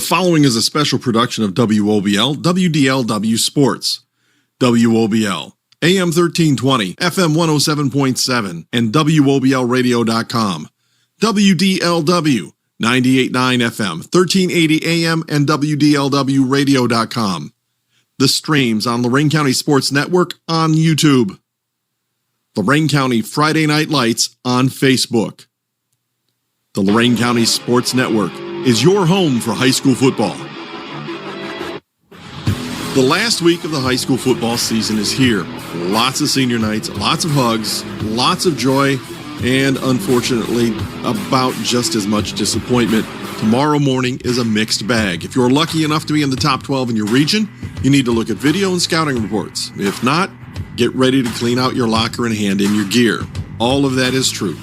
following is a special production of WOBL, WDLW Sports. WOBL, AM 1320, FM 107.7, and WOBLradio.com. WDLW, 98.9 FM, 1380 AM, and WDLWradio.com. The streams on Lorain County Sports Network on YouTube. Lorain County Friday Night Lights on Facebook. The Lorain County Sports Network is your home for high school football. The last week of the high school football season is here. Lots of senior nights, lots of hugs, lots of joy, and unfortunately, about just as much disappointment. Tomorrow morning is a mixed bag. If you're lucky enough to be in the top 12 in your region, you need to look at video and scouting reports. If not, get ready to clean out your locker and hand in your gear. All of that is true.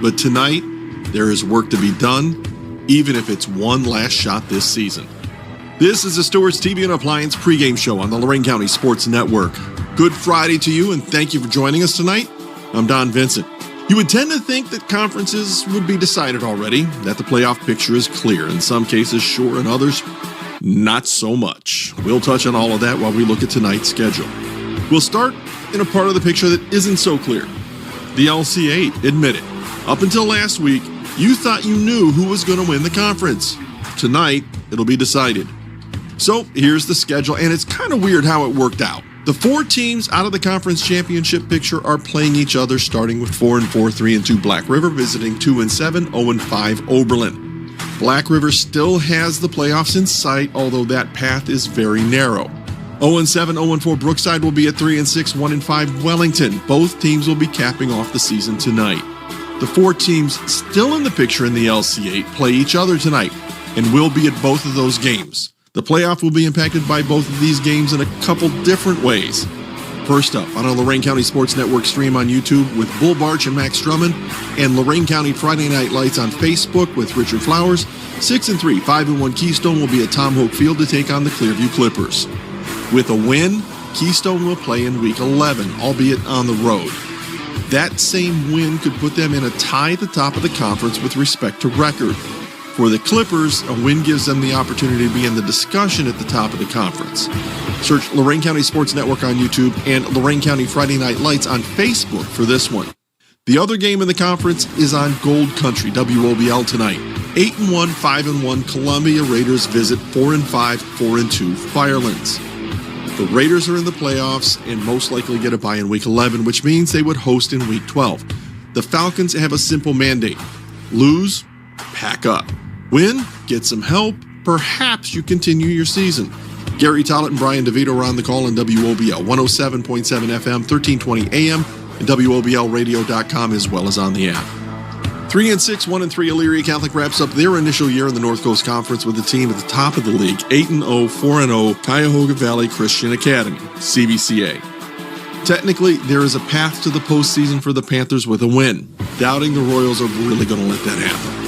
But tonight, there is work to be done, even if it's one last shot this season. This is the Stewart's TV and Appliance pregame show on the Lorain County Sports Network. Good Friday to you, and thank you for joining us tonight. I'm Don Vincent. You would tend to think that conferences would be decided already, that the playoff picture is clear. In some cases, sure, and others, not so much. We'll touch on all of that while we look at tonight's schedule. We'll start in a part of the picture that isn't so clear. The LC8, admit it. Up until last week, you thought you knew who was going to win the conference. Tonight, it'll be decided. So here's the schedule, and it's kind of weird how it worked out. The four teams out of the conference championship picture are playing each other, starting with 4-4, 3-2 Black River, visiting 2-7, 0-5 Oberlin. Black River still has the playoffs in sight, although that path is very narrow. 0-7, 0-4 Brookside will be at 3-6, 1-5 Wellington. Both teams will be capping off the season tonight. The four teams still in the picture in the LC8 play each other tonight and will be at both of those games. The playoff will be impacted by both of these games in a couple different ways. First up, on our Lorain County Sports Network stream on YouTube with Bull Barch and Max Drummond, and Lorain County Friday Night Lights on Facebook with Richard Flowers, 6-3, 5-1 Keystone will be at Tom Hoke Field to take on the Clearview Clippers. With a win, Keystone will play in Week 11, albeit on the road. That same win could put them in a tie at the top of the conference with respect to record. For the Clippers, a win gives them the opportunity to be in the discussion at the top of the conference. Search Lorain County Sports Network on YouTube and Lorain County Friday Night Lights on Facebook for this one. The other game in the conference is on Gold Country, WOBL tonight. 8-1, 5-1 Columbia Raiders visit 4-5, 4-2 Firelands. The Raiders are in the playoffs and most likely get a bye in Week 11, which means they would host in Week 12. The Falcons have a simple mandate. Lose, pack up. Win, get some help, perhaps you continue your season. Gary Tollett and Brian DeVito are on the call on WOBL, 107.7 FM, 1320 AM, and WOBLradio.com as well as on the app. 3-6, 1-3 Elyria Catholic wraps up their initial year in the North Coast Conference with a team at the top of the league, 8-0, 4-0 Cuyahoga Valley Christian Academy, CVCA. Technically, there is a path to the postseason for the Panthers with a win. Doubting the Royals are really going to let that happen.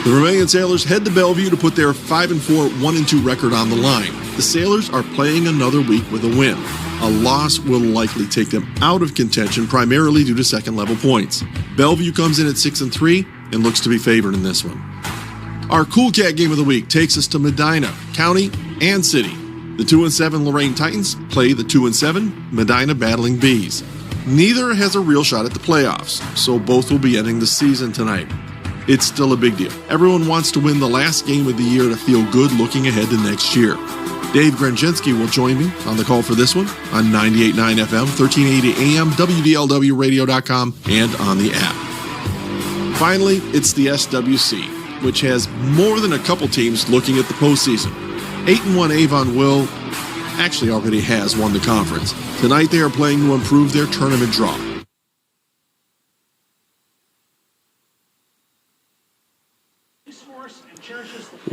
The Vermilion Sailors head to Bellevue to put their 5-4, 1-2 record on the line. The Sailors are playing another week with a win. A loss will likely take them out of contention, primarily due to second-level points. Bellevue comes in at 6-3 and looks to be favored in this one. Our Cool Cat game of the week takes us to Medina, County, and City. The 2-7 Lorain Titans play the 2-7 Medina Battling Bees. Neither has a real shot at the playoffs, so both will be ending the season tonight. It's still a big deal. Everyone wants to win the last game of the year to feel good looking ahead to next year. Dave Granczynski will join me on the call for this one on 98.9 FM, 1380 AM, WDLWradio.com, and on the app. Finally, it's the SWC, which has more than a couple teams looking at the postseason. 8-1 Avon will actually already has won the conference. Tonight they are playing to improve their tournament draw.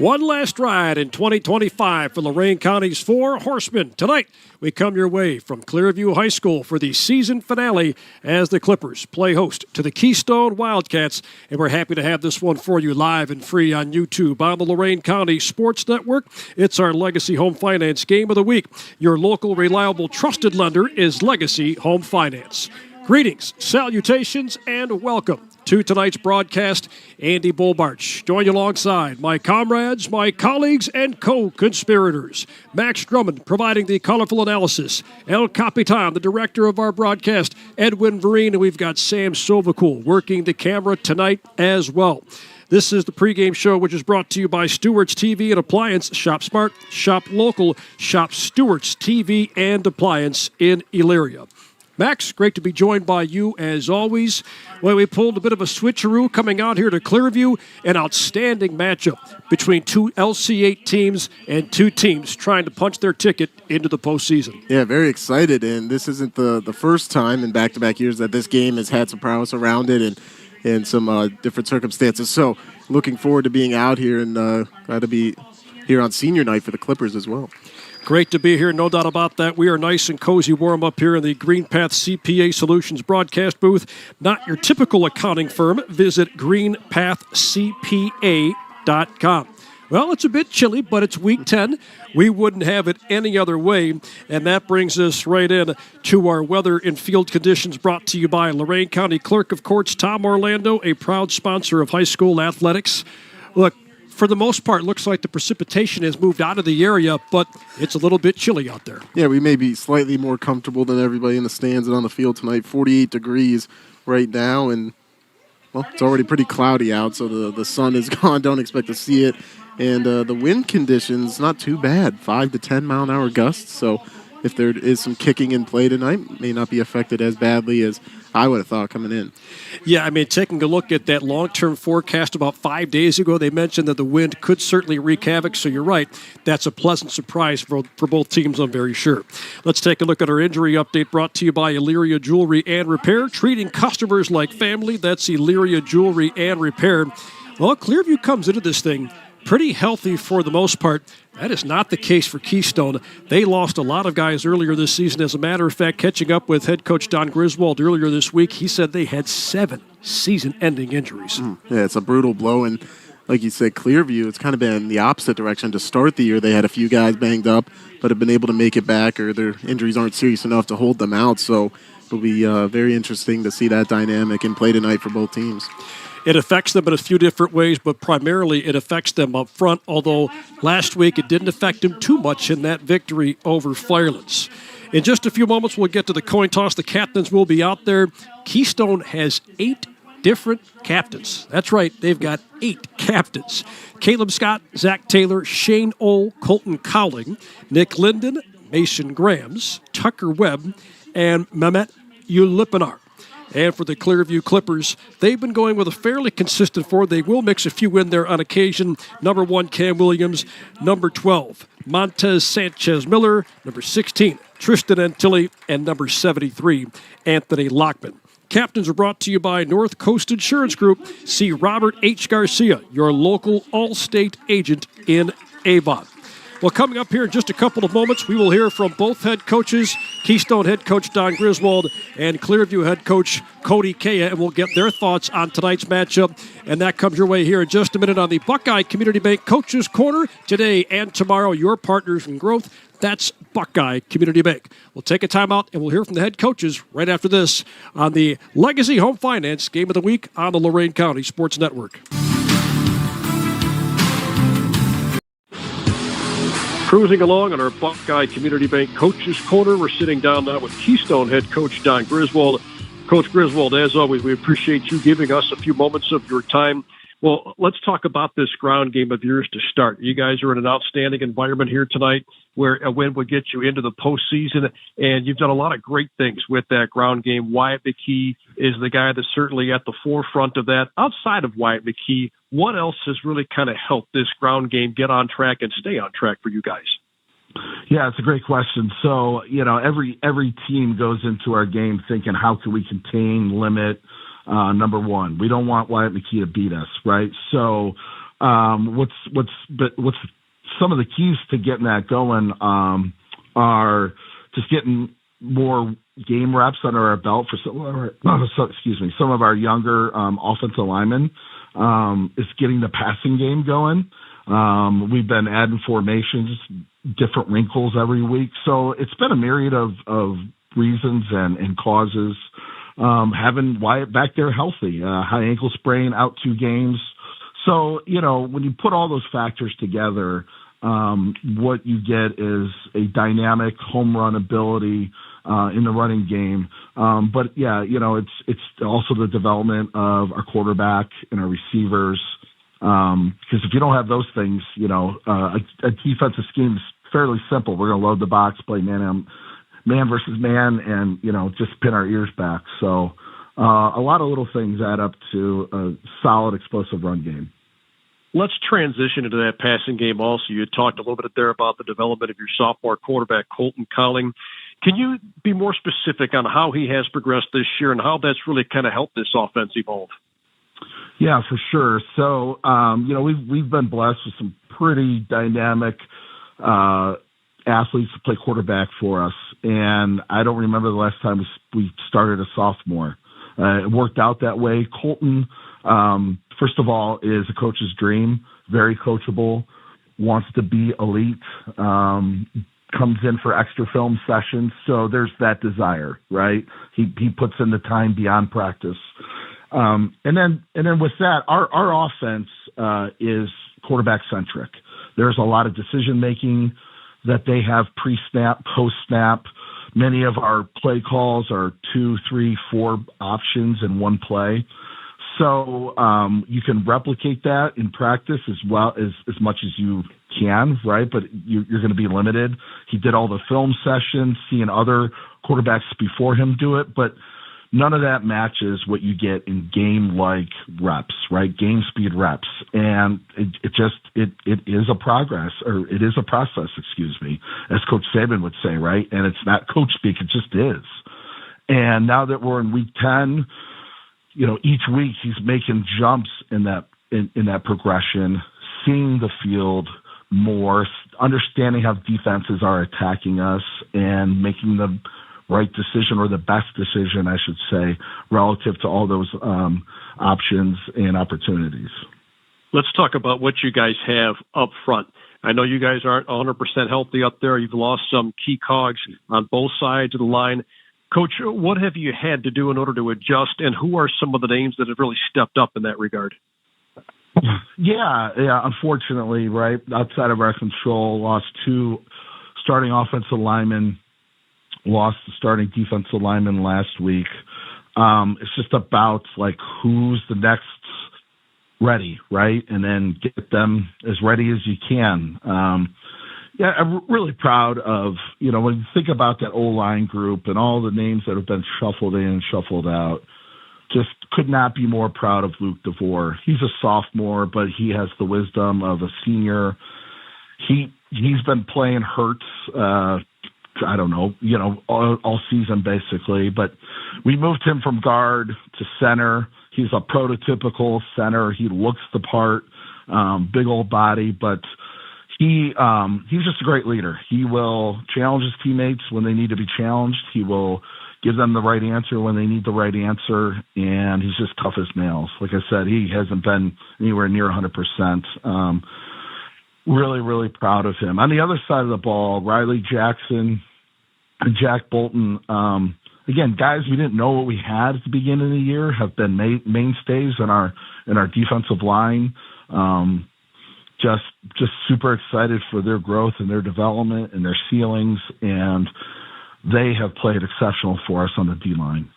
One last ride in 2025 for Lorain County's Four Horsemen. Tonight, we come your way from Clearview High School for the season finale as the Clippers play host to the Keystone Wildcats. And we're happy to have this one for you live and free on YouTube on the Lorain County Sports Network. It's our Legacy Home Finance Game of the Week. Your local, reliable, trusted lender is Legacy Home Finance. Greetings, salutations, and welcome to tonight's broadcast, Andy Bolbarch. Join you alongside my comrades, my colleagues, and co-conspirators. Max Drummond providing the colorful analysis. El Capitan, the director of our broadcast, Edwin Vereen, and we've got Sam Sovakul working the camera tonight as well. This is the pregame show, which is brought to you by Stewart's TV and Appliance. Shop smart, shop local, shop Stewart's TV and Appliance in Elyria. Max, great to be joined by you as always. Well, we pulled a bit of a switcheroo coming out here to Clearview. An outstanding matchup between two LC8 teams and two teams trying to punch their ticket into the postseason. Yeah, very excited, and this isn't the first time in back-to-back years that this game has had some prowess around it and some different circumstances. So looking forward to being out here and glad to be here on senior night for the Clippers as well. Great to be here, no doubt about that. We are nice and cozy warm up here in the Green Path CPA Solutions broadcast booth. Not your typical accounting firm. Visit greenpathcpa.com. Well, it's a bit chilly, but it's week 10. We wouldn't have it any other way. And that brings us right in to our weather and field conditions brought to you by Lorain County Clerk of Courts Tom Orlando, a proud sponsor of high school athletics. Look, for the most part, looks like the precipitation has moved out of the area, but it's a little bit chilly out there. Yeah, we may be slightly more comfortable than everybody in the stands and on the field tonight. 48 degrees right now, and, well, it's already pretty cloudy out, so the sun is gone. Don't expect to see it. And the wind conditions, not too bad, 5 to 10 mile-an-hour gusts. So if there is some kicking in play tonight, may not be affected as badly as I would have thought coming in. Yeah, I mean, taking a look at that long-term forecast about 5 days ago, they mentioned that the wind could certainly wreak havoc. So you're right. That's a pleasant surprise for both teams, I'm very sure. Let's take a look at our injury update brought to you by Elyria Jewelry and Repair. Treating customers like family, that's Elyria Jewelry and Repair. Well, Clearview comes into this thing pretty healthy for the most part. That is not the case for Keystone. They lost a lot of guys earlier this season. As a matter of fact, catching up with head coach Don Griswold earlier this week, he said they had 7 season-ending injuries. Yeah, it's a brutal blow. And like you said, Clearview, it's kind of been the opposite direction. To start the year, they had a few guys banged up, but have been able to make it back, or their injuries aren't serious enough to hold them out. So it'll be very interesting to see that dynamic in play tonight for both teams. It affects them in a few different ways, but primarily it affects them up front, although last week it didn't affect them too much in that victory over Firelands. In just a few moments, we'll get to the coin toss. The captains will be out there. Keystone has 8 different captains. That's right, they've got 8 captains. Caleb Scott, Zach Taylor, Shane Ohl, Colton Cowling, Nick Linden, Mason Grams, Tucker Webb, and Mehmet Ulipinar. And for the Clearview Clippers, they've been going with a fairly consistent 4. They will mix a few in there on occasion. Number 1, Cam Williams. Number 12, Montez Sanchez-Miller. Number 16, Tristan Antilli. And number 73, Anthony Lockman. Captains are brought to you by North Coast Insurance Group. See Robert H. Garcia, your local All-State agent in Avon. Well, coming up here in just a couple of moments, we will hear from both head coaches, Keystone head coach Don Griswold and Clearview head coach Cody Kaya, and we'll get their thoughts on tonight's matchup. And that comes your way here in just a minute on the Buckeye Community Bank Coaches Corner. Today and tomorrow, your partners in growth. That's Buckeye Community Bank. We'll take a timeout, and we'll hear from the head coaches right after this on the Legacy Home Finance Game of the Week on the Lorain County Sports Network. Cruising along on our Buckeye Community Bank Coaches Corner. We're sitting down now with Keystone head coach Don Griswold. Coach Griswold, as always, we appreciate you giving us a few moments of your time. Well, let's talk about this ground game of yours to start. You guys are in an outstanding environment here tonight where a win would get you into the postseason, and you've done a lot of great things with that ground game. Wyatt McKee is the guy that's certainly at the forefront of that. Outside of Wyatt McKee, what else has really kind of helped this ground game get on track and stay on track for you guys? Yeah, it's a great question. So, every team goes into our game thinking, how can we contain, limit, number one? We don't want Wyatt McKee to beat us, right? So, what's some of the keys to getting that going are just getting more game reps under our belt for some of our younger offensive linemen. Is getting the passing game going. We've been adding formations, different wrinkles every week. So it's been a myriad of reasons and causes having Wyatt back there healthy, high ankle sprain, out 2 games. So, when you put all those factors together, what you get is a dynamic home run ability in the running game. But yeah, it's also the development of our quarterback and our receivers. Because if you don't have those things, a defensive scheme is fairly simple. We're going to load the box, play man versus man, and just pin our ears back. So a lot of little things add up to a solid, explosive run game. Let's transition into that passing game also. You talked a little bit there about the development of your sophomore quarterback, Colton Colling. Can you be more specific on how he has progressed this year and how that's really kind of helped this offense evolve? Yeah, for sure. So, we've been blessed with some pretty dynamic athletes to play quarterback for us. And I don't remember the last time we started a sophomore. It worked out that way. Colton, first of all, is a coach's dream, very coachable, wants to be elite, comes in for extra film sessions. So there's that desire, right? He puts in the time beyond practice. And then with that, our offense is quarterback centric. There's a lot of decision making that they have pre-snap, post-snap. Many of our play calls are 2, 3, 4 options in one play. So you can replicate that in practice as much as you can, right? But you're going to be limited. He did all the film sessions, seeing other quarterbacks before him do it, but none of that matches what you get in game-like reps, right? Game speed reps. And it is a progress, or it is a process, as Coach Saban would say, right? And it's not coach speak, it just is. And now that we're in week 10, each week he's making jumps in that progression, seeing the field more, understanding how defenses are attacking us, and making the right decision, or the best decision, I should say, relative to all those options and opportunities. Let's talk about what you guys have up front. I know you guys aren't 100% healthy up there. You've lost some key cogs on both sides of the line. Coach, what have you had to do in order to adjust, and who are some of the names that have really stepped up in that regard? Yeah, unfortunately, right, outside of our control, lost 2 starting offensive linemen, lost the starting defensive lineman last week. It's just about who's the next ready, right? And then get them as ready as you can. I'm really proud of, when you think about that O-line group and all the names that have been shuffled in and shuffled out, just could not be more proud of Luke DeVore. He's a sophomore, but he has the wisdom of a senior. He's been playing hurts, I don't know, all season basically, but we moved him from guard to center. He's a prototypical center. He looks the part, big old body, but he's just a great leader. He will challenge his teammates when they need to be challenged. He will give them the right answer when they need the right answer, and he's just tough as nails. Like I said, he hasn't been anywhere near 100%. Really, really proud of him. On the other side of the ball, Riley Jackson and Jack Bolton, again, guys we didn't know what we had at the beginning of the year, have been mainstays in our defensive line. Just super excited for their growth and their development and their ceilings, and they have played exceptional for us on the D-line.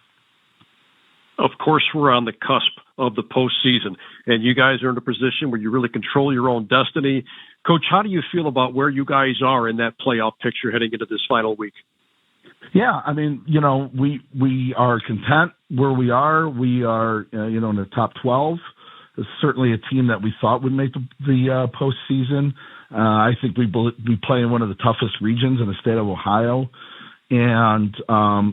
Of course, we're on the cusp of the postseason, and you guys are in a position where you really control your own destiny. Coach, how do you feel about where you guys are in that playoff picture heading into this final week? Yeah, I mean, we are content where we are. We are, in the top 12. It's certainly a team that we thought would make the postseason. I think we play in one of the toughest regions in the state of Ohio, and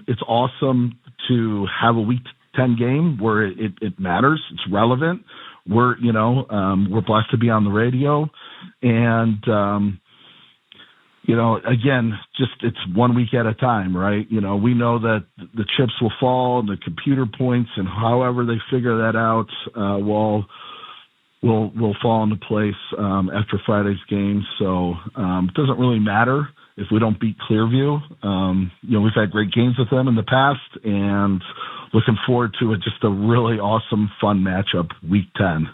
it's awesome to have a Week 10 game where it matters. It's relevant. We're blessed to be on the radio, and again, just it's 1 week at a time, right? We know that the chips will fall and the computer points, and however they figure that out will fall into place after Friday's game. So it doesn't really matter if we don't beat Clearview. We've had great games with them in the past, and looking forward to just a really awesome, fun matchup, Week 10.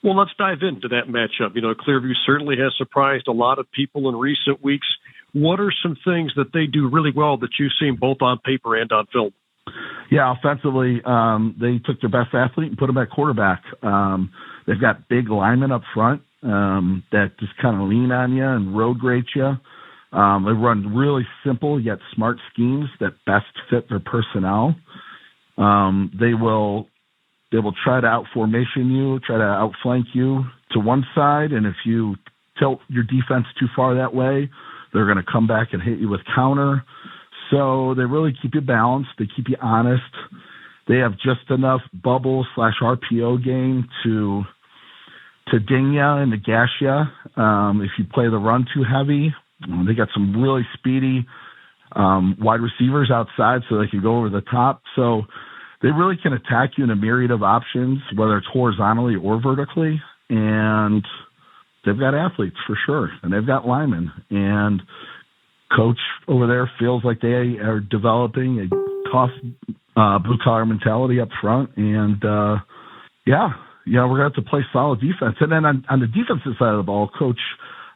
Well, let's dive into that matchup. Clearview certainly has surprised a lot of people in recent weeks. What are some things that they do really well that you've seen both on paper and on film? Yeah, offensively, they took their best athlete and put him at quarterback. They've got big linemen up front that just kind of lean on you and road grade you. They run really simple yet smart schemes that best fit their personnel. They will try to out-formation you, try to outflank you to one side, and if you tilt your defense too far that way, they're going to come back and hit you with counter. So they really keep you balanced. They keep you honest. They have just enough bubble/RPO game to ding you and to gash you if you play the run too heavy. They got some really speedy wide receivers outside so they can go over the top. So they really can attack you in a myriad of options, whether it's horizontally or vertically. And they've got athletes for sure, and they've got linemen. And coach over there feels like they are developing a tough blue-collar mentality up front. And, we're going to have to play solid defense. And then on the defensive side of the ball, Coach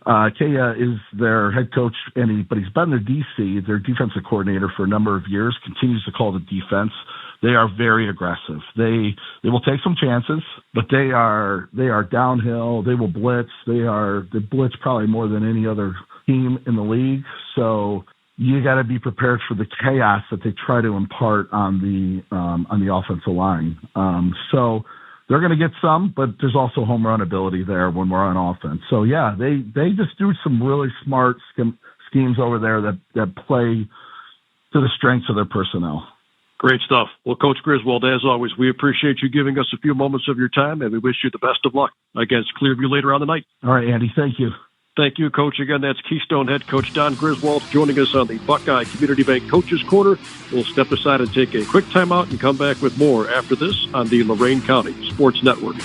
Kaya is their head coach, but he's been their DC, their defensive coordinator for a number of years, continues to call the defense. They are very aggressive. They will take some chances, but they are downhill. They will blitz. They blitz probably more than any other team in the league. So you got to be prepared for the chaos that they try to impart on the offensive line. So they're going to get some, but there's also home run ability there when we're on offense. So yeah, they just do some really smart schemes over there that play to the strengths of their personnel. Great stuff. Well, Coach Griswold, as always, we appreciate you giving us a few moments of your time, and we wish you the best of luck against Clearview later on the night. All right, Andy. Thank you. Thank you, Coach. Again, that's Keystone head coach Don Griswold joining us on the Buckeye Community Bank Coaches Corner. We'll step aside and take a quick timeout and come back with more after this on the Lorain County Sports Network.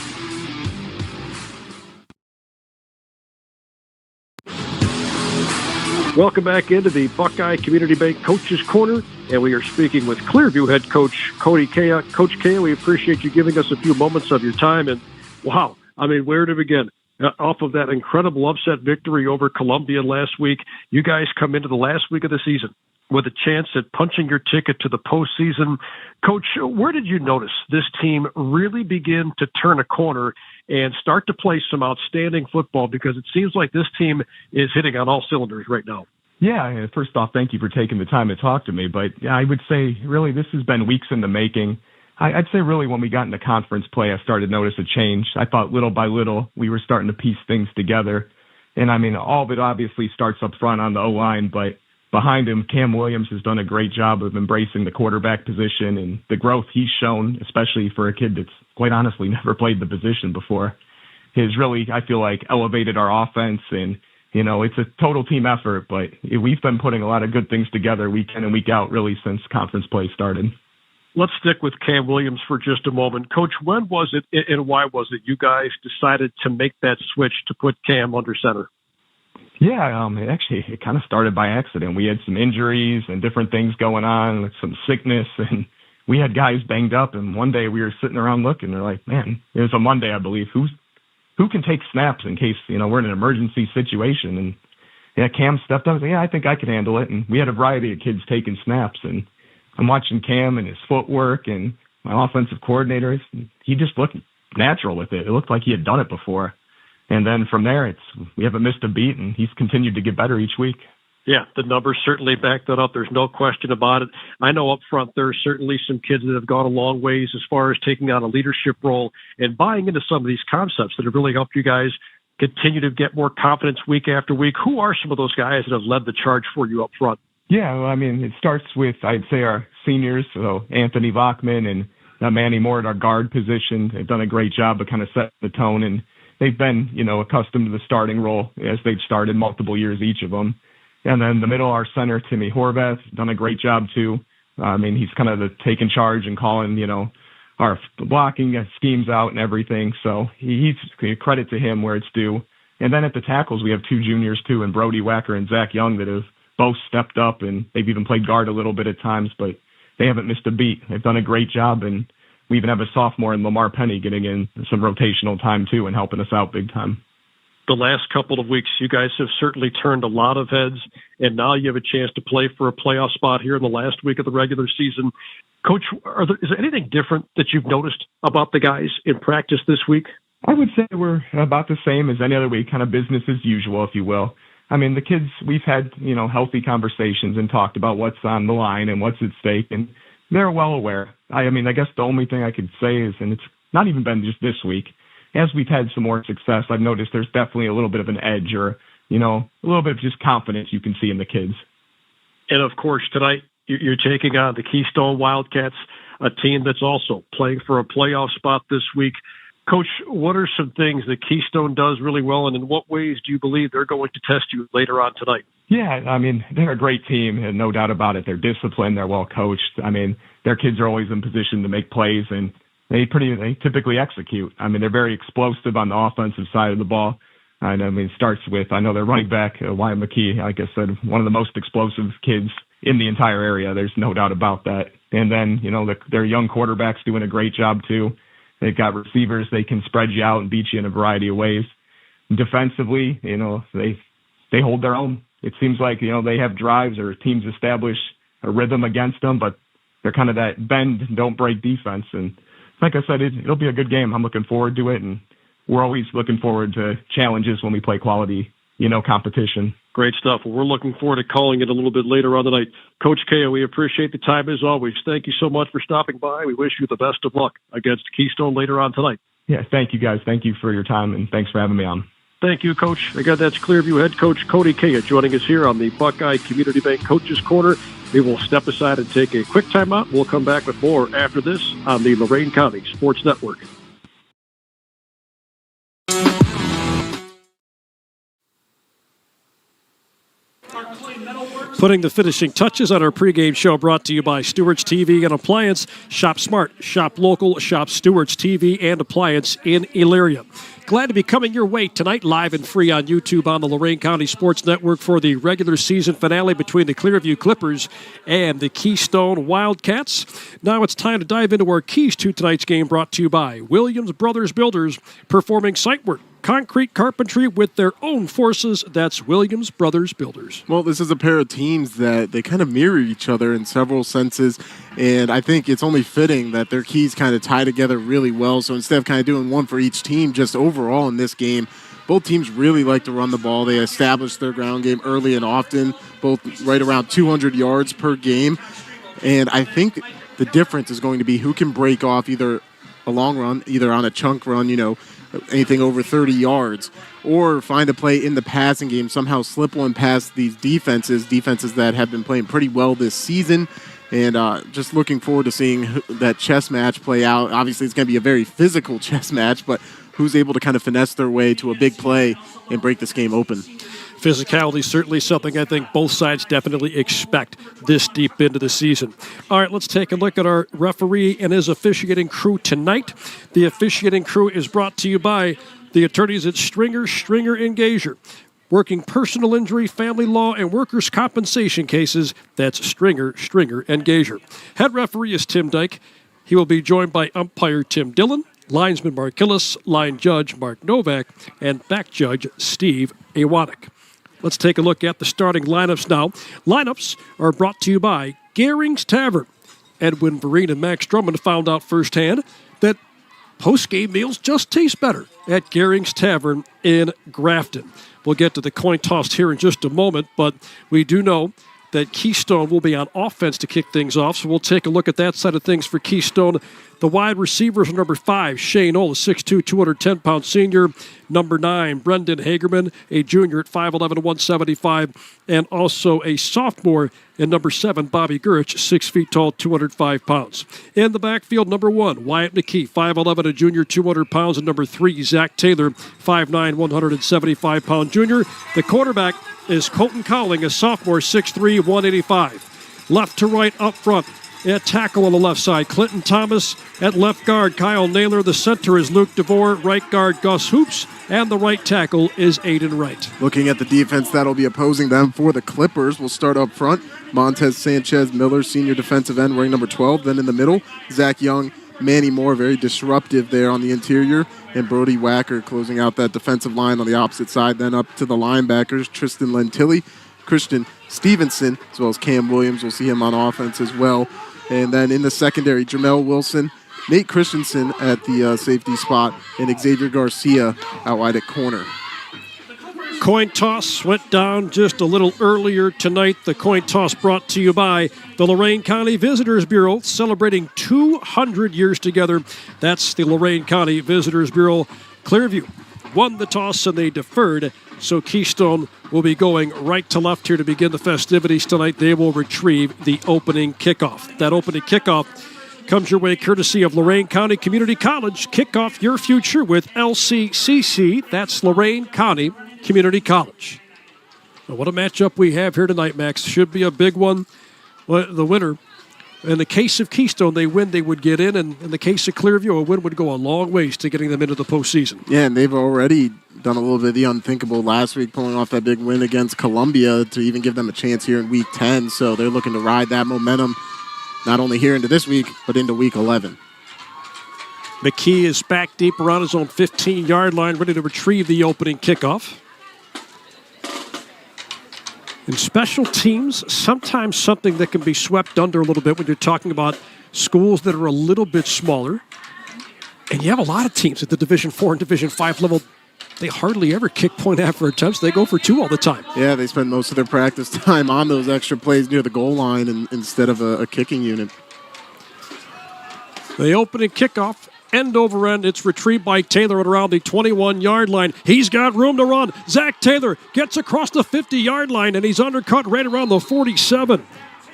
Welcome back into the Buckeye Community Bank Coaches Corner, and we are speaking with Clearview head coach Cody Kaya. Coach Kaya, we appreciate you giving us a few moments of your time, and wow, I mean, where to begin? Off of that incredible upset victory over Columbia last week, you guys come into the last week of the season with a chance at punching your ticket to the postseason. Coach, where did you notice this team really begin to turn a corner and start to play some outstanding football? Because it seems like this team is hitting on all cylinders right now. Yeah, first off, thank you for taking the time to talk to me. But yeah, I would say really this has been weeks in the making. I'd say really when we got into conference play, I started to notice a change. I thought little by little we were starting to piece things together. And I mean, all of it obviously starts up front on the O-line, but behind him, Cam Williams has done a great job of embracing the quarterback position and the growth he's shown, especially for a kid that's quite honestly never played the position before. Has really, I feel like, elevated our offense. And, you know, it's a total team effort, but we've been putting a lot of good things together week in and week out really since conference play started. Let's stick with Cam Williams for just a moment. Coach, when was it and why was it you guys decided to make that switch to put Cam under center? Yeah, it kind of started by accident. We had some injuries and different things going on, some sickness, and we had guys banged up. And one day we were sitting around looking, and we're like, man, it was a Monday, I believe. Who can take snaps in case, you know, we're in an emergency situation? And yeah, Cam stepped up and said, yeah, I think I can handle it. And we had a variety of kids taking snaps, and I'm watching Cam and his footwork and my offensive coordinator. He just looked natural with it. It looked like he had done it before. And then from there, we haven't missed a beat, and he's continued to get better each week. Yeah, the numbers certainly back that up. There's no question about it. I know up front there are certainly some kids that have gone a long ways as far as taking on a leadership role and buying into some of these concepts that have really helped you guys continue to get more confidence week after week. Who are some of those guys that have led the charge for you up front? Yeah, well, I mean, it starts with, I'd say, our seniors, so Anthony Bachman and Manny Moore at our guard position. They've done a great job of kind of setting the tone, and they've been, you know, accustomed to the starting role as they've started multiple years, each of them. And then the middle, our center, Timmy Horvath, done a great job too. I mean, he's kind of taking charge and calling, you know, our blocking schemes out and everything. So he's credit to him where it's due. And then at the tackles, we have two juniors too, and Brody Wacker and Zach Young that have both stepped up, and they've even played guard a little bit at times, but they haven't missed a beat. They've done a great job, and we even have a sophomore in Lamar Penny getting in some rotational time too and helping us out big time. The last couple of weeks, you guys have certainly turned a lot of heads, and now you have a chance to play for a playoff spot here in the last week of the regular season. Coach, is there anything different that you've noticed about the guys in practice this week? I would say we're about the same as any other week, kind of business as usual, if you will. I mean, the kids, we've had, healthy conversations and talked about what's on the line and what's at stake, and they're well aware. I guess the only thing I could say is, and it's not even been just this week, as we've had some more success, I've noticed there's definitely a little bit of an edge or, a little bit of just confidence you can see in the kids. And, of course, tonight you're taking on the Keystone Wildcats, a team that's also playing for a playoff spot this week. Coach, what are some things that Keystone does really well, and in what ways do you believe they're going to test you later on tonight? Yeah, they're a great team, and no doubt about it. They're disciplined. They're well coached. Their kids are always in position to make plays, and they typically execute. They're very explosive on the offensive side of the ball. It starts with, I know their running back, Wyatt McKee, like I said, one of the most explosive kids in the entire area. There's no doubt about that. And then, their young quarterback's doing a great job too. They've got receivers. They can spread you out and beat you in a variety of ways. Defensively, they hold their own. It seems like, they have drives or teams establish a rhythm against them, but they're kind of that bend, don't break defense. And like I said, it'll be a good game. I'm looking forward to it, and we're always looking forward to challenges when we play quality, competition. Great stuff. Well, we're looking forward to calling it a little bit later on tonight. Coach Keo, we appreciate the time as always. Thank you so much for stopping by. We wish you the best of luck against Keystone later on tonight. Yeah, thank you guys. Thank you for your time, and thanks for having me on. Thank you, Coach. Again, that's Clearview head coach Cody Keo joining us here on the Buckeye Community Bank Coaches Corner. We will step aside and take a quick timeout. We'll come back with more after this on the Lorain County Sports Network. Putting the finishing touches on our pregame show brought to you by Stewart's TV and Appliance. Shop smart, shop local, shop Stewart's TV and Appliance in Elyria. Glad to be coming your way tonight, live and free on YouTube on the Lorain County Sports Network for the regular season finale between the Clearview Clippers and the Keystone Wildcats. Now it's time to dive into our keys to tonight's game, brought to you by Williams Brothers Builders, performing site work, concrete carpentry with their own forces. That's Williams Brothers Builders. Well, this is a pair of teams that they kind of mirror each other in several senses, and I think it's only fitting that their keys kind of tie together really well. So instead of kind of doing one for each team, just overall in this game, both teams really like to run the ball. They establish their ground game early and often, both right around 200 yards per game. And I think the difference is going to be who can break off either a long run, either on a chunk run, anything over 30 yards, or find a play in the passing game, somehow slip one past these defenses that have been playing pretty well this season. And just looking forward to seeing that chess match play out. Obviously, it's going to be a very physical chess match, but who's able to kind of finesse their way to a big play and break this game open. Physicality is certainly something I think both sides definitely expect this deep into the season. All right, let's take a look at our referee and his officiating crew tonight. The officiating crew is brought to you by the attorneys at Stringer and Gazier, working personal injury, family law, and workers' compensation cases. That's Stringer and Gazier. Head referee is Tim Dyke. He will be joined by umpire Tim Dillon, linesman Mark Gillis, line judge Mark Novak, and back judge Steve Awanek. Let's take a look at the starting lineups now. Lineups are brought to you by Gehring's Tavern. Edwin Vereen and Max Drummond found out firsthand that post-game meals just taste better at Gehring's Tavern in Grafton. We'll get to the coin toss here in just a moment, but we do know that Keystone will be on offense to kick things off, so we'll take a look at that side of things for Keystone. The wide receivers are number 5, Shane Ola, 6'2", 210-pound senior. Number 9, Brendan Hagerman, a junior at 5'11", 175. And also a sophomore in number 7, Bobby Gurich, 6 feet tall, 205 pounds. In the backfield, number 1, Wyatt McKee, 5'11", a junior, 200 pounds. And number 3, Zach Taylor, 5'9", 175-pound junior. The quarterback is Colton Cowling, a sophomore, 6'3", 185. Left to right up front, at tackle on the left side. Clinton Thomas at left guard. Kyle Naylor. The center is Luke DeVore. Right guard Gus Hoops. And the right tackle is Aiden Wright. Looking at the defense that'll be opposing them for the Clippers, we'll start up front. Montez Sanchez Miller, senior defensive end, wearing number 12. Then in the middle, Zach Young, Manny Moore, very disruptive there on the interior. And Brody Wacker closing out that defensive line on the opposite side. Then up to the linebackers, Tristan Lentilli, Christian Stevenson, as well as Cam Williams. We'll see him on offense as well. And then in the secondary, Jamel Wilson, Nate Christensen at the safety spot, and Xavier Garcia out wide at corner. Coin toss went down just a little earlier tonight. The coin toss brought to you by the Lorain County Visitors Bureau, celebrating 200 years together. That's the Lorain County Visitors Bureau. Clearview won the toss and they deferred, so Keystone will be going right to left here to begin the festivities tonight. They will retrieve the opening kickoff. That opening kickoff comes your way courtesy of Lorain County Community College. Kick off your future with LCCC. That's Lorain County Community College. Well, what a matchup we have here tonight, Max. Should be a big one. Well, the winner, in the case of Keystone, they win, they would get in. And in the case of Clearview, a win would go a long ways to getting them into the postseason. Yeah, and they've already done a little bit of the unthinkable last week, pulling off that big win against Columbia to even give them a chance here in Week 10. So they're looking to ride that momentum not only here into this week, but into Week 11. McKee is back deep around his own 15-yard line, ready to retrieve the opening kickoff. In special teams, sometimes something that can be swept under a little bit when you're talking about schools that are a little bit smaller. And you have a lot of teams at the Division IV and Division V level. They hardly ever kick point after attempts. They go for two all the time. Yeah, they spend most of their practice time on those extra plays near the goal line instead of a kicking unit. The opening kickoff, end over end. It's retrieved by Taylor at around the 21-yard line. He's got room to run. Zach Taylor gets across the 50-yard line, and he's undercut right around the 47.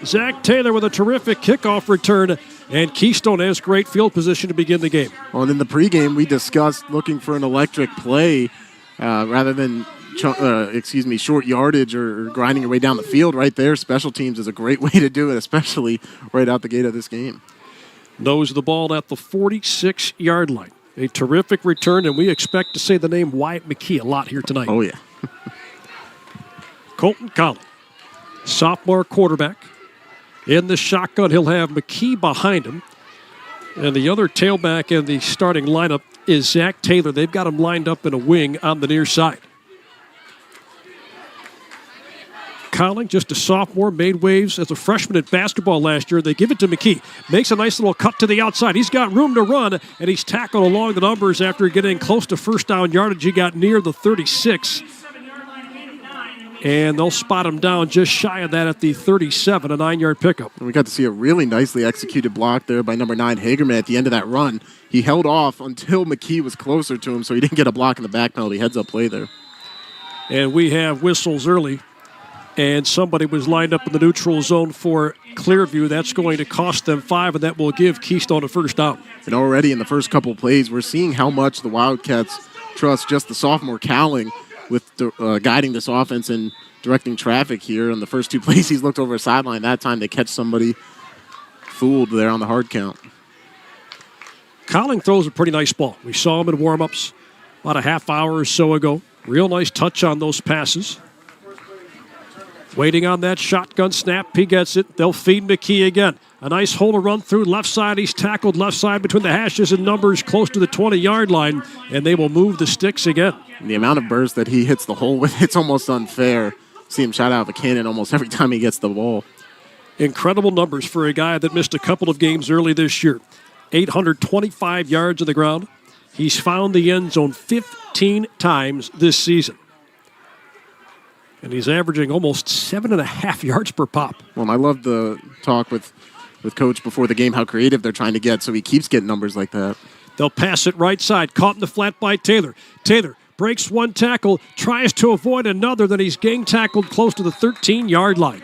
Zach Taylor with a terrific kickoff return, and Keystone has great field position to begin the game. Well, and in the pregame, we discussed looking for an electric play rather than short yardage or grinding your way down the field. Right there, special teams is a great way to do it, especially right out the gate of this game. Nose of the ball at the 46-yard line. A terrific return, and we expect to say the name Wyatt McKee a lot here tonight. Oh, yeah. Colton Colley, sophomore quarterback. In the shotgun, he'll have McKee behind him. And the other tailback in the starting lineup is Zach Taylor. They've got him lined up in a wing on the near side. Colley, just a sophomore, made waves as a freshman at basketball last year. They give it to McKee. Makes a nice little cut to the outside. He's got room to run, and he's tackled along the numbers after getting close to first down yardage. He got near the 36. And they'll spot him down just shy of that at the 37, a 9-yard pickup. And we got to see a really nicely executed block there by number 9, Hagerman, at the end of that run. He held off until McKee was closer to him, so he didn't get a block in the back penalty. Heads-up play there. And we have whistles early. And somebody was lined up in the neutral zone for Clearview. That's going to cost them 5, and that will give Keystone a first down. And already in the first couple of plays, we're seeing how much the Wildcats trust just the sophomore Cowling with guiding this offense and directing traffic here. On the first 2 plays, he's looked over a sideline. That time they catch somebody fooled there on the hard count. Cowling throws a pretty nice ball. We saw him in warm-ups about a half hour or so ago. Real nice touch on those passes. Waiting on that shotgun snap. He gets it. They'll feed McKee again. A nice hole to run through left side. He's tackled left side between the hashes and numbers close to the 20-yard line, and they will move the sticks again. And the amount of burst that he hits the hole with, it's almost unfair. See him shot out of a cannon almost every time he gets the ball. Incredible numbers for a guy that missed a couple of games early this year. 825 yards on the ground. He's found the end zone 15 times this season. And he's averaging almost 7.5 yards per pop. Well, and I love the talk with Coach before the game, how creative they're trying to get, so he keeps getting numbers like that. They'll pass it right side, caught in the flat by Taylor. Taylor breaks one tackle, tries to avoid another, then he's gang tackled close to the 13-yard line.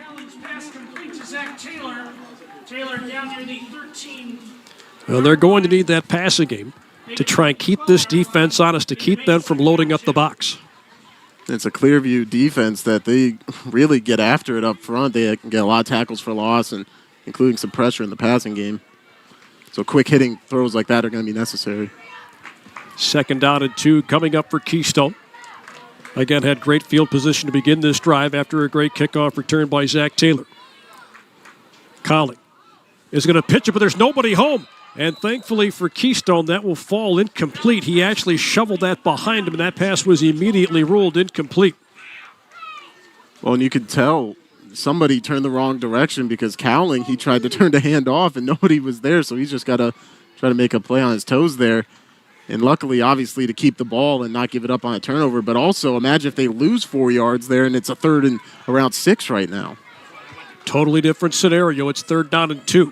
Taylor down near the 13. Well, they're going to need that passing game to try and keep this defense honest, to keep them from loading up the box. It's a Clearview defense that they really get after it up front. They can get a lot of tackles for loss and including some pressure in the passing game. So quick hitting throws like that are going to be necessary. 2nd down and 2 coming up for Keystone. Again, had great field position to begin this drive after a great kickoff return by Zach Taylor. Colling is going to pitch it, but there's nobody home. And thankfully for Keystone, that will fall incomplete. He actually shoveled that behind him, and that pass was immediately ruled incomplete. Well, and you could tell somebody turned the wrong direction because Cowling, he tried to turn the hand off, and nobody was there, so he's just got to try to make a play on his toes there. And luckily, obviously, to keep the ball and not give it up on a turnover. But also, imagine if they lose 4 yards there and it's a 3rd and around 6 right now. Totally different scenario. It's 3rd down and 2.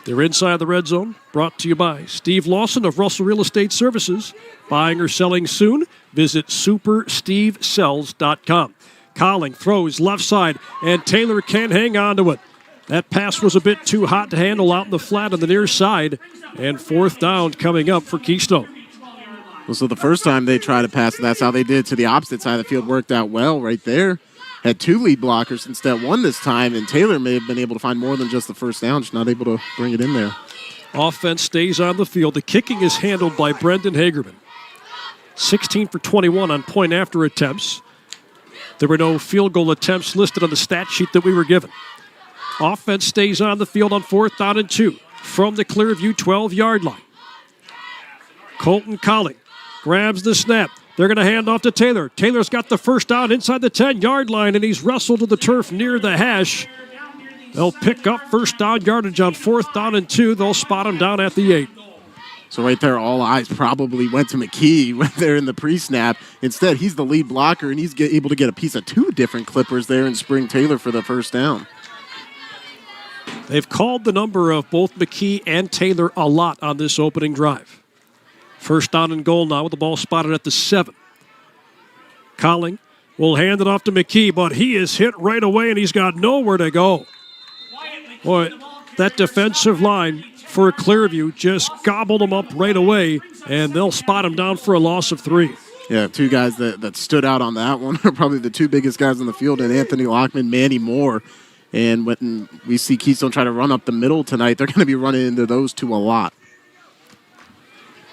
They're inside the red zone, brought to you by Steve Lawson of Russell Real Estate Services. Buying or selling soon? Visit superstevesells.com. Colling throws left side, and Taylor can't hang on to it. That pass was a bit too hot to handle out in the flat on the near side, and 4th down coming up for Keystone. Well, so the first time they tried to pass, that's how they did to the opposite side of the field. Worked out well right there. Had 2 lead blockers instead of 1 this time, and Taylor may have been able to find more than just the first down, just not able to bring it in there. Offense stays on the field. The kicking is handled by Brendan Hagerman. 16 for 21 on point after attempts. There were no field goal attempts listed on the stat sheet that we were given. Offense stays on the field on 4th down and 2 from the Clearview 12-yard line. Colton Colling grabs the snap. They're going to hand off to Taylor. Taylor's got the first down inside the 10-yard line, and he's wrestled to the turf near the hash. They'll pick up first down yardage on 4th down and 2. They'll spot him down at the 8. So right there, all eyes probably went to McKee when they're in the pre-snap. Instead, he's the lead blocker, and he's able to get a piece of 2 different Clippers there and spring Taylor for the first down. They've called the number of both McKee and Taylor a lot on this opening drive. First down and goal now with the ball spotted at the 7. Colling will hand it off to McKee, but he is hit right away, and he's got nowhere to go. Boy, that defensive line for Clearview just gobbled him up right away, and they'll spot him down for a loss of 3. Yeah, 2 guys that stood out on that one are probably the 2 biggest guys on the field, and Anthony Lockman, Manny Moore. And when we see Keystone try to run up the middle tonight, they're going to be running into those 2 a lot.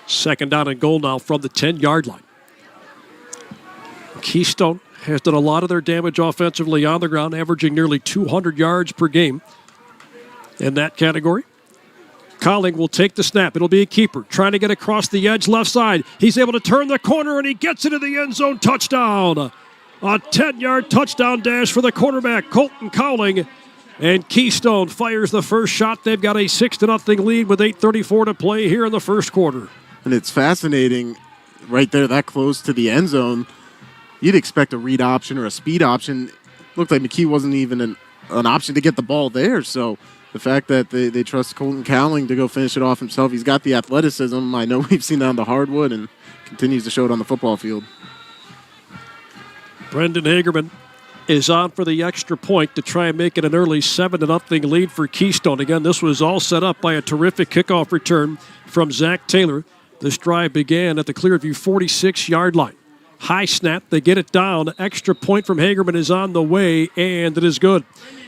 2nd down and goal now from the 10-yard line. Keystone has done a lot of their damage offensively on the ground, averaging nearly 200 yards per game in that category. Colling will take the snap. It'll be a keeper trying to get across the edge left side. He's able to turn the corner, and he gets into the end zone. Touchdown. A 10-yard touchdown dash for the quarterback, Colton Cowling. And Keystone fires the first shot. They've got a 6-0 lead with 8:34 to play here in the first quarter. And it's fascinating right there, that close to the end zone. You'd expect a read option or a speed option. Looked like McKee wasn't even an option to get the ball there. So the fact that they trust Colton Cowling to go finish it off himself, he's got the athleticism. I know we've seen that on the hardwood and continues to show it on the football field. Brendan Hagerman is on for the extra point to try and make it an early 7-0 lead for Keystone. Again, this was all set up by a terrific kickoff return from Zach Taylor. This drive began at the Clearview 46-yard line. High snap, they get it down. Extra point from Hagerman is on the way, and it is good.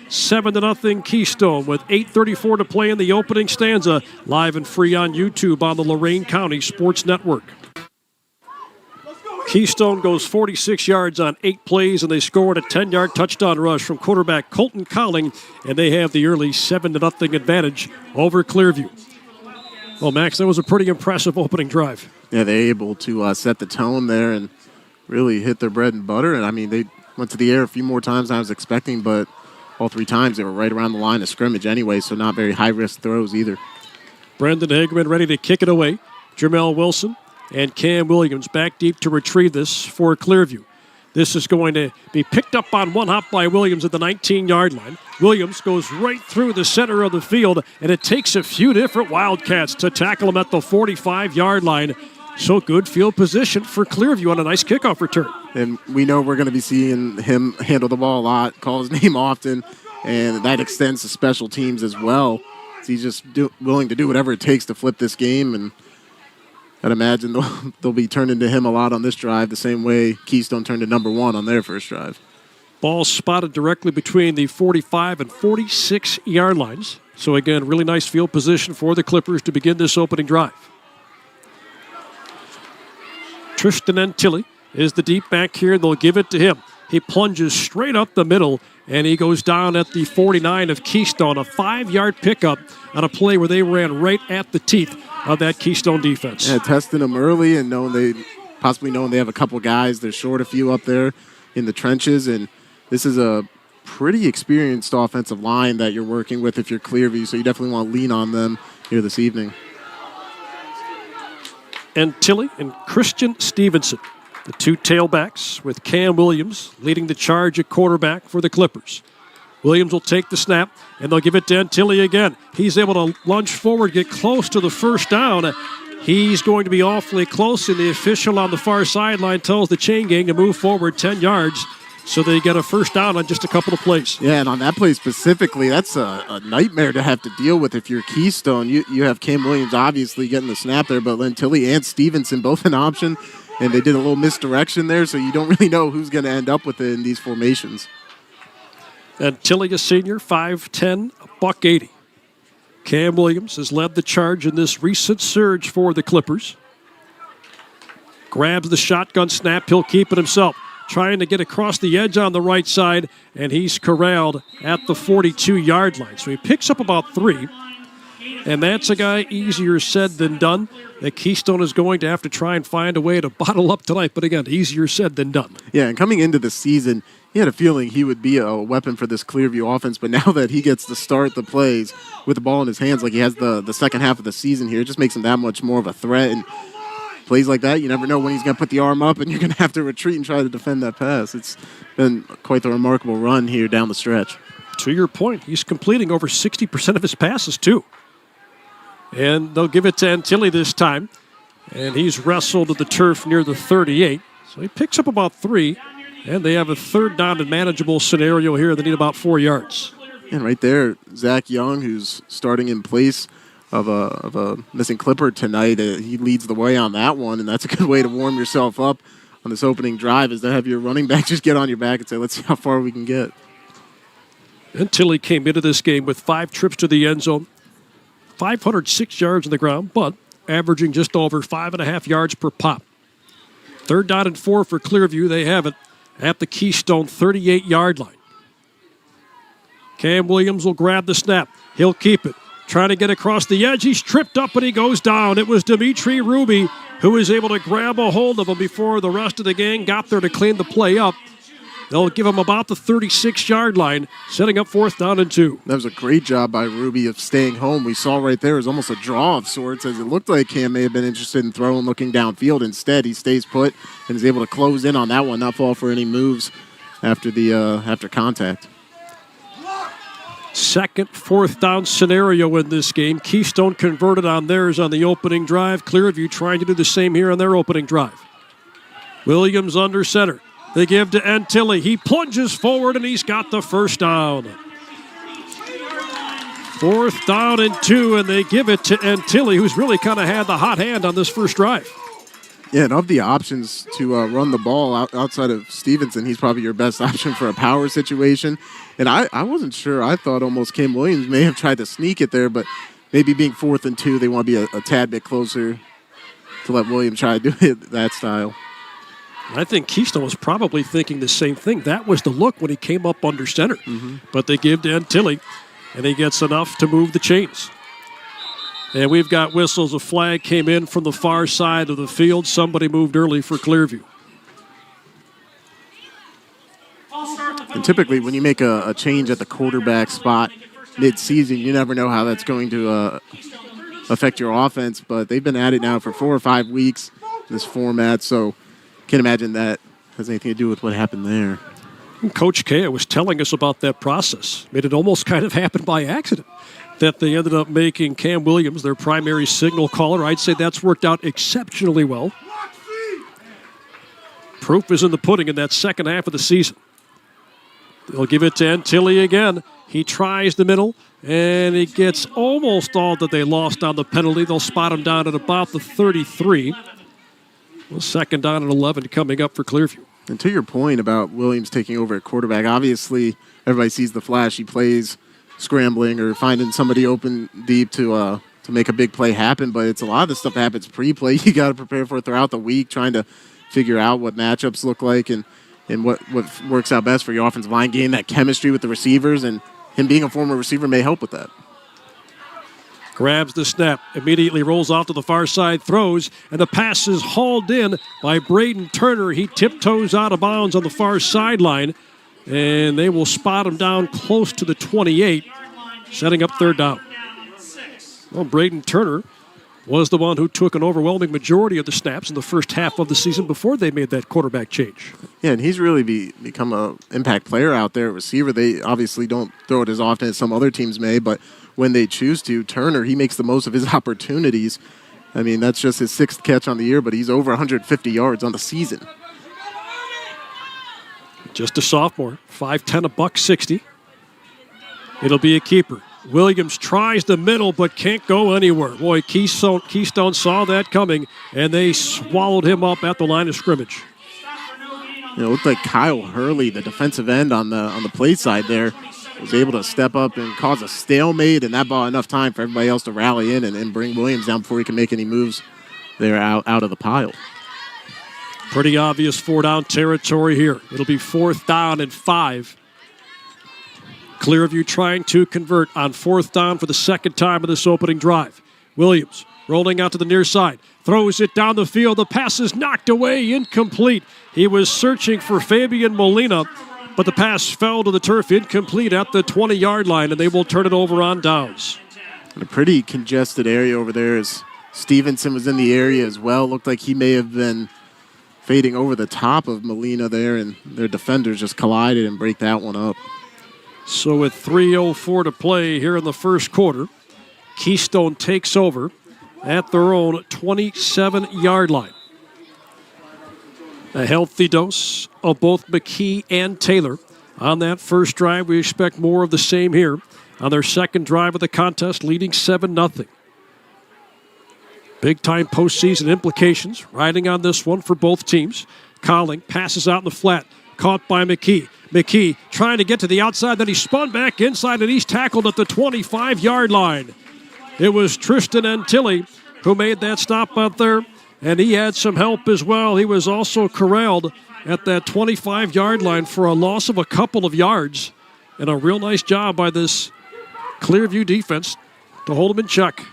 7-0 Keystone with 8:34 to play in the opening stanza. Live and free on YouTube on the Lorain County Sports Network. Keystone goes 46 yards on 8 plays, and they scored a 10-yard touchdown rush from quarterback Colton Cowling, and they have the early 7-0 advantage over Clearview. Well, Max, that was a pretty impressive opening drive. Yeah, they're able to set the tone there and really hit their bread and butter. And, I mean, they went to the air a few more times than I was expecting, but all 3 times they were right around the line of scrimmage anyway, so not very high-risk throws either. Brendan Hagerman ready to kick it away. Jermel Wilson and Cam Williams back deep to retrieve this for Clearview. This is going to be picked up on one hop by Williams at the 19-yard line. Williams goes right through the center of the field, and it takes a few different Wildcats to tackle him at the 45-yard line. So good field position for Clearview on a nice kickoff return. And we know we're going to be seeing him handle the ball a lot, call his name often, and that extends to special teams as well. So he's just willing to do whatever it takes to flip this game, and I'd imagine they'll be turning to him a lot on this drive, the same way Keystone turned to number 1 on their first drive. Ball spotted directly between the 45 and 46 yard lines. So again, really nice field position for the Clippers to begin this opening drive. Tristan Antilli is the deep back here. They'll give it to him. He plunges straight up the middle, and he goes down at the 49 of Keystone. A 5-yard pickup on a play where they ran right at the teeth of that Keystone defense. Yeah, testing them early and knowing they have a couple guys. They're short a few up there in the trenches, and this is a pretty experienced offensive line that you're working with if you're Clearview, so you definitely want to lean on them here this evening. Antilli and Christian Stevenson, the two tailbacks, with Cam Williams leading the charge at quarterback for the Clippers. Williams will take the snap, and they'll give it to Antilli again. He's able to lunge forward, get close to the first down. He's going to be awfully close, and the official on the far sideline tells the chain gang to move forward 10 yards. So they get a first down on just a couple of plays. Yeah, and on that play specifically, that's a nightmare to have to deal with if you're Keystone. You have Cam Williams obviously getting the snap there, but Antilli and Stevenson both an option, and they did a little misdirection there, so you don't really know who's going to end up with it in these formations. Antilli, a senior, 5'10", $180. Cam Williams has led the charge in this recent surge for the Clippers. Grabs the shotgun snap. He'll keep it himself. Trying to get across the edge on the right side, and he's corralled at the 42-yard line. So he picks up about 3, and that's a guy easier said than done that Keystone is going to have to try and find a way to bottle up tonight. But again, easier said than done. Yeah, and coming into the season, he had a feeling he would be a weapon for this Clearview offense, but now that he gets to start the plays with the ball in his hands like he has the second half of the season here, it just makes him that much more of a threat. And plays like that, you never know when he's going to put the arm up and you're going to have to retreat and try to defend that pass. It's been quite the remarkable run here down the stretch. To your point, he's completing over 60% of his passes, too. And they'll give it to Antilli this time. And he's wrestled to the turf near the 38. So he picks up about 3. And they have a third down and manageable scenario here. They need about 4 yards. And right there, Zach Young, who's starting in place of a missing Clipper tonight. He leads the way on that one, and that's a good way to warm yourself up on this opening drive, is to have your running back just get on your back and say, let's see how far we can get. Antilli came into this game with 5 trips to the end zone, 506 yards on the ground, but averaging just over 5.5 yards per pop. Third down and 4 for Clearview. They have it at the Keystone 38-yard line. Cam Williams will grab the snap. He'll keep it. Trying to get across the edge. He's tripped up and he goes down. It was Dimitri Ruby who was able to grab a hold of him before the rest of the gang got there to clean the play up. They'll give him about the 36-yard line, setting up 4th down and 2. That was a great job by Ruby of staying home. We saw right there was almost a draw of sorts, as it looked like Cam may have been interested in throwing, looking downfield. Instead, he stays put and is able to close in on that one, not fall for any moves after contact. Second, 4th down scenario in this game. Keystone converted on theirs on the opening drive. Clearview trying to do the same here on their opening drive. Williams under center. They give to Antilli. He plunges forward, and he's got the first down. 4th down and 2, and they give it to Antilli, who's really kind of had the hot hand on this first drive. Yeah, and of the options to run the ball outside of Stevenson, he's probably your best option for a power situation. And I wasn't sure. I thought almost Cam Williams may have tried to sneak it there, but maybe being 4th and 2, they want to be a tad bit closer to let Williams try to do it that style. I think Keystone was probably thinking the same thing. That was the look when he came up under center. But they give to Antilli, and he gets enough to move the chains. And we've got whistles. A flag came in from the far side of the field. Somebody moved early for Clearview. And typically when you make a change at the quarterback spot mid-season, you never know how that's going to affect your offense. But they've been at it now for 4 or 5 weeks, this format, so can't imagine that has anything to do with what happened there. Coach Kea was telling us about that process. I mean, it almost kind of happened by accident that they ended up making Cam Williams their primary signal caller. I'd say that's worked out exceptionally well. Proof is in the pudding in that second half of the season. They'll give it to Antilli again. He tries the middle, and he gets almost all that they lost on the penalty. They'll spot him down at about the 33. Well, 2nd down and 11 coming up for Clearview. And to your point about Williams taking over at quarterback, obviously everybody sees the flashy plays, scrambling or finding somebody open deep to make a big play happen, but it's a lot of the stuff that happens pre-play. You got to prepare for throughout the week, trying to figure out what matchups look like and what works out best for your offensive line game, that chemistry with the receivers, and him being a former receiver may help with that. Grabs the snap, immediately rolls off to the far side, throws, and the pass is hauled in by Braden Turner. He tiptoes out of bounds on the far sideline, and they will spot him down close to the 28, setting up third down. Well, Braden Turner was the one who took an overwhelming majority of the snaps in the first half of the season before they made that quarterback change. Yeah, and he's really become an impact player out there, receiver. They obviously don't throw it as often as some other teams may, but when they choose to, Turner, he makes the most of his opportunities. I mean, that's just his 6th catch on the year, but he's over 150 yards on the season. Just a sophomore, 5'10", $160. It'll be a keeper. Williams tries the middle but can't go anywhere. Boy, Keystone saw that coming, and they swallowed him up at the line of scrimmage. It looked like Kyle Hurley, the defensive end on the play side there, was able to step up and cause a stalemate, and that bought enough time for everybody else to rally in and bring Williams down before he can make any moves there out of the pile. Pretty obvious 4-down territory here. It'll be 4th down and 5. Clearview trying to convert on 4th down for the second time in this opening drive. Williams rolling out to the near side. Throws it down the field. The pass is knocked away, incomplete. He was searching for Fabian Molina, but the pass fell to the turf, incomplete at the 20-yard line, and they will turn it over on downs. In a pretty congested area over there as Stevenson was in the area as well. Looked like he may have been fading over the top of Molina there, and their defenders just collided and break that one up. So with 3:04 to play here in the first quarter, Keystone takes over at their own 27-yard line. A healthy dose of both McKee and Taylor. On that first drive, we expect more of the same here. On their second drive of the contest, leading 7-0. Big-time postseason implications riding on this one for both teams. Colling passes out in the flat, caught by McKee. McKee trying to get to the outside, then he spun back inside, and he's tackled at the 25-yard line. It was Tristan Antilli who made that stop out there, and he had some help as well. He was also corralled at that 25-yard line for a loss of a couple of yards, and a real nice job by this Clearview defense to hold him in check.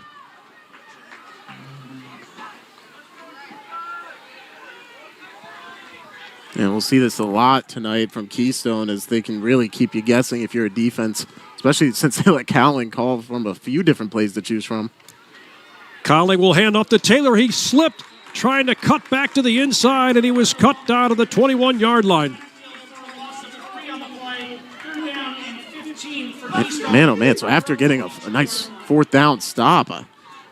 And we'll see this a lot tonight from Keystone as they can really keep you guessing if you're a defense, especially since they let Cowling call from a few different plays to choose from. Cowling will hand off to Taylor. He slipped, trying to cut back to the inside, and he was cut down to the 21-yard line. Man, oh man, so after getting a nice 4th down stop, I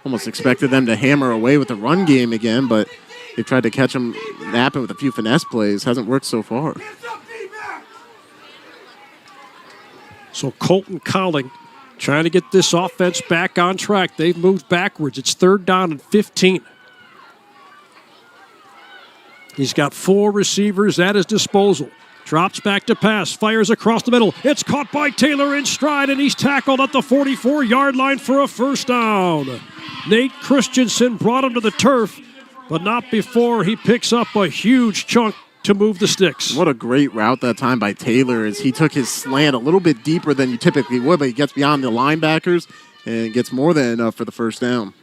almost expected them to hammer away with the run game again, but they tried to catch him napping with a few finesse plays. Hasn't worked so far. So Colton Cowling trying to get this offense back on track. They've moved backwards. It's 3rd down and 15. He's got 4 receivers at his disposal. Drops back to pass, fires across the middle. It's caught by Taylor in stride, and he's tackled at the 44-yard line for a first down. Nate Christensen brought him to the turf, but not before he picks up a huge chunk to move the sticks. What a great route that time by Taylor as he took his slant a little bit deeper than you typically would, but he gets beyond the linebackers and gets more than enough for the first down.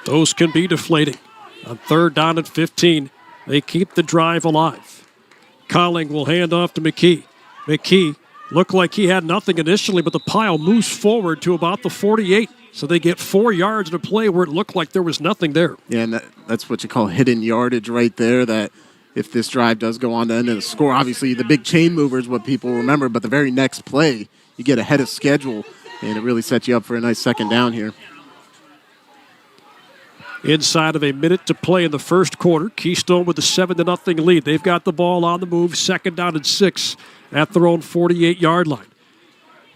Those can be deflating. On 3rd down and 15, they keep the drive alive. Colling will hand off to McKee. McKee looked like he had nothing initially, but the pile moves forward to about the 48. So they get 4 yards in a play where it looked like there was nothing there. Yeah, and that's what you call hidden yardage right there, that if this drive does go on to end in a score, obviously the big chain mover is what people remember, but the very next play, you get ahead of schedule, and it really sets you up for a nice 2nd down here. Inside of a minute to play in the first quarter, Keystone with a 7-0 lead. They've got the ball on the move, 2nd down and 6 at their own 48-yard line.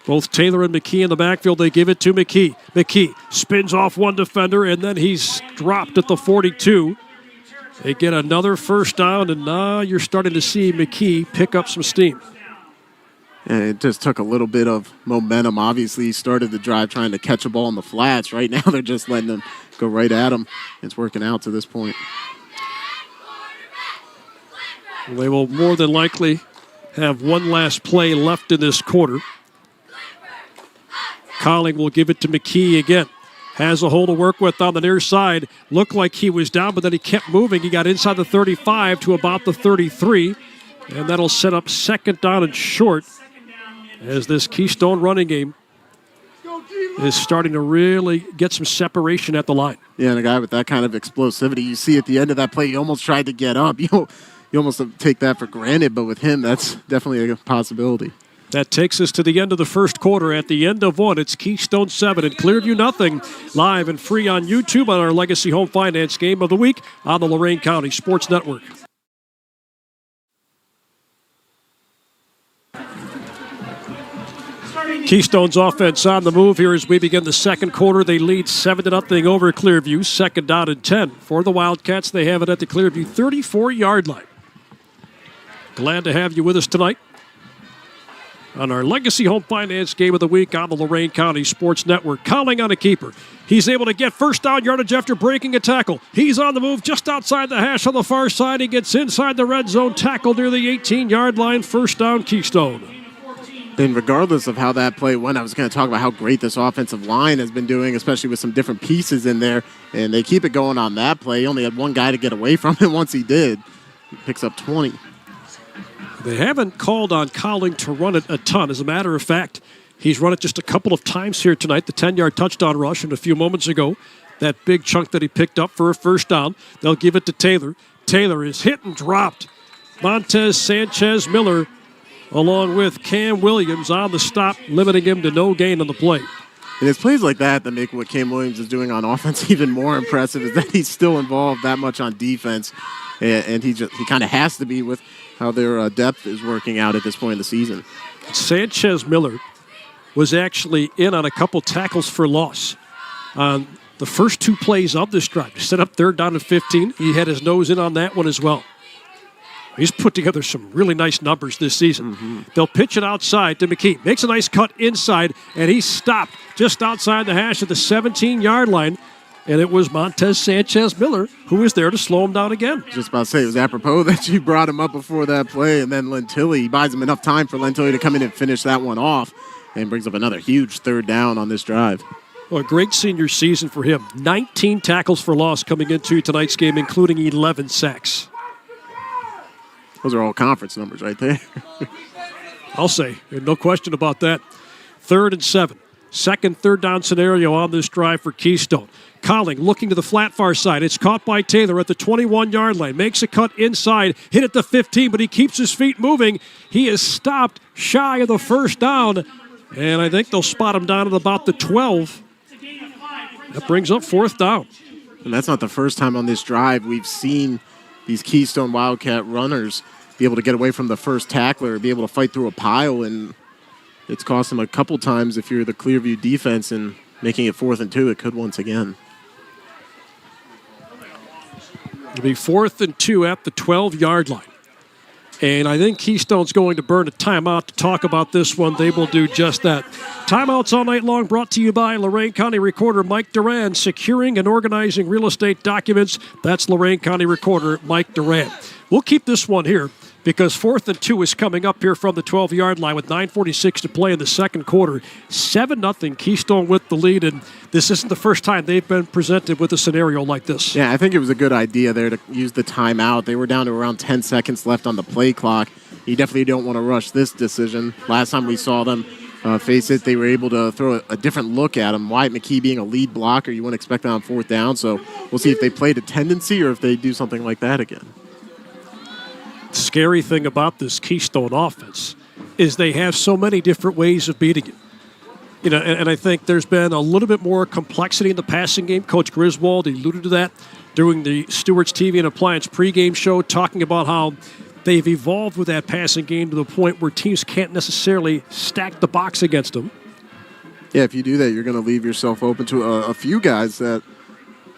Both Taylor and McKee in the backfield, they give it to McKee. McKee spins off one defender, and then he's dropped at the 42. They get another first down, and now you're starting to see McKee pick up some steam. And it just took a little bit of momentum. Obviously, he started the drive trying to catch a ball in the flats. Right now, they're just letting them go right at him. It's working out to this point. They will more than likely have one last play left in this quarter. Colling will give it to McKee again. Has a hole to work with on the near side. Looked like he was down, but then he kept moving. He got inside the 35 to about the 33. And that'll set up second down and short as this Keystone running game is starting to really get some separation at the line. Yeah, and a guy with that kind of explosivity, you see at the end of that play, he almost tried to get up. You almost take that for granted, but with him, that's definitely a possibility. That takes us to the end of the first quarter. At the end of one, it's Keystone 7 and Clearview nothing. Live and free on YouTube on our Legacy Home Finance Game of the Week on the Lorain County Sports Network. Keystone's offense on the move here as we begin the second quarter. They lead 7-0 over Clearview. Second down and 10 for the Wildcats. They have it at the Clearview 34-yard line. Glad to have you with us tonight on our Legacy Home Finance Game of the Week on the Lorain County Sports Network. Calling on a keeper. He's able to get first down yardage after breaking a tackle. He's on the move just outside the hash on the far side. He gets inside the red zone, tackled near the 18-yard line. First down, Keystone. And regardless of how that play went, I was going to talk about how great this offensive line has been doing, especially with some different pieces in there. And they keep it going on that play. He only had one guy to get away from it. Once he did, he picks up 20. They haven't called on Colling to run it a ton. As a matter of fact, he's run it just a couple of times here tonight. The 10-yard touchdown rush and a few moments ago. That big chunk that he picked up for a first down. They'll give it to Taylor. Taylor is hit and dropped. Montez Sanchez-Miller along with Cam Williams on the stop, limiting him to no gain on the play. And it's plays like that make what Cam Williams is doing on offense even more impressive, is that he's still involved that much on defense. And he kind of has to be with how their depth is working out at this point in the season. Sanchez-Miller was actually in on a couple tackles for loss on the first two plays of this drive. Set up third down and 15. He had his nose in on that one as well. He's put together some really nice numbers this season. Mm-hmm. They'll pitch it outside to McKee. Makes a nice cut inside, and he's stopped just outside the hash at the 17-yard line. And it was Montez Sanchez-Miller who was there to slow him down again. Just about to say, it was apropos that you brought him up before that play, and then Lentilli buys him enough time for Lentilli to come in and finish that one off, and brings up another huge third down on this drive. Well, a great senior season for him. 19 tackles for loss coming into tonight's game, including 11 sacks. Those are all conference numbers right there. I'll say, no question about that. 3rd and 7. Second third down scenario on this drive for Keystone. Colling looking to the flat far side. It's caught by Taylor at the 21-yard line. Makes a cut inside. Hit at the 15, but he keeps his feet moving. He is stopped shy of the first down. And I think they'll spot him down at about the 12. That brings up 4th down. And that's not the first time on this drive we've seen these Keystone Wildcat runners be able to get away from the first tackler, be able to fight through a pile, and it's cost them a couple times if you're the Clearview defense, and making it 4th and 2, it could once again. It'll be 4th and 2 at the 12-yard line. And I think Keystone's going to burn a timeout to talk about this one. They will do just that. Timeouts all night long brought to you by Lorain County Recorder Mike Duran, securing and organizing real estate documents. That's Lorain County Recorder Mike Duran. We'll keep this one here because 4th and 2 is coming up here from the 12-yard line with 9:46 to play in the second quarter. 7-0 Keystone with the lead, and this isn't the first time they've been presented with a scenario like this. Yeah, I think it was a good idea there to use the timeout. They were down to around 10 seconds left on the play clock. You definitely don't want to rush this decision. Last time we saw them face it, they were able to throw a different look at him. Wyatt McKee being a lead blocker, you wouldn't expect that on 4th down, so we'll see if they played a tendency or if they do something like that again. Scary thing about this Keystone offense is they have so many different ways of beating it. You know, and I think there's been a little bit more complexity in the passing game. Coach Griswold alluded to that during the Stewart's TV and Appliance pregame show, talking about how they've evolved with that passing game to the point where teams can't necessarily stack the box against them. Yeah, if you do that, you're going to leave yourself open to a few guys that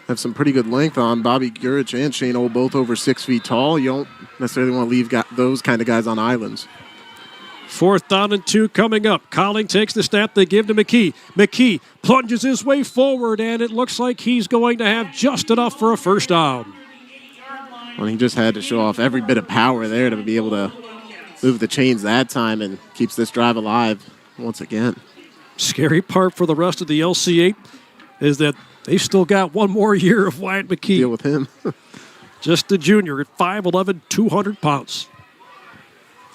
have some pretty good length on. Bobby Gurich and Shane Old both over 6 feet tall. You don't necessarily want to leave those kind of guys on islands. 4th down and 2 coming up. Colling takes the snap. They give to McKee. McKee plunges his way forward, and it looks like he's going to have just enough for a first down. Well, he just had to show off every bit of power there to be able to move the chains that time and keeps this drive alive once again. Scary part for the rest of the LC8 is that they've still got one more year of Wyatt McKee. Deal with him. Just a junior at 5'11", 200 pounds.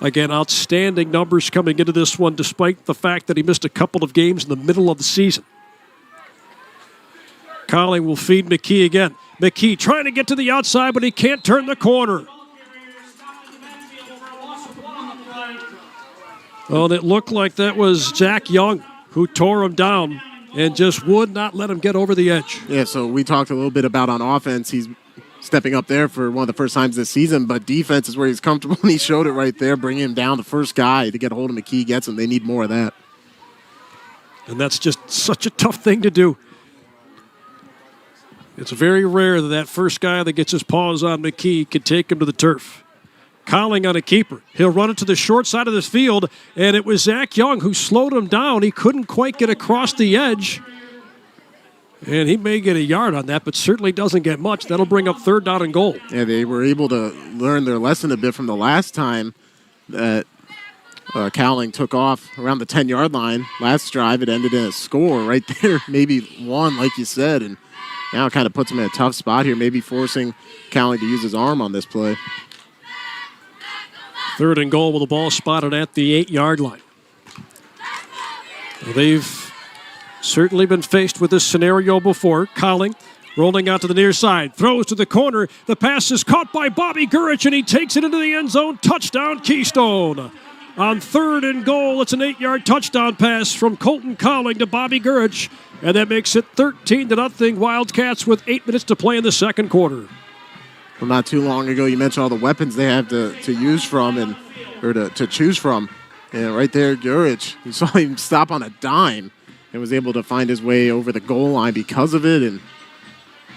Again, outstanding numbers coming into this one despite the fact that he missed a couple of games in the middle of the season. Colling will feed McKee again. McKee trying to get to the outside, but he can't turn the corner. Well, it looked like that was Zach Young who tore him down and just would not let him get over the edge. Yeah, so we talked a little bit about on offense. He's stepping up there for one of the first times this season, but defense is where he's comfortable, and he showed it right there, bringing him down. The first guy to get a hold of McKee gets him. They need more of that. And that's just such a tough thing to do. It's very rare that first guy that gets his paws on McKee can take him to the turf. Colling on a keeper. He'll run it to the short side of the field, and it was Zach Young who slowed him down. He couldn't quite get across the edge. And he may get a yard on that, but certainly doesn't get much. That'll bring up 3rd down and goal. Yeah, they were able to learn their lesson a bit from the last time that Cowling took off around the 10-yard line. Last drive, it ended in a score right there, maybe one, like you said, and now it kind of puts him in a tough spot here, maybe forcing Cowling to use his arm on this play. 3rd and goal with the ball spotted at the 8-yard line. Well, they've certainly been faced with this scenario before. Colling rolling out to the near side, throws to the corner. The pass is caught by Bobby Gurich, and he takes it into the end zone. Touchdown, Keystone. On 3rd and goal, it's an 8-yard touchdown pass from Colton Colling to Bobby Gurich, and that makes it 13-0 Wildcats with 8 minutes to play in the second quarter. Well, not too long ago, you mentioned all the weapons they have to use from to choose from. And right there, Gurich, you saw him stop on a dime and was able to find his way over the goal line because of it and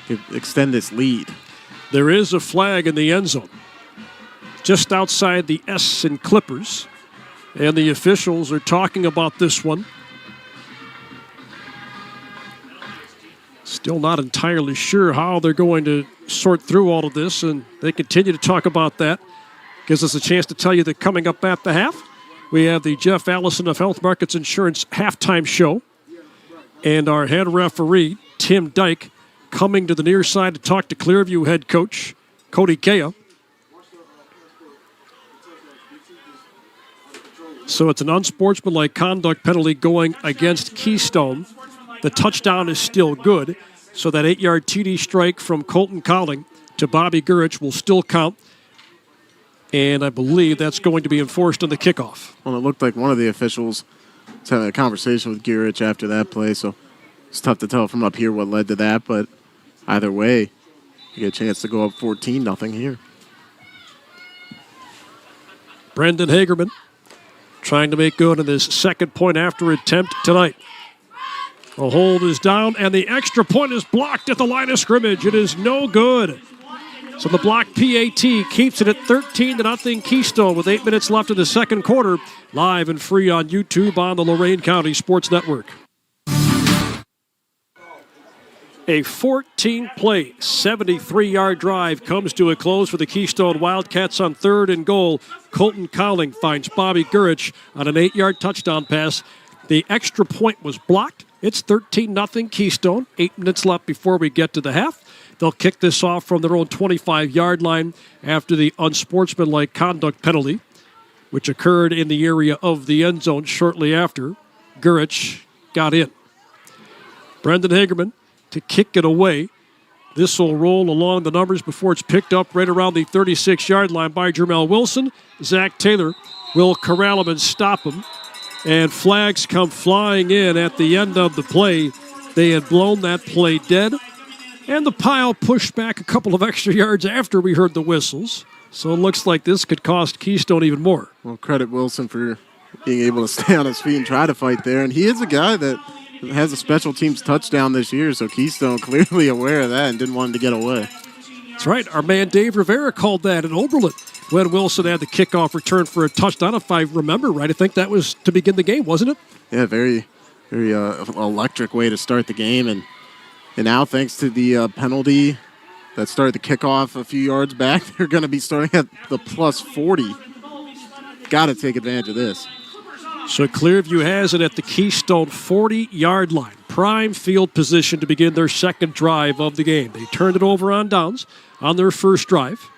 could extend this lead. There is a flag in the end zone just outside the S in Clippers, and the officials are talking about this one. Still not entirely sure how they're going to sort through all of this, and they continue to talk about that. Gives us a chance to tell you that coming up at the half, we have the Jeff Allison of Health Markets Insurance halftime show, and our head referee, Tim Dyke, coming to the near side to talk to Clearview head coach Cody Kea. So it's an unsportsmanlike conduct penalty going against Keystone. The touchdown is still good, so that 8-yard TD strike from Colton Colling to Bobby Gurich will still count. And I believe that's going to be enforced on the kickoff. Well, it looked like one of the officials was having a conversation with Gurich after that play, so it's tough to tell from up here what led to that, but either way, you get a chance to go up 14-0 here. Brendan Hagerman trying to make good on this second point after attempt tonight. The hold is down, and the extra point is blocked at the line of scrimmage. It is no good. So the block PAT keeps it at 13-0 Keystone with 8 minutes left in the second quarter. Live and free on YouTube on the Lorain County Sports Network. A 14-play, 73-yard drive comes to a close for the Keystone Wildcats on 3rd and goal. Colton Colling finds Bobby Gurich on an 8-yard touchdown pass. The extra point was blocked. It's 13-0 Keystone. 8 minutes left before we get to the half. They'll kick this off from their own 25-yard line after the unsportsmanlike conduct penalty, which occurred in the area of the end zone shortly after Gurich got in. Brendan Hagerman to kick it away. This will roll along the numbers before it's picked up right around the 36-yard line by Jermel Wilson. Zach Taylor will corral him and stop him. And flags come flying in at the end of the play. They had blown that play dead. And the pile pushed back a couple of extra yards after we heard the whistles. So it looks like this could cost Keystone even more. Well, credit Wilson for being able to stay on his feet and try to fight there. And he is a guy that has a special teams touchdown this year, so Keystone clearly aware of that and didn't want him to get away. That's right. Our man Dave Rivera called that in Oberlin when Wilson had the kickoff return for a touchdown. If I remember right, I think that was to begin the game, wasn't it? Yeah, very, very electric way to start the game. And now, thanks to the penalty that started the kickoff a few yards back, they're going to be starting at the plus 40. Got to take advantage of this. So Clearview has it at the Keystone 40-yard line. Prime field position to begin their second drive of the game. They turned it over on downs on their first drive.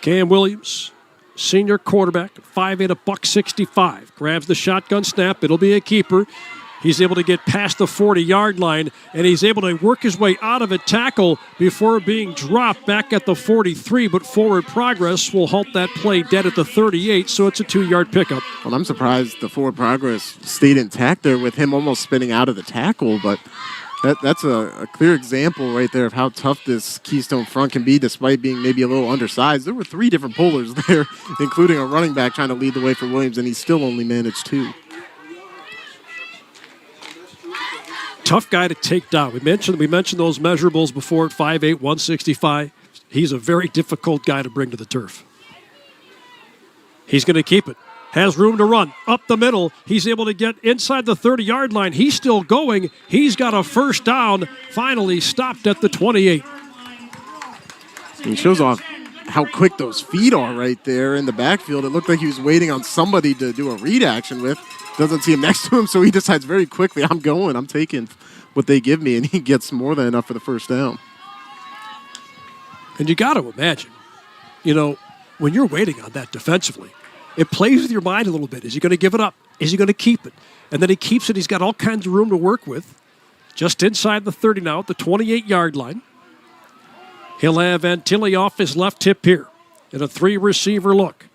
Cam Williams, senior quarterback, 5'8", $165. Grabs the shotgun snap. It'll be a keeper. He's able to get past the 40-yard line, and he's able to work his way out of a tackle before being dropped back at the 43, but forward progress will halt that play dead at the 38, so it's a 2-yard pickup. Well, I'm surprised the forward progress stayed intact there with him almost spinning out of the tackle, but that's a clear example right there of how tough this Keystone front can be despite being maybe a little undersized. There were 3 different pullers there, including a running back trying to lead the way for Williams, and he still only managed 2. Tough guy to take down. We mentioned those measurables before at 5'8", 165. He's a very difficult guy to bring to the turf. He's going to keep it. Has room to run. Up the middle. He's able to get inside the 30-yard line. He's still going. He's got a first down. Finally stopped at the 28. He shows off how quick those feet are right there in the backfield. It looked like he was waiting on somebody to do a read action with. Doesn't see him next to him, so he decides very quickly, I'm taking what they give me, and he gets more than enough for the first down. And you got to imagine, when you're waiting on that defensively, it plays with your mind a little bit. Is he going to give it up? Is he going to keep it? And then he keeps it. He's got all kinds of room to work with. Just inside the 30 now at the 28-yard line. He'll have Antilli off his left hip here in a 3-receiver look.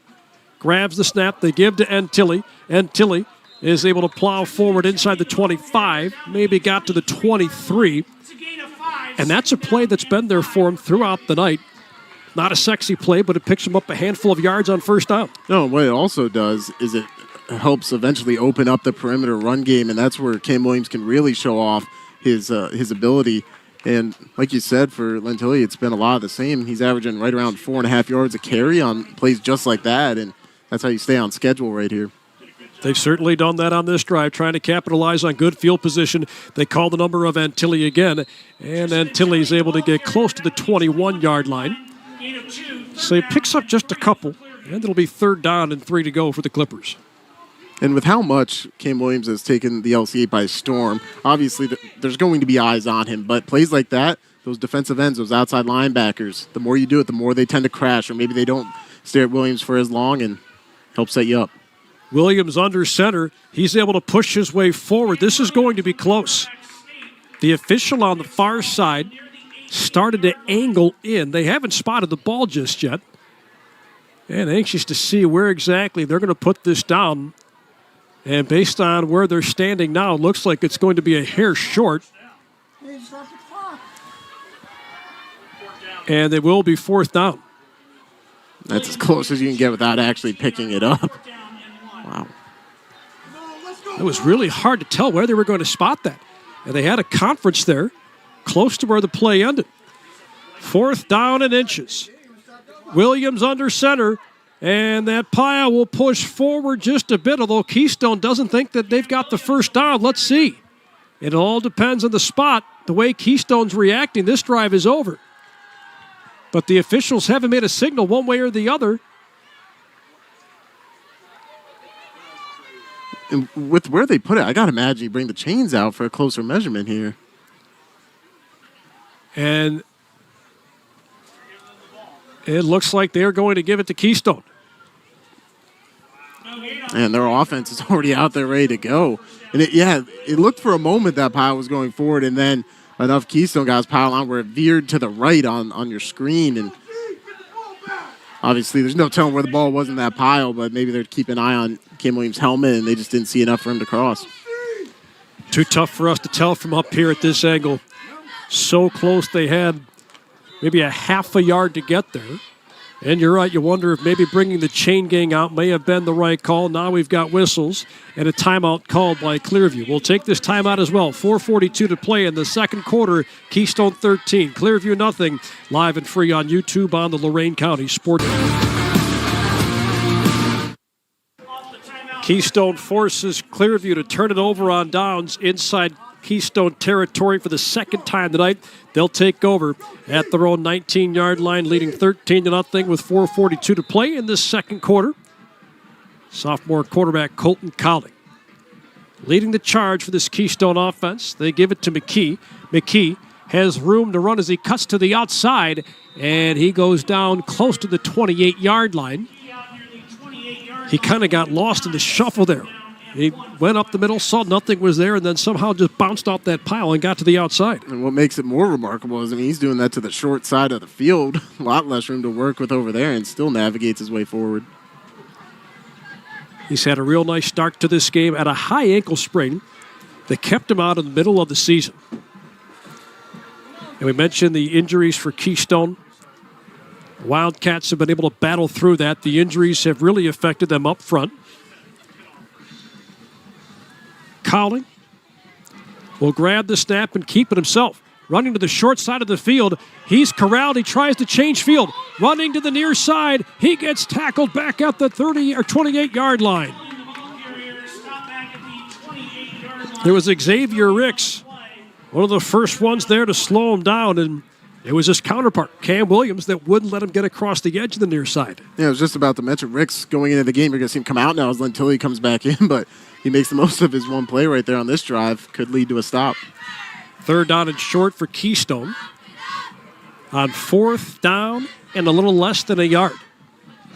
Grabs the snap. They give to Antilli. Antilli is able to plow forward inside the 25, maybe got to the 23. And that's a play that's been there for him throughout the night. Not a sexy play, but it picks him up a handful of yards on first down. No, what it also does is it helps eventually open up the perimeter run game, and that's where Cam Williams can really show off his ability. And like you said, for Lentilli, it's been a lot of the same. He's averaging right around 4.5 yards a carry on plays just like that, and that's how you stay on schedule right here. They've certainly done that on this drive, trying to capitalize on good field position. They call the number of Antilli again, and Antilli is able to get close to the 21-yard line. So he picks up just a couple, and it'll be 3rd down and 3 to go for the Clippers. And with how much Cam Williams has taken the LCA by storm, obviously there's going to be eyes on him, but plays like that, those defensive ends, those outside linebackers, the more you do it, the more they tend to crash, or maybe they don't stare at Williams for as long and help set you up. Williams under center. He's able to push his way forward. This is going to be close. The official on the far side started to angle in. They haven't spotted the ball just yet. And anxious to see where exactly they're going to put this down. And based on where they're standing now, it looks like it's going to be a hair short. And they will be 4th down. That's as close as you can get without actually picking it up. Wow. It was really hard to tell where they were going to spot that. And they had a conference there close to where the play ended. 4th down and inches. Williams under center, and that pile will push forward just a bit, although Keystone doesn't think that they've got the first down. Let's see. It all depends on the spot. The way Keystone's reacting, this drive is over. But the officials haven't made a signal one way or the other. And with where they put it, I got to imagine you bring the chains out for a closer measurement here. And it looks like they're going to give it to Keystone. And their offense is already out there ready to go. And it looked for a moment that pile was going forward, and then enough Keystone guys pile on where it veered to the right on your screen. And obviously there's no telling where the ball was in that pile, but maybe they're keeping an eye on Cam Williams' helmet, and they just didn't see enough for him to cross. Too tough for us to tell from up here at this angle. So close they had maybe a half a yard to get there. And you're right, you wonder if maybe bringing the chain gang out may have been the right call. Now we've got whistles and a timeout called by Clearview. We'll take this timeout as well. 4:42 to play in the second quarter. Keystone 13, Clearview nothing. Live and free on YouTube on the Lorain County Sports. Keystone forces Clearview to turn it over on downs inside Keystone territory for the second time tonight. They'll take over at their own 19-yard line, leading 13-0 with 4:42 to play in this second quarter. Sophomore quarterback Colton Cowling leading the charge for this Keystone offense. They give it to McKee. McKee has room to run as he cuts to the outside, and he goes down close to the 28-yard line. He kind of got lost in the shuffle there. He went up the middle, saw nothing was there, and then somehow just bounced off that pile and got to the outside. And what makes it more remarkable is, he's doing that to the short side of the field. A lot less room to work with over there, and still navigates his way forward. He's had a real nice start to this game at a high ankle sprain that kept him out in the middle of the season. And we mentioned the injuries for Keystone. Wildcats have been able to battle through that. The injuries have really affected them up front. Cowling will grab the snap and keep it himself. Running to the short side of the field. He's corralled. He tries to change field. Running to the near side. He gets tackled back at the 30 or 28-yard line. There was Xavier Ricks, one of the first ones there to slow him down, and it was his counterpart, Cam Williams, that wouldn't let him get across the edge of the near side. Yeah, I was just about to mention Ricks going into the game. You're going to see him come out now until he comes back in, but he makes the most of his one play right there on this drive. Could lead to a stop. Third down and short for Keystone. On fourth down and a little less than a yard.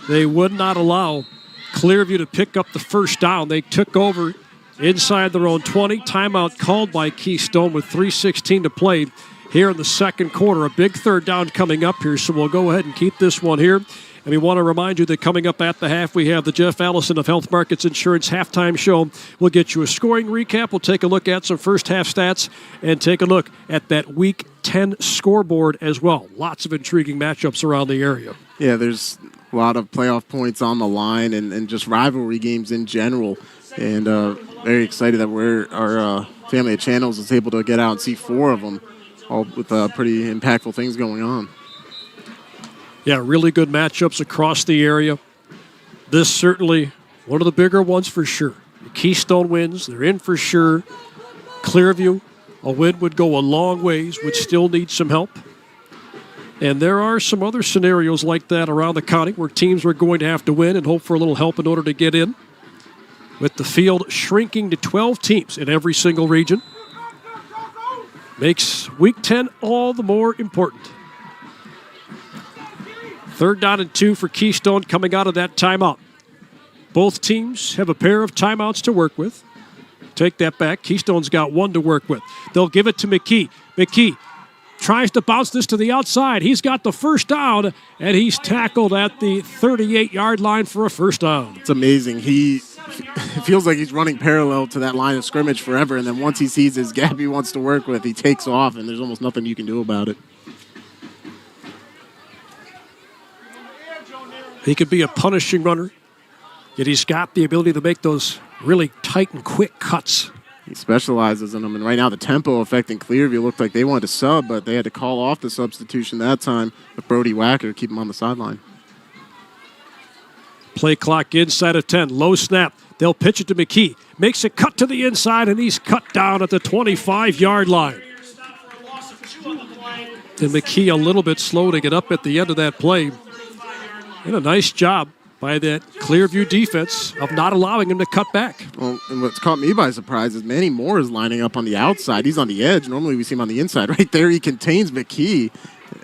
They would not allow Clearview to pick up the first down. They took over inside their own 20. Timeout called by Keystone with 3:16 to play here in the second quarter. A big third down coming up here, so we'll go ahead and keep this one here. And we want to remind you that coming up at the half, we have the Jeff Allison of Health Markets Insurance halftime show. We'll get you a scoring recap. We'll take a look at some first half stats and take a look at that Week 10 scoreboard as well. Lots of intriguing matchups around the area. Yeah, there's a lot of playoff points on the line and just rivalry games in general. And very excited that our family of channels is able to get out and see 4 of them, all with pretty impactful things going on. Yeah, really good matchups across the area. This certainly one of the bigger ones for sure. Keystone wins. They're in for sure. Clearview, a win would go a long ways, would still need some help. And there are some other scenarios like that around the county where teams are going to have to win and hope for a little help in order to get in. With the field shrinking to 12 teams in every single region, makes Week 10 all the more important. Third down and 2 for Keystone coming out of that timeout. Both teams have a pair of timeouts to work with. Take that back. Keystone's got one to work with. They'll give it to McKee. McKee tries to bounce this to the outside. He's got the first down, and he's tackled at the 38-yard line for a first down. It's amazing. It feels like he's running parallel to that line of scrimmage forever, and then once he sees his gap he wants to work with, he takes off, and there's almost nothing you can do about it. He could be a punishing runner, yet he's got the ability to make those really tight and quick cuts. He specializes in them, and right now the tempo affecting Clearview looked like they wanted to sub, but they had to call off the substitution that time with Brody Wacker to keep him on the sideline. Play clock inside of 10. Low snap. They'll pitch it to McKee. Makes a cut to the inside, and he's cut down at the 25-yard line. And McKee a little bit slow to get up at the end of that play. And a nice job by that Clearview defense of not allowing him to cut back. Well, and what's caught me by surprise is Manny Moore is lining up on the outside. He's on the edge. Normally we see him on the inside. Right there he contains McKee.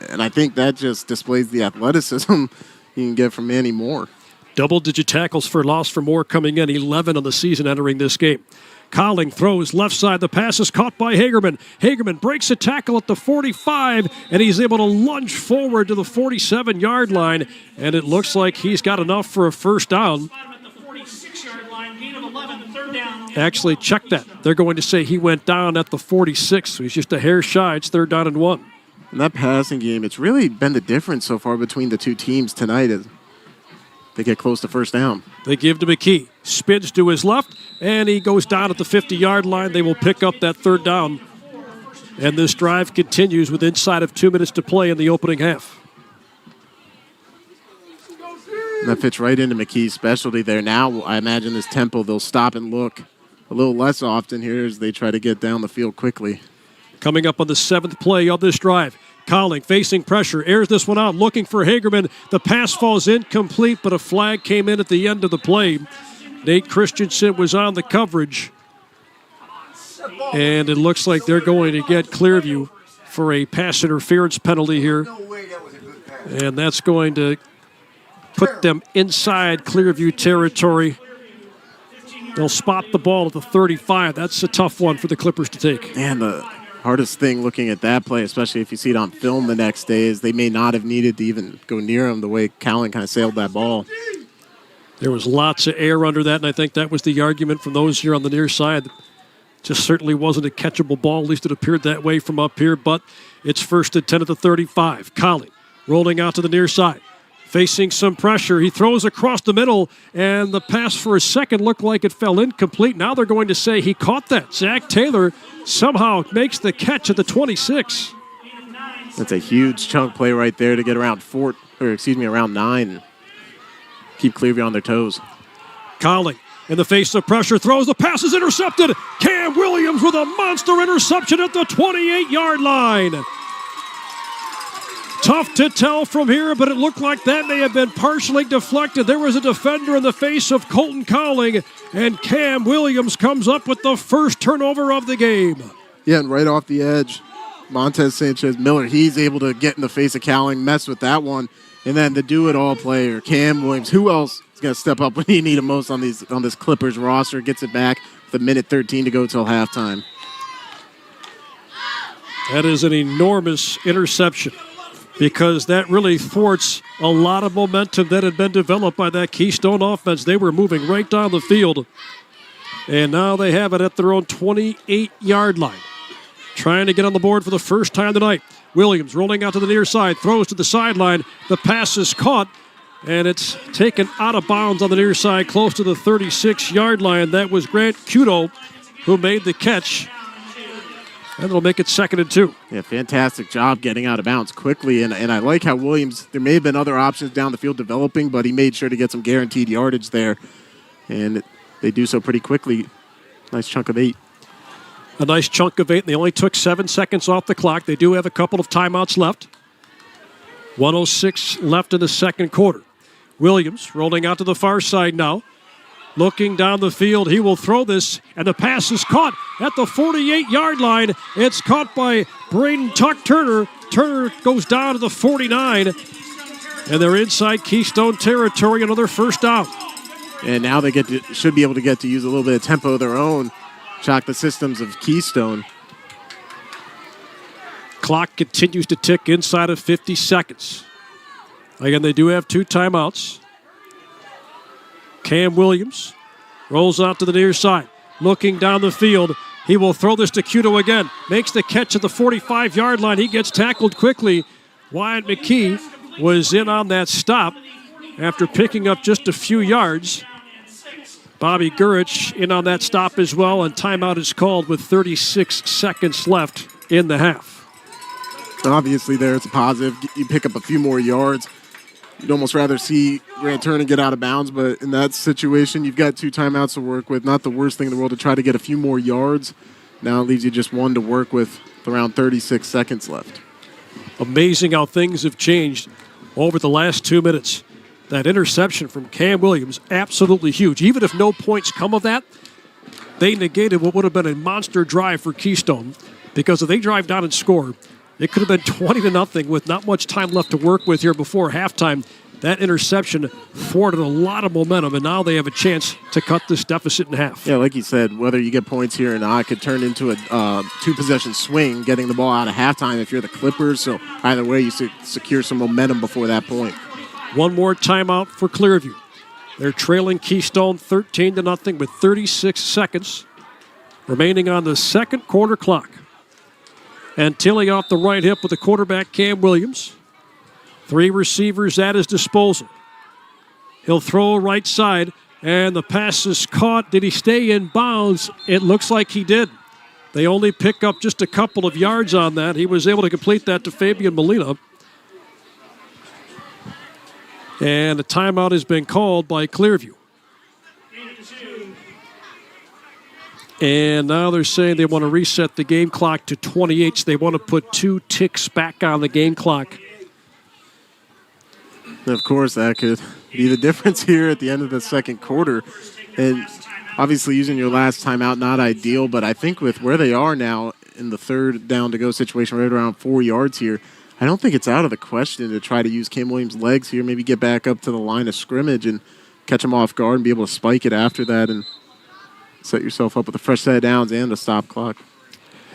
And I think that just displays the athleticism you can get from Manny Moore. Double-digit tackles for loss for Moore coming in, 11 on the season entering this game. Cowling throws left side. The pass is caught by Hagerman. Hagerman breaks a tackle at the 45, and he's able to lunge forward to the 47-yard line, and it looks like he's got enough for a first down. Actually, check that. They're going to say he went down at the 46, so he's just a hair shy. It's third down and 1. In that passing game, it's really been the difference so far between the two teams tonight as they get close to first down. They give to McKee. Spins to his left, and he goes down at the 50-yard line. They will pick up that third down. And this drive continues with inside of 2 minutes to play in the opening half. And that fits right into McKee's specialty there. Now, I imagine this tempo, they'll stop and look a little less often here as they try to get down the field quickly. Coming up on the 7th play of this drive. Colling facing pressure, airs this one out, looking for Hagerman. The pass falls incomplete, but a flag came in at the end of the play. Nate Christensen was on the coverage. And it looks like they're going to get Clearview for a pass interference penalty here. And that's going to put them inside Clearview territory. They'll spot the ball at the 35. That's a tough one for the Clippers to take. And the hardest thing looking at that play, especially if you see it on film the next day, is they may not have needed to even go near him the way Callan kind of sailed that ball. There was lots of air under that, and I think that was the argument from those here on the near side. Just certainly wasn't a catchable ball, at least it appeared that way from up here, but it's 1st and 10 at the 35. Colling rolling out to the near side. Facing some pressure, he throws across the middle, and the pass for a second looked like it fell incomplete. Now they're going to say he caught that. Zach Taylor somehow makes the catch at the 26. That's a huge chunk play right there to get around around 9. And keep Clearview on their toes. Colling in the face of pressure, throws, the pass is intercepted. Cam Williams with a monster interception at the 28-yard line. Tough to tell from here, but it looked like that may have been partially deflected. There was a defender in the face of Colton Colling, and Cam Williams comes up with the first turnover of the game. Yeah, and right off the edge, Montez Sanchez-Miller, he's able to get in the face of Colling, mess with that one, and then the do-it-all player, Cam Williams. Who else is going to step up when you need him most on this Clippers roster? Gets it back with 1:13 to go till halftime. That is an enormous interception, because that really thwarts a lot of momentum that had been developed by that Keystone offense. They were moving right down the field, and now they have it at their own 28-yard line. Trying to get on the board for the first time tonight. Williams rolling out to the near side, throws to the sideline. The pass is caught, and it's taken out of bounds on the near side, close to the 36-yard line. That was Grant Kudo who made the catch. And it'll make it 2nd and 2. Yeah, fantastic job getting out of bounds quickly. And I like how Williams, there may have been other options down the field developing, but he made sure to get some guaranteed yardage there. And they do so pretty quickly. Nice chunk of 8. A nice chunk of 8. And they only took 7 seconds off the clock. They do have a couple of timeouts left. 1:06 left in the second quarter. Williams rolling out to the far side now. Looking down the field, he will throw this, and the pass is caught at the 48-yard line. It's caught by Braden Turner. Turner goes down to the 49, and they're inside Keystone territory, another first down. And now they should be able to get to use a little bit of tempo of their own, shock the systems of Keystone. Clock continues to tick inside of 50 seconds. Again, they do have 2 timeouts. Cam Williams rolls out to the near side. Looking down the field, he will throw this to Kudo again. Makes the catch at the 45-yard line. He gets tackled quickly. Wyatt McKee was in on that stop after picking up just a few yards. Bobby Gurich in on that stop as well, and timeout is called with 36 seconds left in the half. Obviously there it's a positive. You pick up a few more yards. You'd almost rather see Grant Turner get out of bounds, but in that situation, you've got 2 timeouts to work with. Not the worst thing in the world to try to get a few more yards. Now it leaves you just 1 to work with around 36 seconds left. Amazing how things have changed over the last 2 minutes. That interception from Cam Williams, absolutely huge. Even if no points come of that, they negated what would have been a monster drive for Keystone, because if they drive down and score, it could have been 20-0 with not much time left to work with here before halftime. That interception thwarted a lot of momentum, and now they have a chance to cut this deficit in half. Yeah, like you said, whether you get points here or not, it could turn into a 2-possession swing, getting the ball out of halftime if you're the Clippers. So either way, you secure some momentum before that point. One more timeout for Clearview. They're trailing Keystone 13-0 with 36 seconds remaining on the second quarter clock. And Tilly off the right hip with the quarterback, Cam Williams. 3 receivers at his disposal. He'll throw right side, and the pass is caught. Did he stay in bounds? It looks like he did. They only pick up just a couple of yards on that. He was able to complete that to Fabian Molina. And a timeout has been called by Clearview. And now they're saying they want to reset the game clock to 28. So they want to put 2 ticks back on the game clock. And of course, that could be the difference here at the end of the second quarter. And obviously using your last timeout, not ideal, but I think with where they are now in the third down to go situation, right around 4 yards here, I don't think it's out of the question to try to use Cam Williams' legs here, maybe get back up to the line of scrimmage and catch him off guard and be able to spike it after that and set yourself up with a fresh set of downs and a stop clock.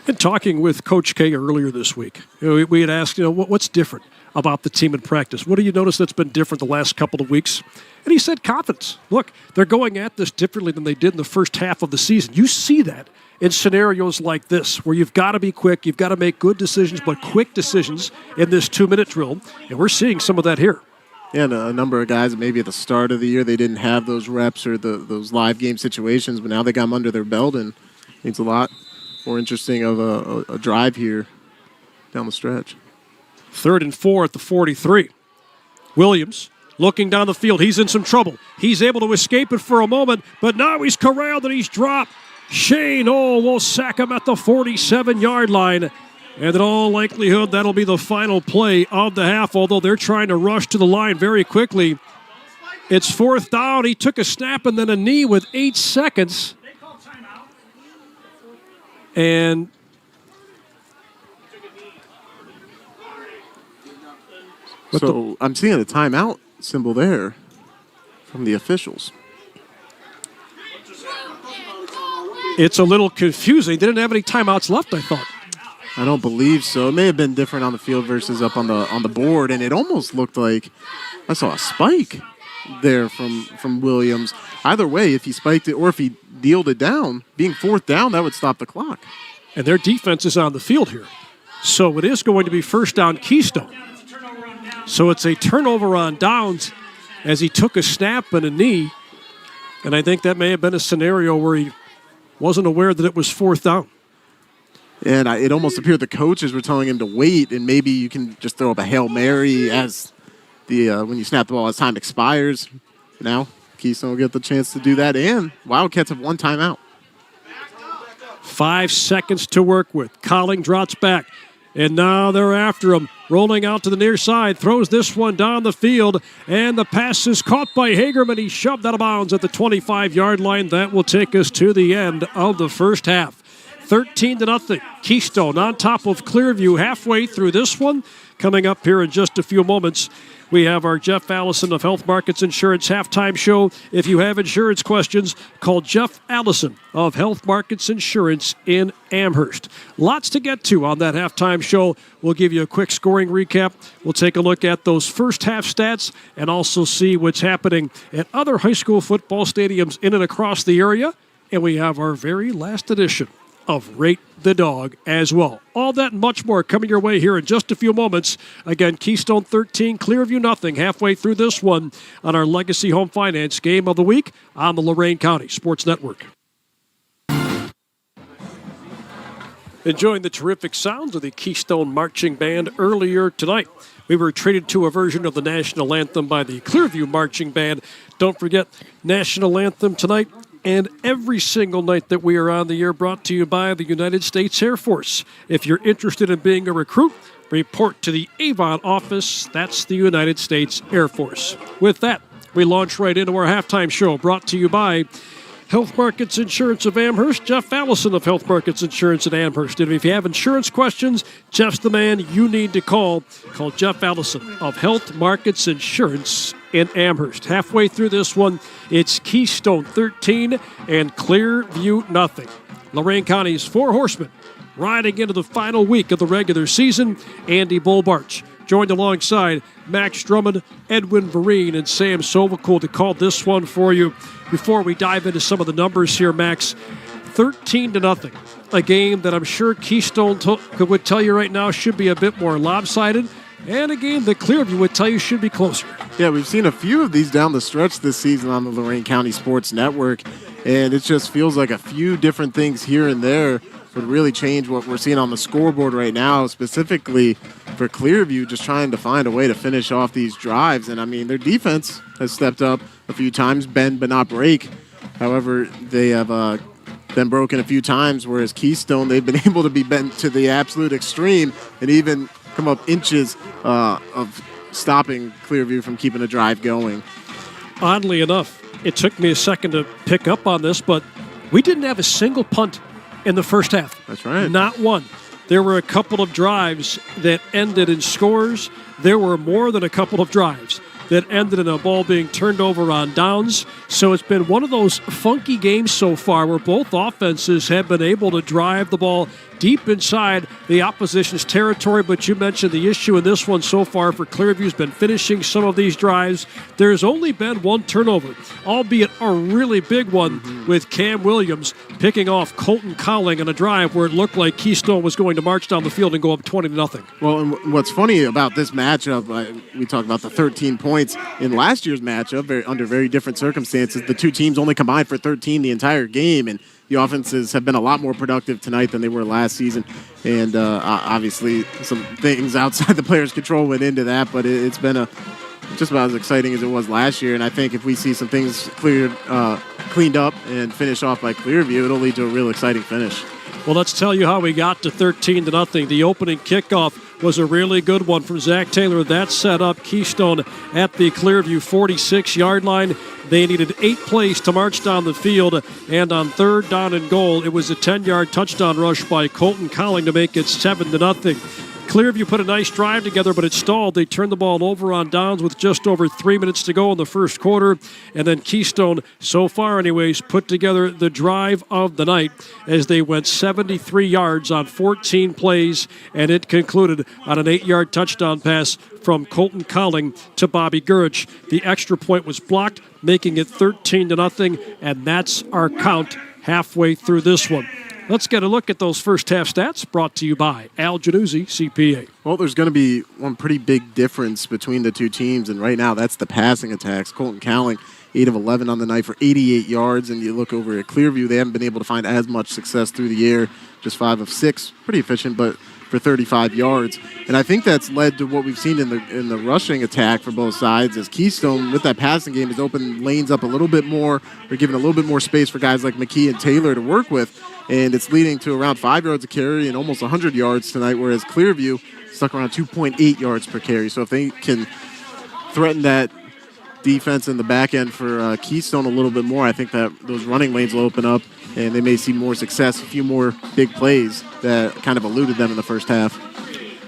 And talking with Coach K earlier this week, we had asked, what's different about the team in practice? What do you notice that's been different the last couple of weeks? And he said confidence. Look, they're going at this differently than they did in the first half of the season. You see that in scenarios like this, where you've got to be quick, you've got to make good decisions, but quick decisions in this 2-minute drill. And we're seeing some of that here. Yeah, and a number of guys, maybe at the start of the year, they didn't have those reps or those live game situations, but now they got them under their belt, and it's a lot more interesting of a drive here down the stretch. 3rd and 4 at the 43. Williams looking down the field. He's in some trouble. He's able to escape it for a moment, but now he's corralled and he's dropped. Shane will sack him at the 47-yard line. And in all likelihood, that'll be the final play of the half, although they're trying to rush to the line very quickly. It's 4th down. He took a snap and then a knee with 8 seconds. And so I'm seeing a timeout symbol there from the officials. It's a little confusing. They didn't have any timeouts left, I thought. I don't believe so. It may have been different on the field versus up on the board, and it almost looked like I saw a spike there from Williams. Either way, if he spiked it or if he dealed it down, being 4th down, that would stop the clock. And their defense is on the field here. So it is going to be 1st down Keystone. So it's a turnover on downs as he took a snap and a knee. And I think that may have been a scenario where he wasn't aware that it was 4th down. And it almost appeared the coaches were telling him to wait, and maybe you can just throw up a Hail Mary as when you snap the ball as time expires. Now, Keystone will get the chance to do that, and Wildcats have 1 timeout. 5 seconds to work with. Colling drops back, and now they're after him. Rolling out to the near side, throws this one down the field, and the pass is caught by Hagerman. He shoved out of bounds at the 25-yard line. That will take us to the end of the first half. 13-0. Keystone on top of Clearview halfway through this one. Coming up here in just a few moments, we have our Jeff Allison of Health Markets Insurance halftime show. If you have insurance questions, call Jeff Allison of Health Markets Insurance in Amherst. Lots to get to on that halftime show. We'll give you a quick scoring recap. We'll take a look at those first half stats and also see what's happening at other high school football stadiums in and across the area. And we have our very last edition of Rate the Dog as well. All that and much more coming your way here in just a few moments. Again, Keystone 13, Clearview nothing, halfway through this one on our Legacy Home Finance Game of the Week on the Lorain County Sports Network. Enjoying the terrific sounds of the Keystone Marching Band earlier tonight. We were treated to a version of the National Anthem by the Clearview Marching Band. Don't forget, National Anthem tonight and every single night that we are on the air, brought to you by the United States Air Force. If you're interested in being a recruit, report to the Avon office. That's the United States Air Force. With that, we launch right into our halftime show, brought to you by Health Markets Insurance of Amherst. Jeff Allison of Health Markets Insurance at Amherst. And if you have insurance questions, Jeff's the man you need to call. Call Jeff Allison of Health Markets Insurance in Amherst. Halfway through this one, it's Keystone 13 and Clearview nothing. Lorain County's 4 horsemen riding into the final week of the regular season. Andy Bolbarch joined alongside Max Drummond, Edwin Vereen, and Sam Sovacool to call this one for you. Before we dive into some of the numbers here, Max, 13-0. A game that I'm sure Keystone would tell you right now should be a bit more lopsided, and a game that Clearview would tell you should be closer. Yeah, we've seen a few of these down the stretch this season on the Lorain County Sports Network, and it just feels like a few different things here and there would really change what we're seeing on the scoreboard right now, specifically for Clearview, just trying to find a way to finish off these drives. And, I mean, their defense has stepped up a few times, bend but not break. However, they have been broken a few times, whereas Keystone, they've been able to be bent to the absolute extreme and even come up inches of stopping Clearview from keeping a drive going. Oddly enough, it took me a second to pick up on this, but we didn't have a single punt in the first half. That's right. Not one. There were a couple of drives that ended in scores. There were more than a couple of drives that ended in a ball being turned over on downs. So it's been one of those funky games so far where both offenses have been able to drive the ball deep inside the opposition's territory. But you mentioned the issue in this one so far for Clearview has been finishing some of these drives. There's only been one turnover, albeit a really big one with Cam Williams picking off Colton Cowling on a drive where it looked like Keystone was going to march down the field and go up 20-0. Well, and what's funny about this matchup, we talked about the 13 points in last year's matchup, under very different circumstances. The two teams only combined for 13 the entire game, and the offenses have been a lot more productive tonight than they were last season. And obviously some things outside the players' control went into that, but it's been just about as exciting as it was last year. And I think if we see some things cleaned up and finished off by Clearview, it'll lead to a real exciting finish. Well, let's tell you how we got to 13-0. The opening kickoff was a really good one from Zach Taylor. That set up Keystone at the Clearview 46-yard line. They needed 8 plays to march down the field, and on third down and goal, it was a 10-yard touchdown rush by Colton Cowling to make it 7-0. Clearview put a nice drive together, but it stalled. They turned the ball over on downs with just over 3 minutes to go in the first quarter. And then Keystone, so far anyways, put together the drive of the night as they went 73 yards on 14 plays, and it concluded on an 8-yard touchdown pass from Colton Cowling to Bobby Gurich. The extra point was blocked, making it 13-0, and that's our count halfway through this one. Let's get a look at those first half stats brought to you by Al Januzzi, CPA. Well, there's going to be one pretty big difference between the two teams, and right now that's the passing attacks. Colton Cowling, 8 of 11 on the night for 88 yards, and you look over at Clearview, they haven't been able to find as much success through the air, just 5 of 6, pretty efficient, but for 35 yards. And I think that's led to what we've seen in the rushing attack for both sides, as Keystone, with that passing game, has opened lanes up a little bit more. They're giving a little bit more space for guys like McKee and Taylor to work with, and it's leading to around 5 yards a carry and almost 100 yards tonight, whereas Clearview stuck around 2.8 yards per carry. So if they can threaten that defense in the back end for Keystone a little bit more, I think that those running lanes will open up, and they may see more success, a few more big plays that kind of eluded them in the first half.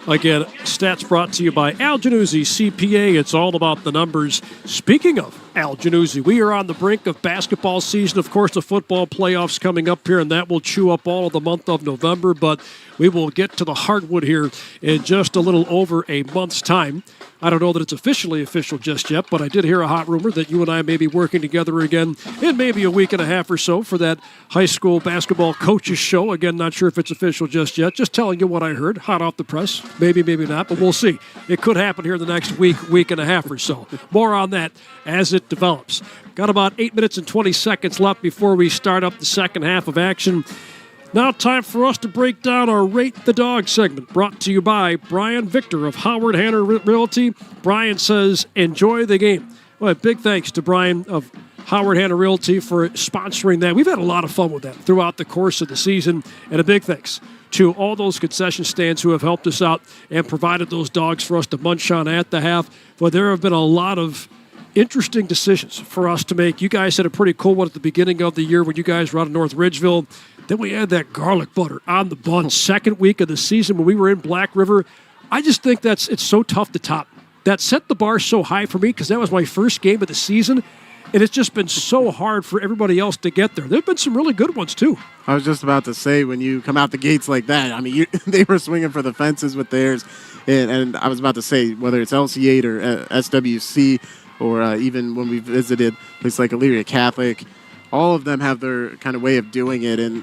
Again, stats brought to you by Al Januzzi, CPA. It's all about the numbers. Speaking of Al Januzzi, we are on the brink of basketball season. Of course, the football playoffs coming up here, and that will chew up all of the month of November, but we will get to the hardwood here in just a little over a month's time. I don't know that it's officially official just yet, but I did hear a hot rumor that you and I may be working together again in maybe a week and a half or so for that high school basketball coaches show. Again, not sure if it's official just yet. Just telling you what I heard, hot off the press. Maybe, maybe not, but we'll see. It could happen here in the next week and a half or so. More on that as it develops. Got about 8 minutes and 20 seconds left before we start up the second half of action. Now time for us to break down our Rate the Dog segment, brought to you by Brian Victor of Howard Hanner Realty. Brian says, enjoy the game. Well, big thanks to Brian of Howard Hanner Realty for sponsoring that. We've had a lot of fun with that throughout the course of the season, and a big thanks to all those concession stands who have helped us out and provided those dogs for us to munch on at the half. But there have been a lot of interesting decisions for us to make. You guys had a pretty cool one at the beginning of the year when you guys were out of North Ridgeville. Then we had that garlic butter on the bun. Second week of the season when we were in Black River. I just think it's so tough to top. That set the bar so high for me because that was my first game of the season, and it's just been so hard for everybody else to get there. There have been some really good ones, too. I was just about to say, when you come out the gates like that, I mean, they were swinging for the fences with theirs, and I was about to say, whether it's LC8 or SWC, or even when we visited places like Elyria Catholic, all of them have their kind of way of doing it. And,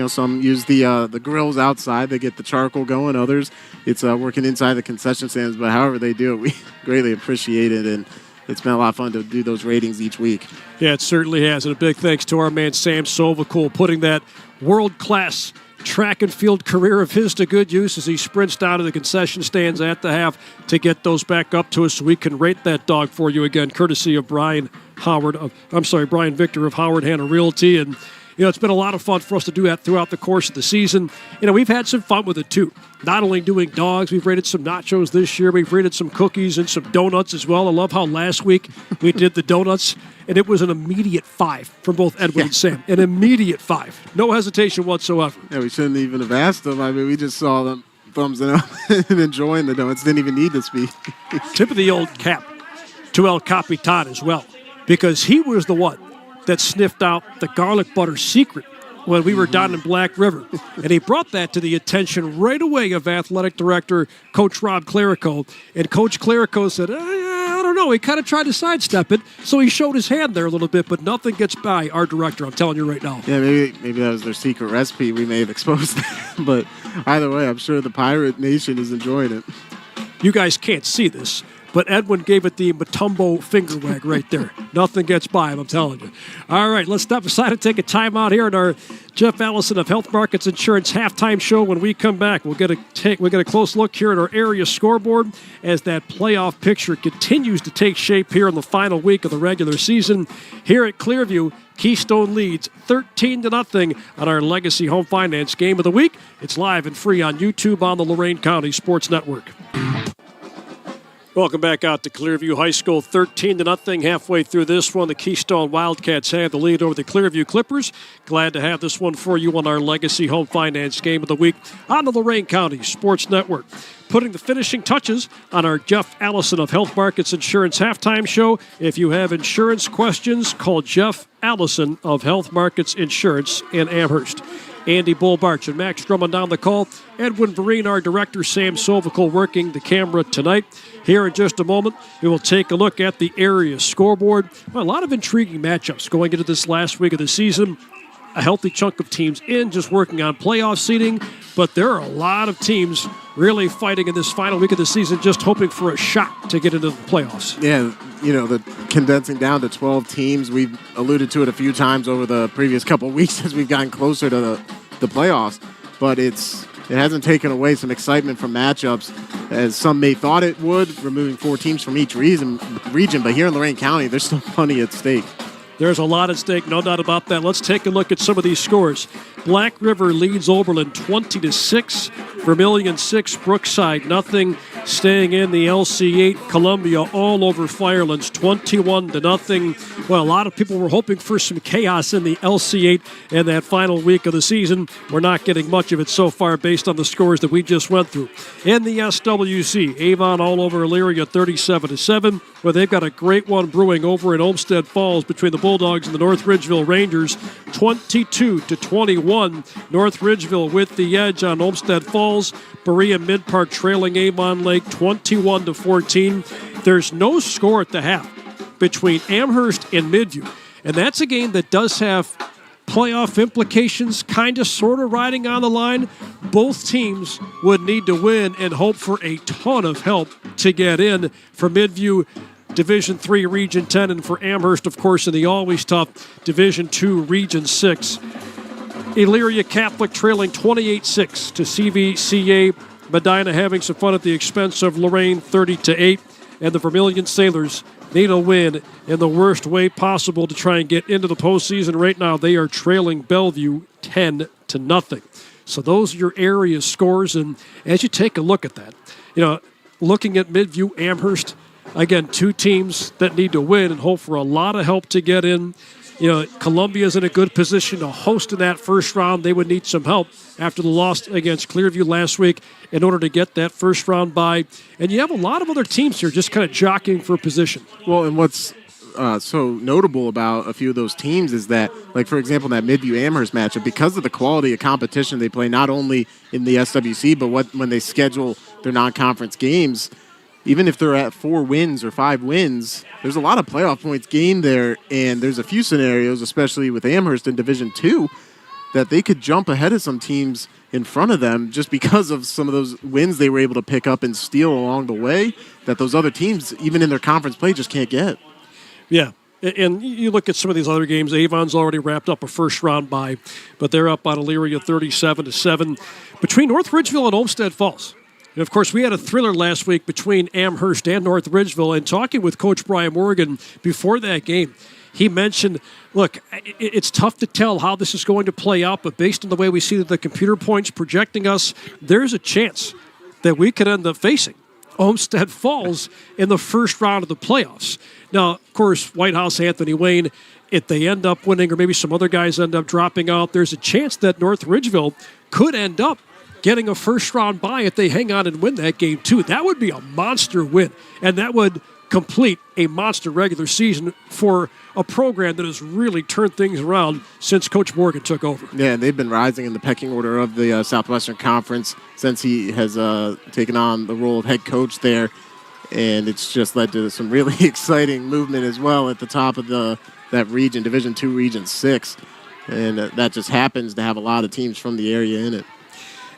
some use the grills outside. They get the charcoal going. Others, it's working inside the concession stands. But however they do it, we greatly appreciate it. And it's been a lot of fun to do those ratings each week. Yeah, it certainly has. And a big thanks to our man Sam Sovacool putting that world-class track and field career of his to good use as he sprints down to the concession stands at the half to get those back up to us so we can rate that dog for you again, courtesy of Brian Victor of Howard Hanna Realty. And it's been a lot of fun for us to do that throughout the course of the season. We've had some fun with it, too. Not only doing dogs, we've rated some nachos this year. We've rated some cookies and some donuts as well. I love how last week we did the donuts, and it was an immediate 5 from both Edwin and Sam. An immediate 5. No hesitation whatsoever. Yeah, we shouldn't even have asked them. I mean, we just saw them thumbsing up and enjoying the donuts. Didn't even need to speak. Tip of the old cap to El Capitan as well, because he was the one that sniffed out the garlic butter secret when we were down in Black River. And he brought that to the attention right away of athletic director Coach Rob Clerico. And Coach Clerico said, I don't know. He kind of tried to sidestep it, so he showed his hand there a little bit, but nothing gets by our director, I'm telling you right now. Yeah, maybe that was their secret recipe. We may have exposed that. But either way, I'm sure the Pirate Nation is enjoying it. You guys can't see this, but Edwin gave it the Matumbo finger wag right there. Nothing gets by him, I'm telling you. All right, let's step aside and take a time out here in our Jeff Allison of Health Markets Insurance halftime show. When we come back, we'll get a close look here at our area scoreboard as that playoff picture continues to take shape here in the final week of the regular season. Here at Clearview, Keystone leads 13-0 on our Legacy Home Finance Game of the Week. It's live and free on YouTube on the Lorain County Sports Network. Welcome back out to Clearview High School, 13-0. Halfway through this one, the Keystone Wildcats have the lead over the Clearview Clippers. Glad to have this one for you on our Legacy Home Finance Game of the Week on the Lorain County Sports Network. Putting the finishing touches on our Jeff Allison of Health Markets Insurance halftime show. If you have insurance questions, call Jeff Allison of Health Markets Insurance in Amherst. Andy Bullbarch and Max Drummond on the call. Edwin Vereen, our director, Sam Sovacool working the camera tonight. Here in just a moment, we will take a look at the area scoreboard. Well, a lot of intriguing matchups going into this last week of the season. A healthy chunk of teams in, just working on playoff seeding. But there are a lot of teams really fighting in this final week of the season, just hoping for a shot to get into the playoffs. Yeah, the condensing down to 12 teams, we've alluded to it a few times over the previous couple of weeks as we've gotten closer to the playoffs. But it hasn't taken away some excitement from matchups, as some may thought it would, removing 4 teams from each region. But here in Lorain County, there's still plenty at stake. There's a lot at stake, no doubt about that. Let's take a look at some of these scores. Black River leads Oberlin 20-6. Vermilion 6, Brookside nothing. Staying in the LC8, Columbia all over Firelands 21-0. Well, a lot of people were hoping for some chaos in the LC8 in that final week of the season. We're not getting much of it so far based on the scores that we just went through. In the SWC, Avon all over Elyria 37-7. Well, they've got a great one brewing over in Olmsted Falls between the Bulldogs and the North Ridgeville Rangers, 22-21. North Ridgeville with the edge on Olmsted Falls. Berea Mid-Park trailing Avon Lake 21-14. There's no score at the half between Amherst and Midview, and that's a game that does have playoff implications, kind of sort of riding on the line. Both teams would need to win and hope for a ton of help to get in. For Midview, Division III, Region 10, and for Amherst, of course, in the always tough Division II, Region 6. Elyria Catholic trailing 28-6 to CVCA. Medina having some fun at the expense of Lorain 30-8. And the Vermilion Sailors need a win in the worst way possible to try and get into the postseason. Right now, they are trailing Bellevue 10-0. So those are your area scores. And as you take a look at that, looking at Midview, Amherst, again, 2 teams that need to win and hope for a lot of help to get in. Columbia's in a good position to host in that first round. They would need some help after the loss against Clearview last week in order to get that first round bye. And you have a lot of other teams here just kind of jockeying for position. Well, and what's so notable about a few of those teams is that, like, for example, that Midview-Amherst matchup, because of the quality of competition they play not only in the SWC, but when they schedule their non-conference games, even if they're at 4 wins or 5 wins, there's a lot of playoff points gained there, and there's a few scenarios, especially with Amherst in Division II, that they could jump ahead of some teams in front of them just because of some of those wins they were able to pick up and steal along the way that those other teams, even in their conference play, just can't get. Yeah. And you look at some of these other games. Avon's already wrapped up a first-round bye, but they're up on Elyria 37-7. Between North Ridgeville and Olmsted Falls, and of course, we had a thriller last week between Amherst and North Ridgeville. And talking with Coach Brian Morgan before that game, he mentioned, look, it's tough to tell how this is going to play out, but based on the way we see the computer points projecting us, there's a chance that we could end up facing Olmsted Falls in the first round of the playoffs. Now, of course, White House, Anthony Wayne, if they end up winning or maybe some other guys end up dropping out, there's a chance that North Ridgeville could end up getting a first-round bye if they hang on and win that game, too. That would be a monster win, and that would complete a monster regular season for a program that has really turned things around since Coach Morgan took over. Yeah, they've been rising in the pecking order of the Southwestern Conference since he has taken on the role of head coach there, and it's just led to some really exciting movement as well at the top of that region, Division II, Region 6, and that just happens to have a lot of teams from the area in it.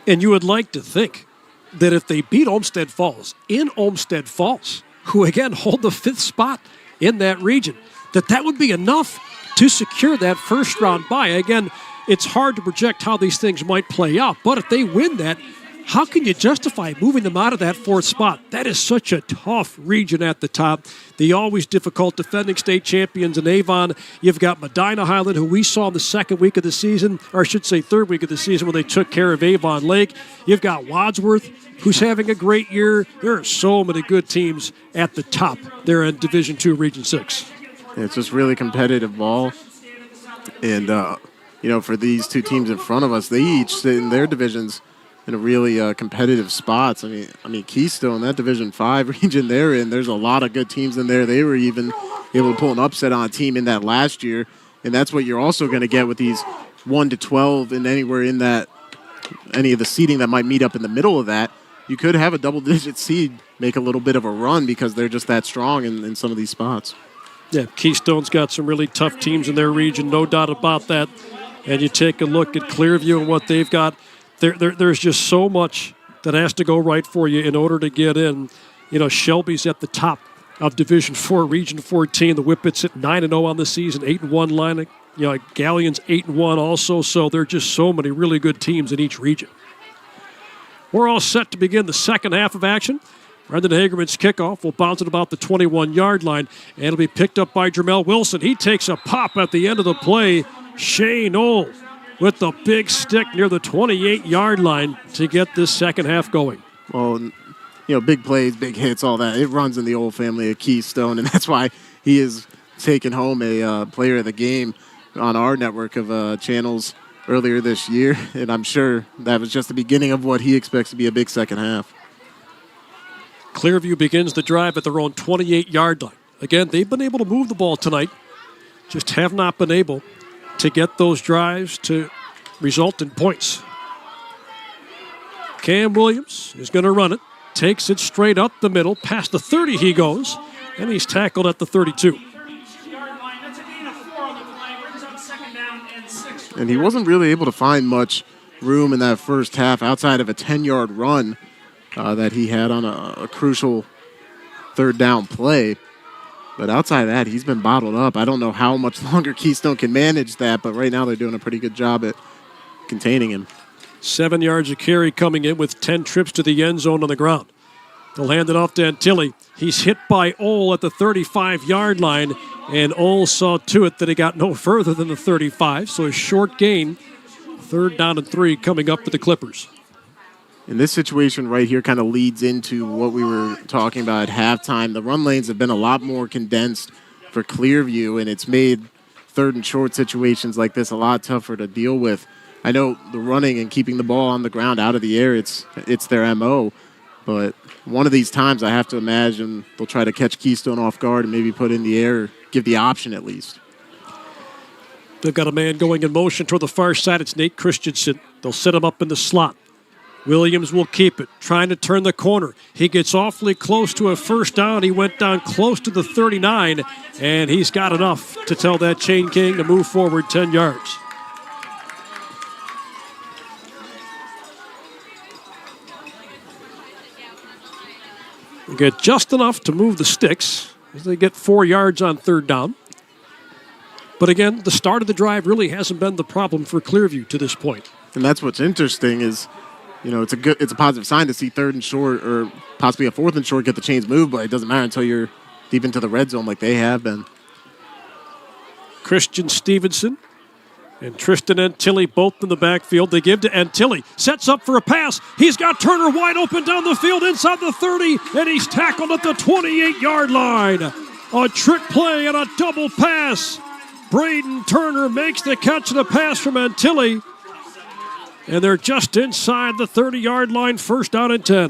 And you would like to think that if they beat Olmsted Falls in Olmsted Falls, who again hold the 5th spot in that region, that would be enough to secure that first round bye. Again, it's hard to project how these things might play out, but if they win that, how can you justify moving them out of that 4th spot? That is such a tough region at the top. The always difficult defending state champions in Avon. You've got Medina Highland, who we saw in the 2nd week of the season, or I should say 3rd week of the season when they took care of Avon Lake. You've got Wadsworth, who's having a great year. There are so many good teams at the top there in Division II, Region 6. It's just really competitive ball. And, for these two teams in front of us, they each sit in their divisions in a really competitive spots. I mean, Keystone, that Division 5 region they're in, there's a lot of good teams in there. They were even able to pull an upset on a team in that last year, and that's what you're also going to get with these 1 to 12 and anywhere in that, any of the seeding that might meet up in the middle of that. You could have a double-digit seed make a little bit of a run because they're just that strong in some of these spots. Yeah, Keystone's got some really tough teams in their region, no doubt about that. And you take a look at Clearview and what they've got. There's just so much that has to go right for you in order to get in. Shelby's at the top of Division 4, Region 14. The Whippets at 9-0 on the season, 8-1 line. Galleon's 8-1 also. So there are just so many really good teams in each region. We're all set to begin the second half of action. Brendan Hagerman's kickoff will bounce at about the 21-yard line, and it'll be picked up by Jermel Wilson. He takes a pop at the end of the play. Shane Knoll with the big stick near the 28-yard line to get this second half going. Well, big plays, big hits, all that. It runs in the old family of Keystone, and that's why he is taking home a player of the game on our network of channels earlier this year, and I'm sure that was just the beginning of what he expects to be a big second half. Clearview begins the drive at their own 28-yard line. Again, they've been able to move the ball tonight, just have not been able to get those drives to result in points. Cam Williams is going to run it, takes it straight up the middle, past the 30 he goes, and he's tackled at the 32. And he wasn't really able to find much room in that first half outside of a 10-yard run that he had on a crucial third down play. But outside of that, he's been bottled up. I don't know how much longer Keystone can manage that, but right now they're doing a pretty good job at containing him. 7 yards of carry coming in with 10 trips to the end zone on the ground. They'll hand it off to Antilli. He's hit by Ole at the 35-yard line, and Ole saw to it that he got no further than the 35, so a short gain. 3rd down and 3 coming up for the Clippers. And this situation right here kind of leads into what we were talking about at halftime. The run lanes have been a lot more condensed for Clearview, and it's made 3rd and short situations like this a lot tougher to deal with. I know the running and keeping the ball on the ground out of the air, it's their MO, but one of these times I have to imagine they'll try to catch Keystone off guard and maybe put in the air, give the option at least. They've got a man going in motion toward the far side. It's Nate Christensen. They'll set him up in the slot. Williams will keep it, trying to turn the corner. He gets awfully close to a first down. He went down close to the 39, and he's got enough to tell that Chain King to move forward 10 yards. We'll get just enough to move the sticks as they get 4 yards on third down. But again, the start of the drive really hasn't been the problem for Clearview to this point. And that's what's interesting is, it's a positive sign to see third and short or possibly a fourth and short get the chains moved, but it doesn't matter until you're deep into the red zone like they have been. Christian Stevenson and Tristan Antilli both in the backfield. They give to Antilli. Sets up for a pass. He's got Turner wide open down the field inside the 30, and he's tackled at the 28-yard line. A trick play and a double pass. Braden Turner makes the catch and a pass from Antilli. And they're just inside the 30-yard line, first down and 10.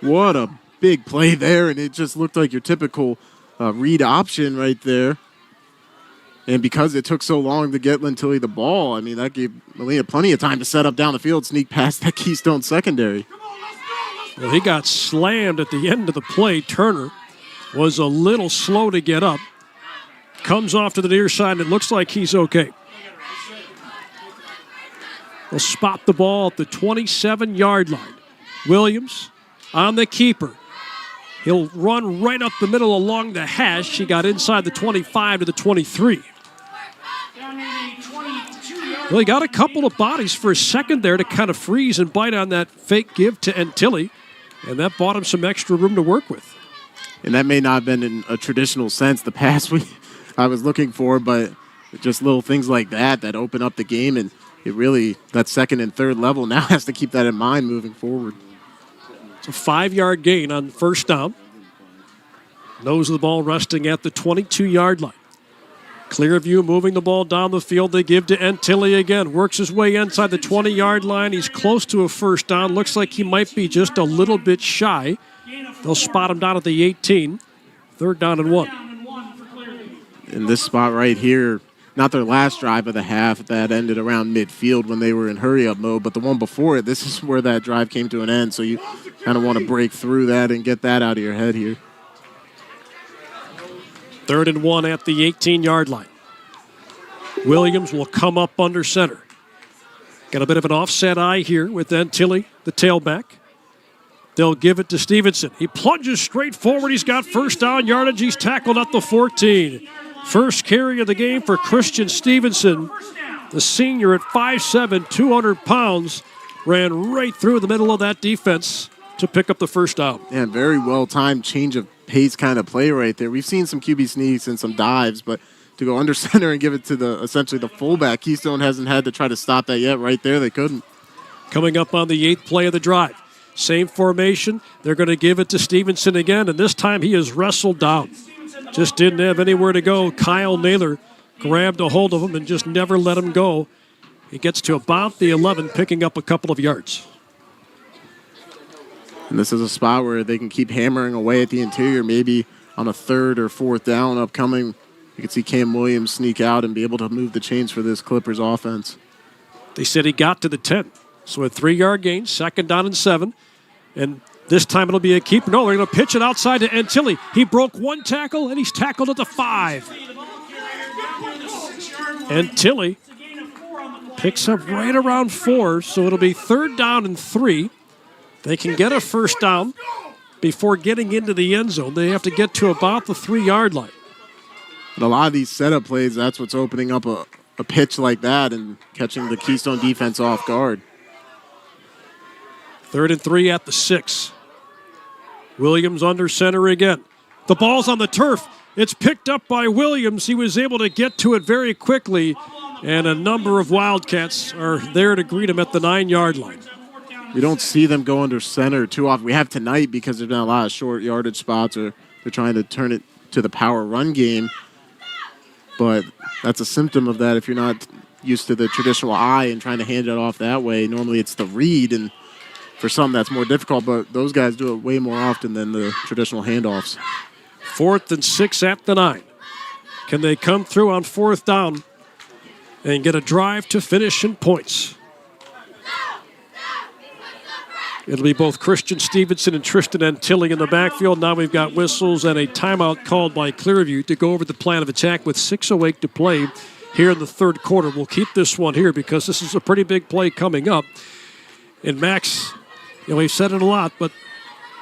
What a big play there, and it just looked like your typical read option right there. And because it took so long to get Lentilli the ball, I mean, that gave Molina plenty of time to set up down the field, sneak past that Keystone secondary. Well, he got slammed at the end of the play. Turner was a little slow to get up. Comes off to the near side, and it looks like he's okay. They'll spot the ball at the 27-yard line. Williams on the keeper. He'll run right up the middle along the hash. He got inside the 25 to the 23. Well, he got a couple of bodies for a second there to kind of freeze and bite on that fake give to Antilli, and that bought him some extra room to work with. And that may not have been in a traditional sense the pass I was looking for, but just little things like that open up the game, and it really, that second and third level now has to keep that in mind moving forward. It's a 5-yard gain on first down. Nose of the ball resting at the 22-yard line. Clearview moving the ball down the field. They give to Antilli again. Works his way inside the 20-yard line. He's close to a first down. Looks like he might be just a little bit shy. They'll spot him down at the 18. Third down and 1. In this spot right here, not their last drive of the half that ended around midfield when they were in hurry-up mode, but the one before it, this is where that drive came to an end. So you kind of want to break through that and get that out of your head here. Third and 1 at the 18-yard line. Williams will come up under center. Got a bit of an offset eye here with Antilli, the tailback. They'll give it to Stevenson. He plunges straight forward. He's got first down yardage. He's tackled at the 14. First carry of the game for Christian Stevenson. The senior at 5'7", 200 pounds, ran right through the middle of that defense to pick up the first down. Yeah, very well-timed change of pace kind of play right there. We've seen some QB sneaks and some dives, but to go under center and give it to essentially the fullback, Keystone hasn't had to try to stop that yet. Right there, they couldn't. Coming up on the 8th play of the drive. Same formation. They're going to give it to Stevenson again, and this time he is wrestled down. Just didn't have anywhere to go. Kyle Naylor grabbed a hold of him and just never let him go. He gets to about the 11, picking up a couple of yards. And this is a spot where they can keep hammering away at the interior, maybe on a third or fourth down upcoming. You can see Cam Williams sneak out and be able to move the chains for this Clippers offense. They said he got to the 10. So a 3-yard gain, second down and 7. And this time it'll be a keeper. No, they're going to pitch it outside to Antilli. He broke one tackle, and he's tackled at the 5. Antilli picks up right around 4, so it'll be third down and 3. They can get a first down before getting into the end zone. They have to get to about the 3-yard line. And a lot of these setup plays, that's what's opening up a pitch like that and catching the Keystone defense off guard. Third and 3 at the 6. Williams under center again. The ball's on the turf. It's picked up by Williams. He was able to get to it very quickly, and a number of Wildcats are there to greet him at the 9-yard line. We don't see them go under center too often. We have tonight because there's been a lot of short yardage spots, or they're trying to turn it to the power run game. But that's a symptom of that if you're not used to the traditional eye and trying to hand it off that way. Normally it's the read, and for some that's more difficult, but those guys do it way more often than the traditional handoffs. 4th and 6 at the 9. Can they come through on 4th down and get a drive to finish in points? It'll be both Christian Stevenson and Tristan Antilli in the backfield. Now we've got whistles and a timeout called by Clearview to go over the plan of attack with 6:08 to play here in the third quarter. We'll keep this one here because this is a pretty big play coming up. And Max, we've said it a lot, but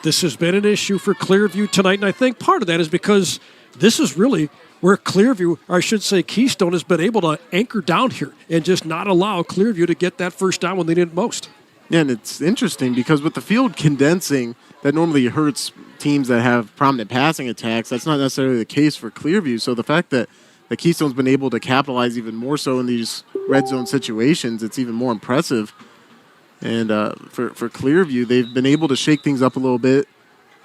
this has been an issue for Clearview tonight. And I think part of that is because this is really where Clearview, or I should say Keystone, has been able to anchor down here and just not allow Clearview to get that first down when they need it most. Yeah, and it's interesting because with the field condensing, that normally hurts teams that have prominent passing attacks. That's not necessarily the case for Clearview. So the fact that the Keystone's been able to capitalize even more so in these red zone situations, it's even more impressive. And for Clearview, they've been able to shake things up a little bit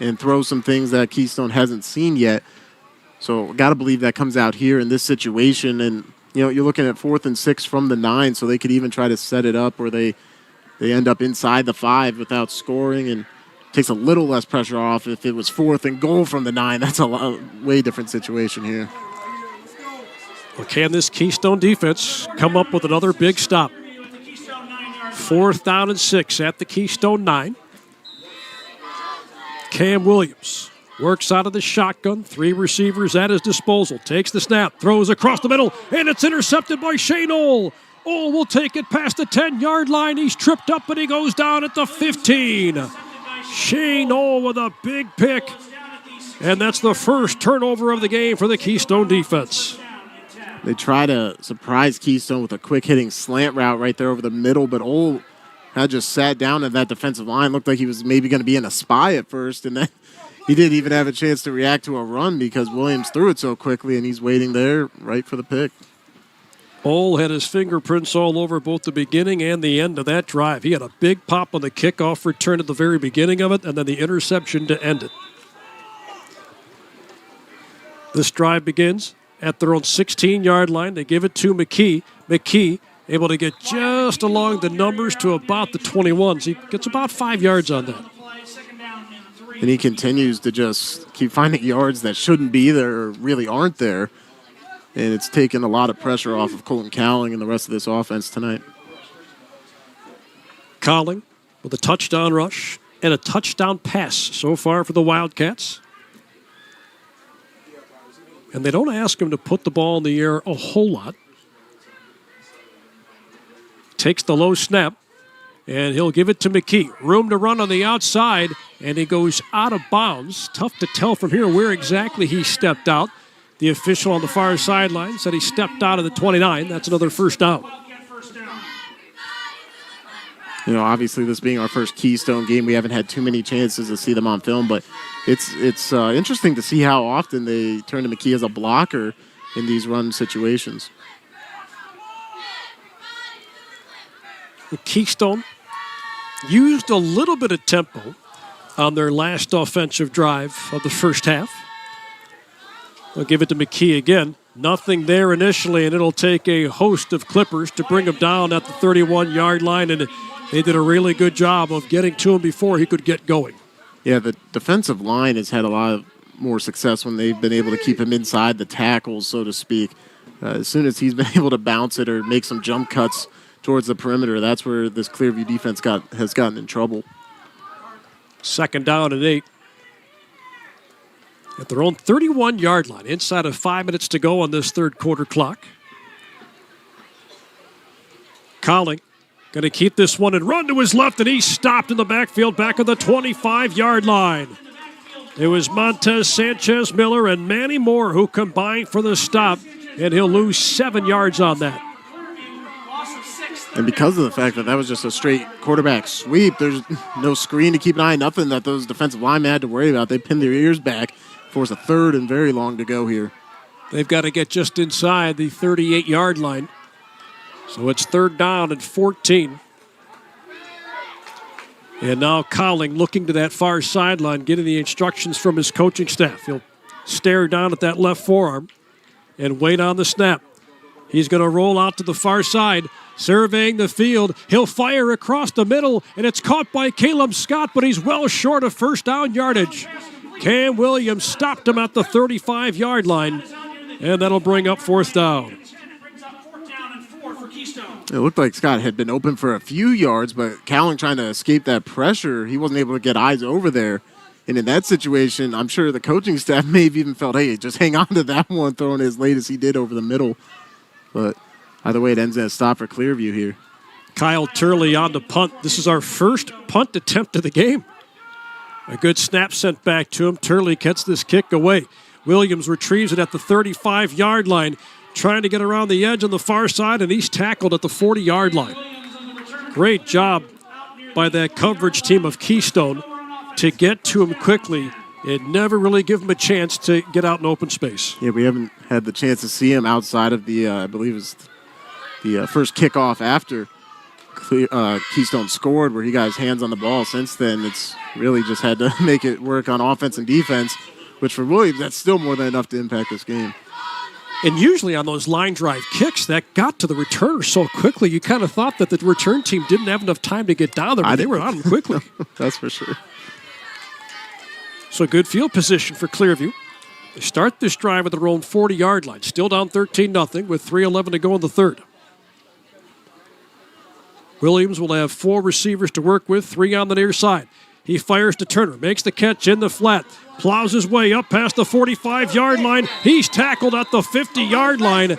and throw some things that Keystone hasn't seen yet. So got to believe that comes out here in this situation. And, you're looking at 4th and 6 from the 9, so they could even try to set it up where they end up inside the 5 without scoring, and takes a little less pressure off if it was 4th and goal from the 9. That's a way different situation here. Well, can this Keystone defense come up with another big stop? 4th down and 6 at the Keystone 9. Cam Williams works out of the shotgun. 3 receivers at his disposal. Takes the snap, throws across the middle, and it's intercepted by Shane Ohl. Ohl will take it past the 10-yard line. He's tripped up, and he goes down at the 15. Shane Ohl with a big pick. And that's the first turnover of the game for the Keystone defense. They try to surprise Keystone with a quick-hitting slant route right there over the middle, but Ohl had just sat down at that defensive line. Looked like he was maybe going to be in a spy at first, and then he didn't even have a chance to react to a run because Williams threw it so quickly, and he's waiting there right for the pick. Ohl had his fingerprints all over both the beginning and the end of that drive. He had a big pop on the kickoff return at the very beginning of it, and then the interception to end it. This drive begins at their own 16-yard line. They give it to McKee. McKee able to get just along the numbers to about the 21s. He gets about 5 yards on that. And he continues to just keep finding yards that shouldn't be there or really aren't there. And it's taken a lot of pressure off of Colton Cowling and the rest of this offense tonight. Cowling with a touchdown rush and a touchdown pass so far for the Wildcats. And they don't ask him to put the ball in the air a whole lot. Takes the low snap, and he'll give it to McKee. Room to run on the outside, and he goes out of bounds. Tough to tell from here where exactly he stepped out. The official on the far sideline said he stepped out of the 29. That's another first down. Obviously this being our first Keystone game, we haven't had too many chances to see them on film, but it's interesting to see how often they turn to McKee as a blocker in these run situations. Keystone used a little bit of tempo on their last offensive drive of the first half. They'll give it to McKee again. Nothing there initially, and it'll take a host of Clippers to bring him down at the 31-yard line, and they did a really good job of getting to him before he could get going. Yeah, the defensive line has had a lot more success when they've been able to keep him inside the tackles, so to speak. As soon as he's been able to bounce it or make some jump cuts towards the perimeter, that's where this Clearview defense has gotten in trouble. 2nd down and 8. At their own 31-yard line, inside of 5 minutes to go on this third quarter clock. Cowling going to keep this one and run to his left, and he's stopped in the backfield back at the 25-yard line. It was Montez Sanchez Miller and Manny Moore who combined for the stop, and he'll lose 7 yards on that. And because of the fact that was just a straight quarterback sweep, there's no screen to keep an eye, nothing that those defensive linemen had to worry about. They pinned their ears back. Force a 3rd and very long to go here. They've got to get just inside the 38-yard line. So it's 3rd down and 14. And now Cowling looking to that far sideline, getting the instructions from his coaching staff. He'll stare down at that left forearm and wait on the snap. He's going to roll out to the far side, surveying the field. He'll fire across the middle, and it's caught by Caleb Scott, but he's well short of first down yardage. Cam Williams stopped him at the 35-yard line, and that'll bring up 4th down. It looked like Scott had been open for a few yards, but Cowling trying to escape that pressure, he wasn't able to get eyes over there. And in that situation, I'm sure the coaching staff may have even felt, hey, just hang on to that one, throwing it as late as he did over the middle. But either way, it ends in a stop for Clearview here. Kyle Turley on the punt. This is our first punt attempt of the game. A good snap sent back to him. Turley gets this kick away. Williams retrieves it at the 35-yard line, trying to get around the edge on the far side, and he's tackled at the 40-yard line. Great job by that coverage team of Keystone to get to him quickly and never really give him a chance to get out in open space. Yeah, we haven't had the chance to see him outside of the, I believe it was the first kickoff after Keystone scored, where he got his hands on the ball. Since then, it's really just had to make it work on offense and defense, which for Williams, that's still more than enough to impact this game. And usually on those line drive kicks, that got to the returner so quickly, you kind of thought that the return team didn't have enough time to get down there, but they were on them quickly. That's for sure. So good field position for Clearview. They start this drive at their own 40-yard line, still down 13-0 with 3:11 to go in the third. Williams will have 4 receivers to work with, 3 on the near side. He fires to Turner, makes the catch in the flat, plows his way up past the 45-yard line. He's tackled at the 50-yard line.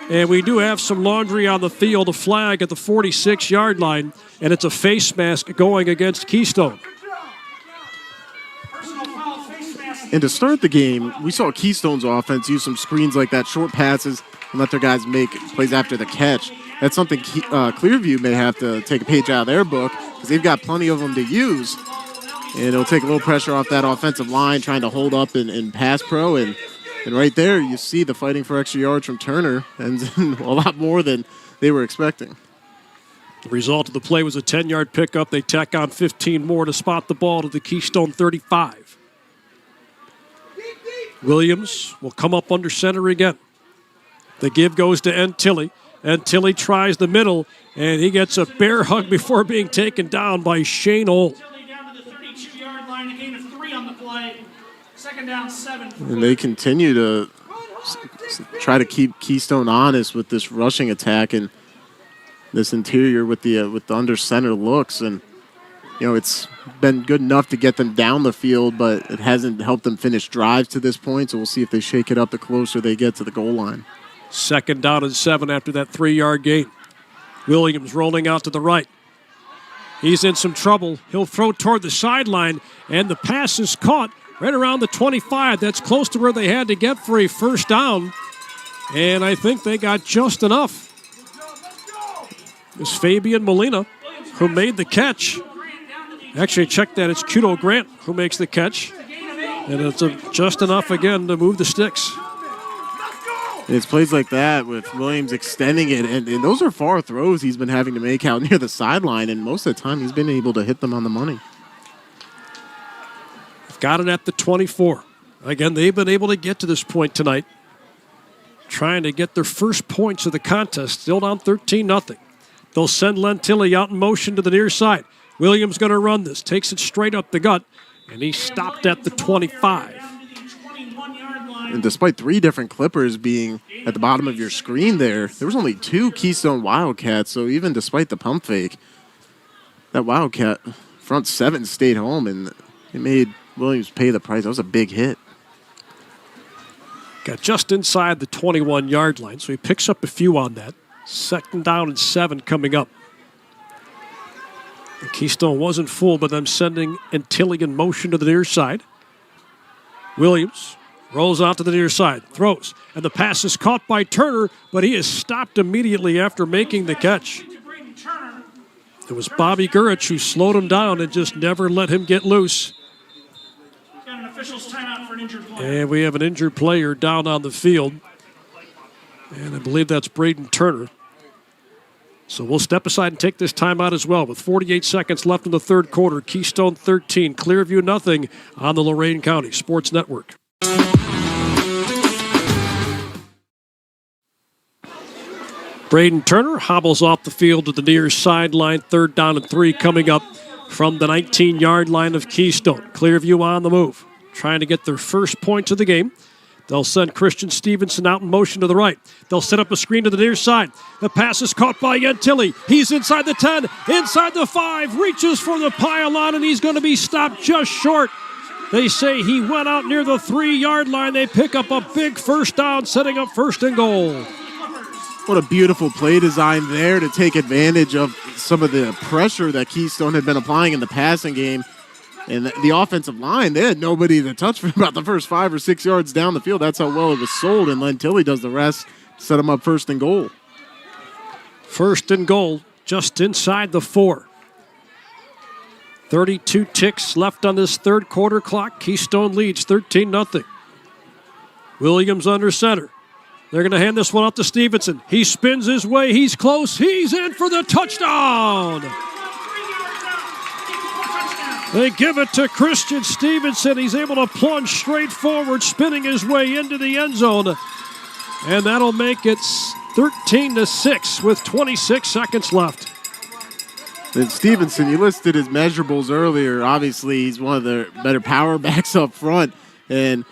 And we do have some laundry on the field, a flag at the 46-yard line, and it's a face mask going against Keystone. And to start the game, we saw Keystone's offense use some screens like that, short passes, and let their guys make plays after the catch. That's something Clearview may have to take a page out of their book, because they've got plenty of them to use. And it'll take a little pressure off that offensive line trying to hold up in pass pro. And right there, you see the fighting for extra yards from Turner, and a lot more than they were expecting. The result of the play was a 10-yard pickup. They tack on 15 more to spot the ball to the Keystone 35. Williams will come up under center again. The give goes to Antilli. Antilli tries the middle, and he gets a bear hug before being taken down by Shane Old. Down to the 32-yard line, a gain of 3 on the play. Second down, 7. And they continue to try to keep Keystone honest with this rushing attack and this interior with the under center looks. And you know, it's been good enough to get them down the field, but it hasn't helped them finish drives to this point. So we'll see if they shake it up the closer they get to the goal line. Second down and 7 after that 3-yard gain. Williams rolling out to the right. He's in some trouble. He'll throw toward the sideline, and the pass is caught right around the 25. That's close to where they had to get for a first down, and I think they got just enough. It's Fabian Molina who made the catch. Actually, check that. It's Kudo Grant who makes the catch, and it's just enough again to move the sticks. And it's plays like that with Williams extending it, and those are far throws he's been having to make out near the sideline, and most of the time he's been able to hit them on the money. Got it at the 24. Again, they've been able to get to this point tonight, trying to get their first points of the contest, still down 13-0. They'll send Lentilli out in motion to the near side. Williams going to run this, takes it straight up the gut, and he stopped at the 25. And despite 3 different Clippers being at the bottom of your screen there was only 2 Keystone Wildcats. So even despite the pump fake, that Wildcat front 7 stayed home, and it made Williams pay the price. That was a big hit. Got just inside the 21-yard line, so he picks up a few on that. Second down and 7 coming up. The Keystone wasn't fooled by them sending Antilli in motion to the near side. Williams rolls out to the near side, throws, and the pass is caught by Turner, but he is stopped immediately after making the catch. It was Bobby Gurich who slowed him down and just never let him get loose. Got an official's timeout for an injured player. And we have an injured player down on the field. And I believe that's Braden Turner. So we'll step aside and take this timeout as well. With 48 seconds left in the third quarter, Keystone 13, Clearview nothing on the Lorain County Sports Network. Braden Turner hobbles off the field to the near sideline. Third down and 3 coming up from the 19-yard line of Keystone. Clearview on the move, trying to get their first points of the game. They'll send Christian Stevenson out in motion to the right. They'll set up a screen to the near side. The pass is caught by Yantilli. He's inside the 10, inside the 5, reaches for the pylon, and he's going to be stopped just short. They say he went out near the 3-yard line. They pick up a big first down, setting up 1st and goal. What a beautiful play design there to take advantage of some of the pressure that Keystone had been applying in the passing game. And the offensive line, they had nobody to touch for about the first 5 or 6 yards down the field. That's how well it was sold, and Lentilli does the rest, set him up 1st and goal. 1st and goal, just inside the 4. 32 ticks left on this third quarter clock. Keystone leads 13-0. Williams under center. They're going to hand this one off to Stevenson. He spins his way. He's close. He's in for the touchdown. They give it to Christian Stevenson. He's able to plunge straight forward, spinning his way into the end zone. And that'll make it 13-6 with 26 seconds left. And Stevenson, you listed his measurables earlier. Obviously, he's one of the better power backs up front. And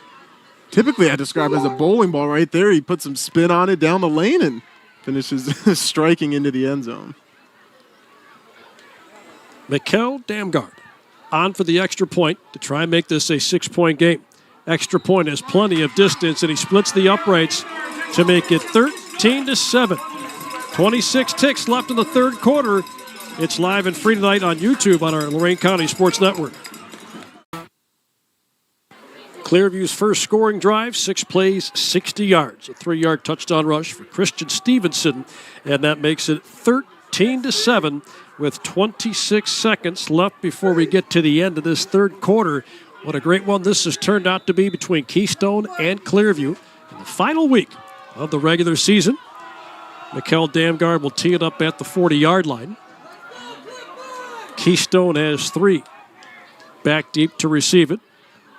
typically I describe it as a bowling ball right there. He puts some spin on it down the lane and finishes striking into the end zone. Mikkel Damgaard on for the extra point to try and make this a 6-point game. Extra point has plenty of distance, and he splits the uprights to make it 13-7. 26 ticks left in the third quarter. It's live and free tonight on YouTube on our Lorain County Sports Network. Clearview's first scoring drive, 6 plays, 60 yards. A 3-yard touchdown rush for Christian Stevenson, and that makes it 13-7 with 26 seconds left before we get to the end of this third quarter. What a great one this has turned out to be between Keystone and Clearview in the final week of the regular season. Mikkel Damgaard will tee it up at the 40-yard line. Keystone has 3 back deep to receive it.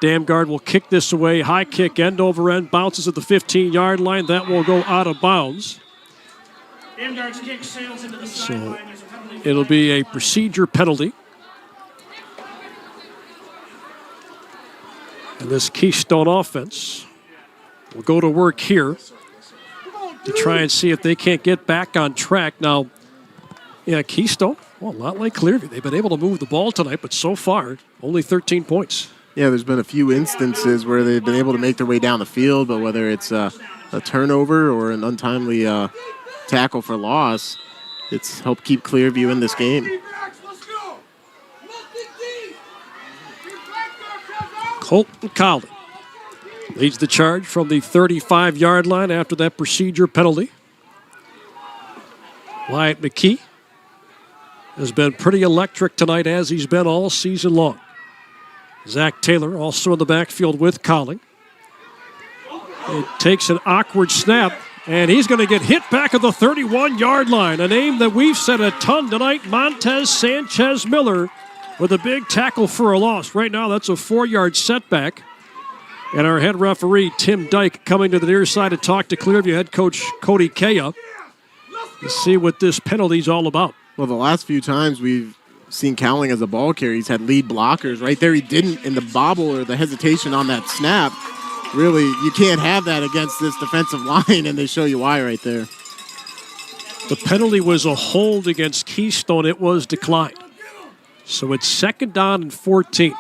Damgaard will kick this away. High kick, end over end, bounces at the 15-yard line. That will go out of bounds. Damgaard's kick sails into the sideline. There's a penalty. It'll be a procedure penalty. And this Keystone offense will go to work here to try and see if they can't get back on track. Now, yeah, Keystone, well, a lot like Clearview. They've been able to move the ball tonight, but so far, only 13 points. Yeah, there's been a few instances where they've been able to make their way down the field, but whether it's a turnover or an untimely tackle for loss, it's helped keep Clearview in this game. Colton Cowley leads the charge from the 35-yard line after that procedure penalty. Wyatt McKee has been pretty electric tonight, as he's been all season long. Zach Taylor also in the backfield with Cowling. It takes an awkward snap, and he's going to get hit back at the 31-yard line. A name that we've said a ton tonight, Montez Sanchez-Miller, with a big tackle for a loss. Right now, that's a 4-yard setback. And our head referee, Tim Dyke, coming to the near side to talk to Clearview head coach Cody Kaya to see what this penalty's all about. Well, the last few times we've seen Cowling as a ball carrier, he's had lead blockers. Right there, he didn't in the bobble or the hesitation on that snap. Really, you can't have that against this defensive line, and they show you why right there. The penalty was a hold against Keystone. It was declined. So it's 2nd down and 14.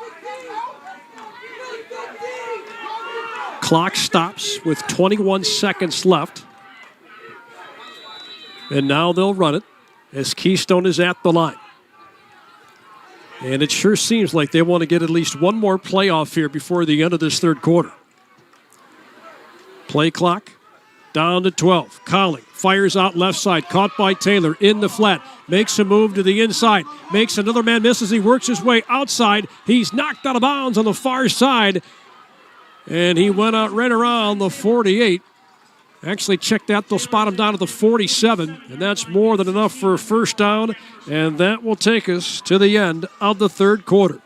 Clock stops with 21 seconds left. And now they'll run it as Keystone is at the line. And it sure seems like they want to get at least one more playoff here before the end of this third quarter. Play clock down to 12. Cowling fires out left side, caught by Taylor in the flat. Makes a move to the inside. Makes another man miss as he works his way outside. He's knocked out of bounds on the far side. And he went out right around the 48. Actually, check that. They'll spot him down at the 47. And that's more than enough for a first down. And that will take us to the end of the third quarter.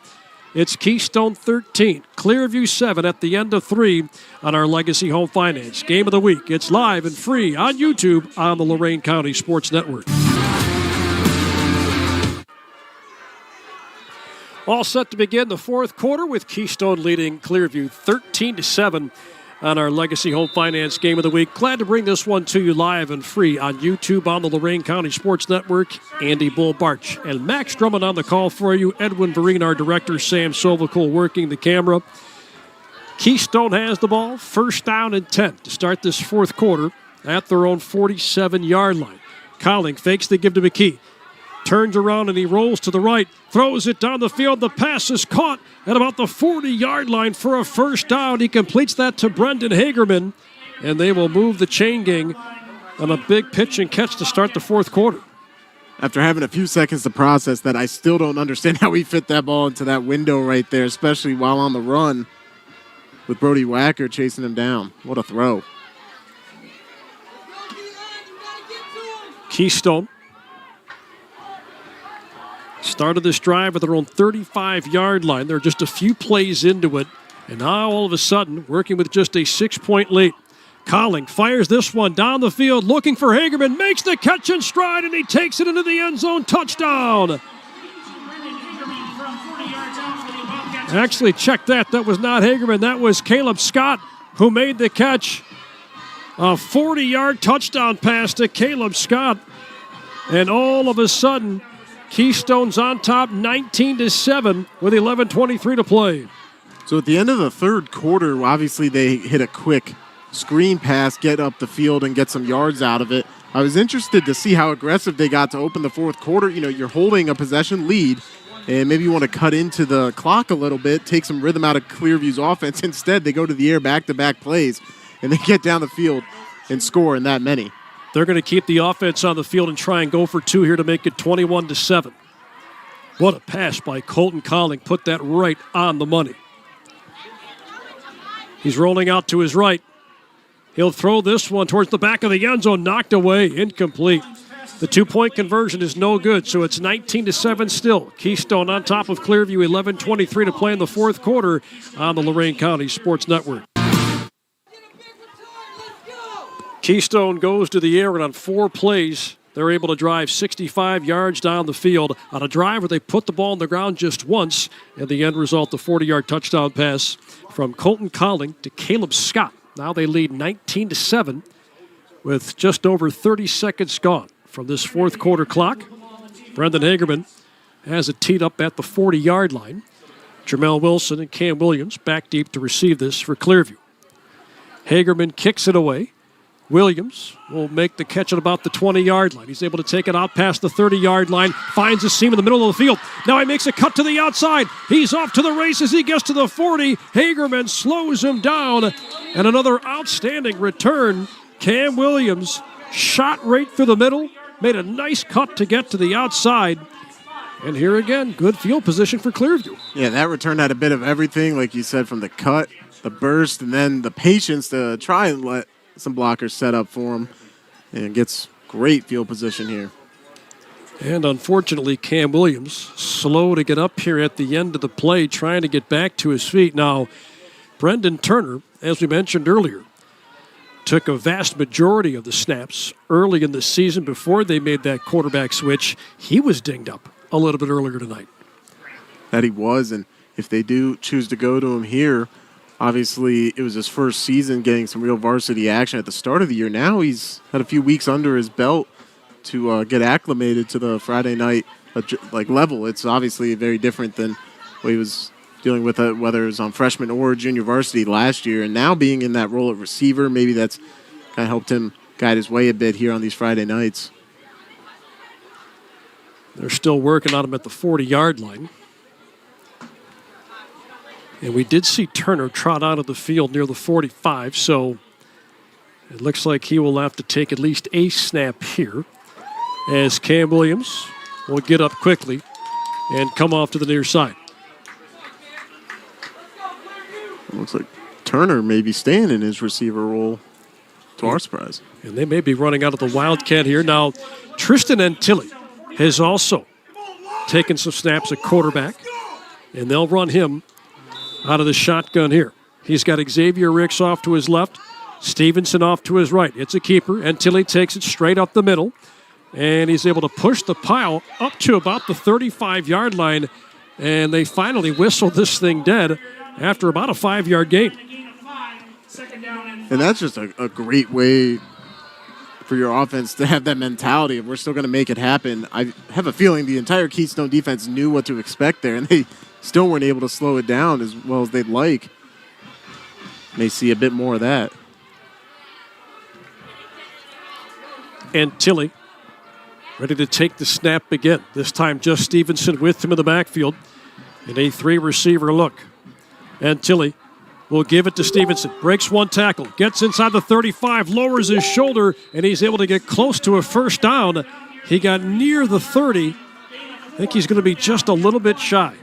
It's Keystone 13, Clearview 7 at the end of 3 on our Legacy Home Finance Game of the Week. It's live and free on YouTube on the Lorain County Sports Network. All set to begin the fourth quarter with Keystone leading Clearview 13-7 on our Legacy Home Finance Game of the Week. Glad to bring this one to you live and free on YouTube on the Lorain County Sports Network. Andy Bull Barch and Max Drummond on the call for you. Edwin Vereen, our director, Sam Sovacool working the camera. Keystone has the ball, first down and 10 to start this fourth quarter at their own 47-yard line. Cowling fakes the give to McKee. Turns around and he rolls to the right, throws it down the field. The pass is caught at about the 40-yard line for a first down. He completes that to Brendan Hagerman, and they will move the chain gang on a big pitch and catch to start the fourth quarter. After having a few seconds to process that, I still don't understand how he fit that ball into that window right there, especially while on the run with Brody Wacker chasing him down. What a throw. Keystone started this drive at their own 35-yard line. They're just a few plays into it, and now all of a sudden, working with just a 6-point lead. Cowling fires this one down the field, looking for Hagerman, makes the catch in stride, and he takes it into the end zone. Touchdown! Actually, check that. That was not Hagerman. That was Caleb Scott who made the catch. A 40-yard touchdown pass to Caleb Scott. And all of a sudden, Keystone's on top 19-7 with 11:23 to play. So at the end of the third quarter, obviously they hit a quick screen pass, get up the field, and get some yards out of it. I was interested to see how aggressive they got to open the fourth quarter. You know, you're holding a possession lead, and maybe you want to cut into the clock a little bit, take some rhythm out of Clearview's offense. Instead, they go to the air back-to-back plays, and they get down the field and score in that many. They're going to keep the offense on the field and try and go for two here to make it 21-7. What a pass by Colton Cowling. Put that right on the money. He's rolling out to his right. He'll throw this one towards the back of the end zone. Knocked away. Incomplete. The 2-point conversion is no good, so it's 19-7 still. Keystone on top of Clearview, 11:23 to play in the fourth quarter on the Lorain County Sports Network. Keystone goes to the air, and on 4 plays, they're able to drive 65 yards down the field on a drive where they put the ball on the ground just once, and the end result, the 40-yard touchdown pass from Colton Cowling to Caleb Scott. Now they lead 19-7 with just over 30 seconds gone from this fourth quarter clock. Brendan Hagerman has it teed up at the 40-yard line. Jermel Wilson and Cam Williams back deep to receive this for Clearview. Hagerman kicks it away. Williams will make the catch at about the 20-yard line. He's able to take it out past the 30-yard line, finds a seam in the middle of the field. Now he makes a cut to the outside. He's off to the races. He gets to the 40. Hagerman slows him down. And another outstanding return. Cam Williams shot right through the middle, made a nice cut to get to the outside. And here again, good field position for Clearview. Yeah, that return had a bit of everything, like you said, from the cut, the burst, and then the patience to try and let some blockers set up for him, and gets great field position here. And unfortunately, Cam Williams slow to get up here at the end of the play, trying to get back to his feet. Now, Brendan Turner, as we mentioned earlier, took a vast majority of the snaps early in the season before they made that quarterback switch. He was dinged up a little bit earlier tonight. That he was, and if they do choose to go to him here, obviously, it was his first season getting some real varsity action at the start of the year. Now he's had a few weeks under his belt to get acclimated to the Friday night level. It's obviously very different than what he was dealing with, whether it was on freshman or junior varsity last year. And now being in that role at receiver, maybe that's kind of helped him guide his way a bit here on these Friday nights. They're still working on him at the 40-yard line. And we did see Turner trot out of the field near the 45, so it looks like he will have to take at least a snap here as Cam Williams will get up quickly and come off to the near side. Looks like Turner may be staying in his receiver role, to our surprise. And they may be running out of the Wildcat here. Now, Tristan Antilli has also taken some snaps at quarterback, and they'll run him out of the shotgun here. He's got Xavier Ricks off to his left, Stevenson off to his right. It's a keeper. Antilli takes it straight up the middle, and he's able to push the pile up to about the 35-yard line, and they finally whistled this thing dead after about a 5-yard gain. Second down and And that's just a great way for your offense to have that mentality of we're still going to make it happen. I have a feeling the entire Keystone defense knew what to expect there, and they still weren't able to slow it down as well as they'd like. May see a bit more of that. And Tilly ready to take the snap again. This time just Stevenson with him in the backfield in a 3-receiver look. And Tilly will give it to Stevenson. Breaks one tackle. Gets inside the 35. Lowers his shoulder. And he's able to get close to a first down. He got near the 30. I think he's going to be just a little bit shy.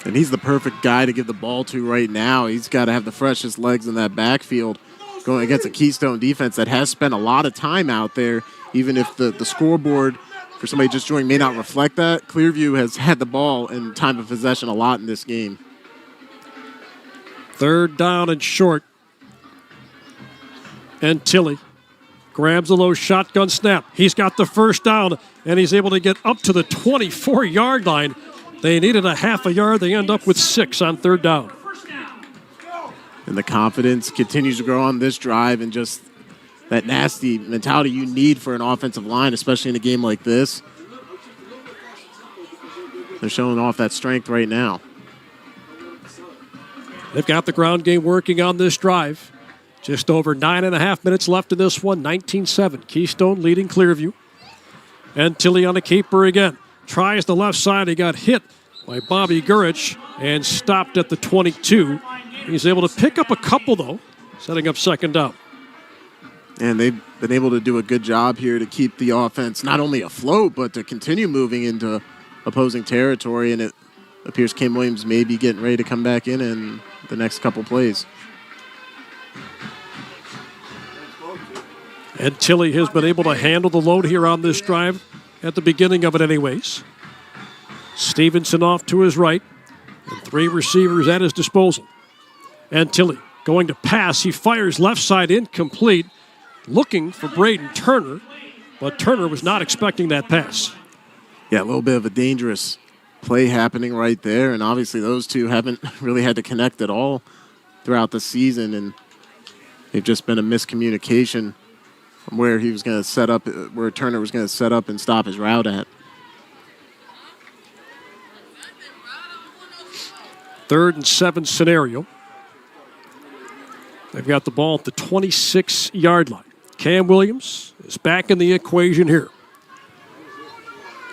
And he's the perfect guy to give the ball to right now. He's got to have the freshest legs in that backfield going against a Keystone defense that has spent a lot of time out there, even if the scoreboard for somebody just joining may not reflect that. Clearview has had the ball in time of possession a lot in this game. 3rd down and short. And Tilly grabs a low shotgun snap. He's got the first down, and he's able to get up to the 24-yard line. They needed a half a yard. They end up with 6 on 3rd down. And the confidence continues to grow on this drive, and just that nasty mentality you need for an offensive line, especially in a game like this. They're showing off that strength right now. They've got the ground game working on this drive. Just over 9.5 minutes left in this one. 19-7. Keystone leading Clearview. And Tilly on a keeper again. Tries the left side. He got hit by Bobby Gurich and stopped at the 22. He's able to pick up a couple, though, setting up 2nd down. And they've been able to do a good job here to keep the offense not only afloat, but to continue moving into opposing territory. And it appears Kim Williams may be getting ready to come back in the next couple plays. And Tilly has been able to handle the load here on this drive at the beginning of it anyways. Stevenson off to his right, and 3 receivers at his disposal. And Tilly going to pass. He fires left side incomplete, looking for Braden Turner, but Turner was not expecting that pass. Yeah, a little bit of a dangerous play happening right there, and obviously those two haven't really had to connect at all throughout the season, and they've just been a miscommunication from where he was going to set up, where Turner was going to set up and stop his route at. 3rd and 7 scenario. They've got the ball at the 26-yard line. Cam Williams is back in the equation here.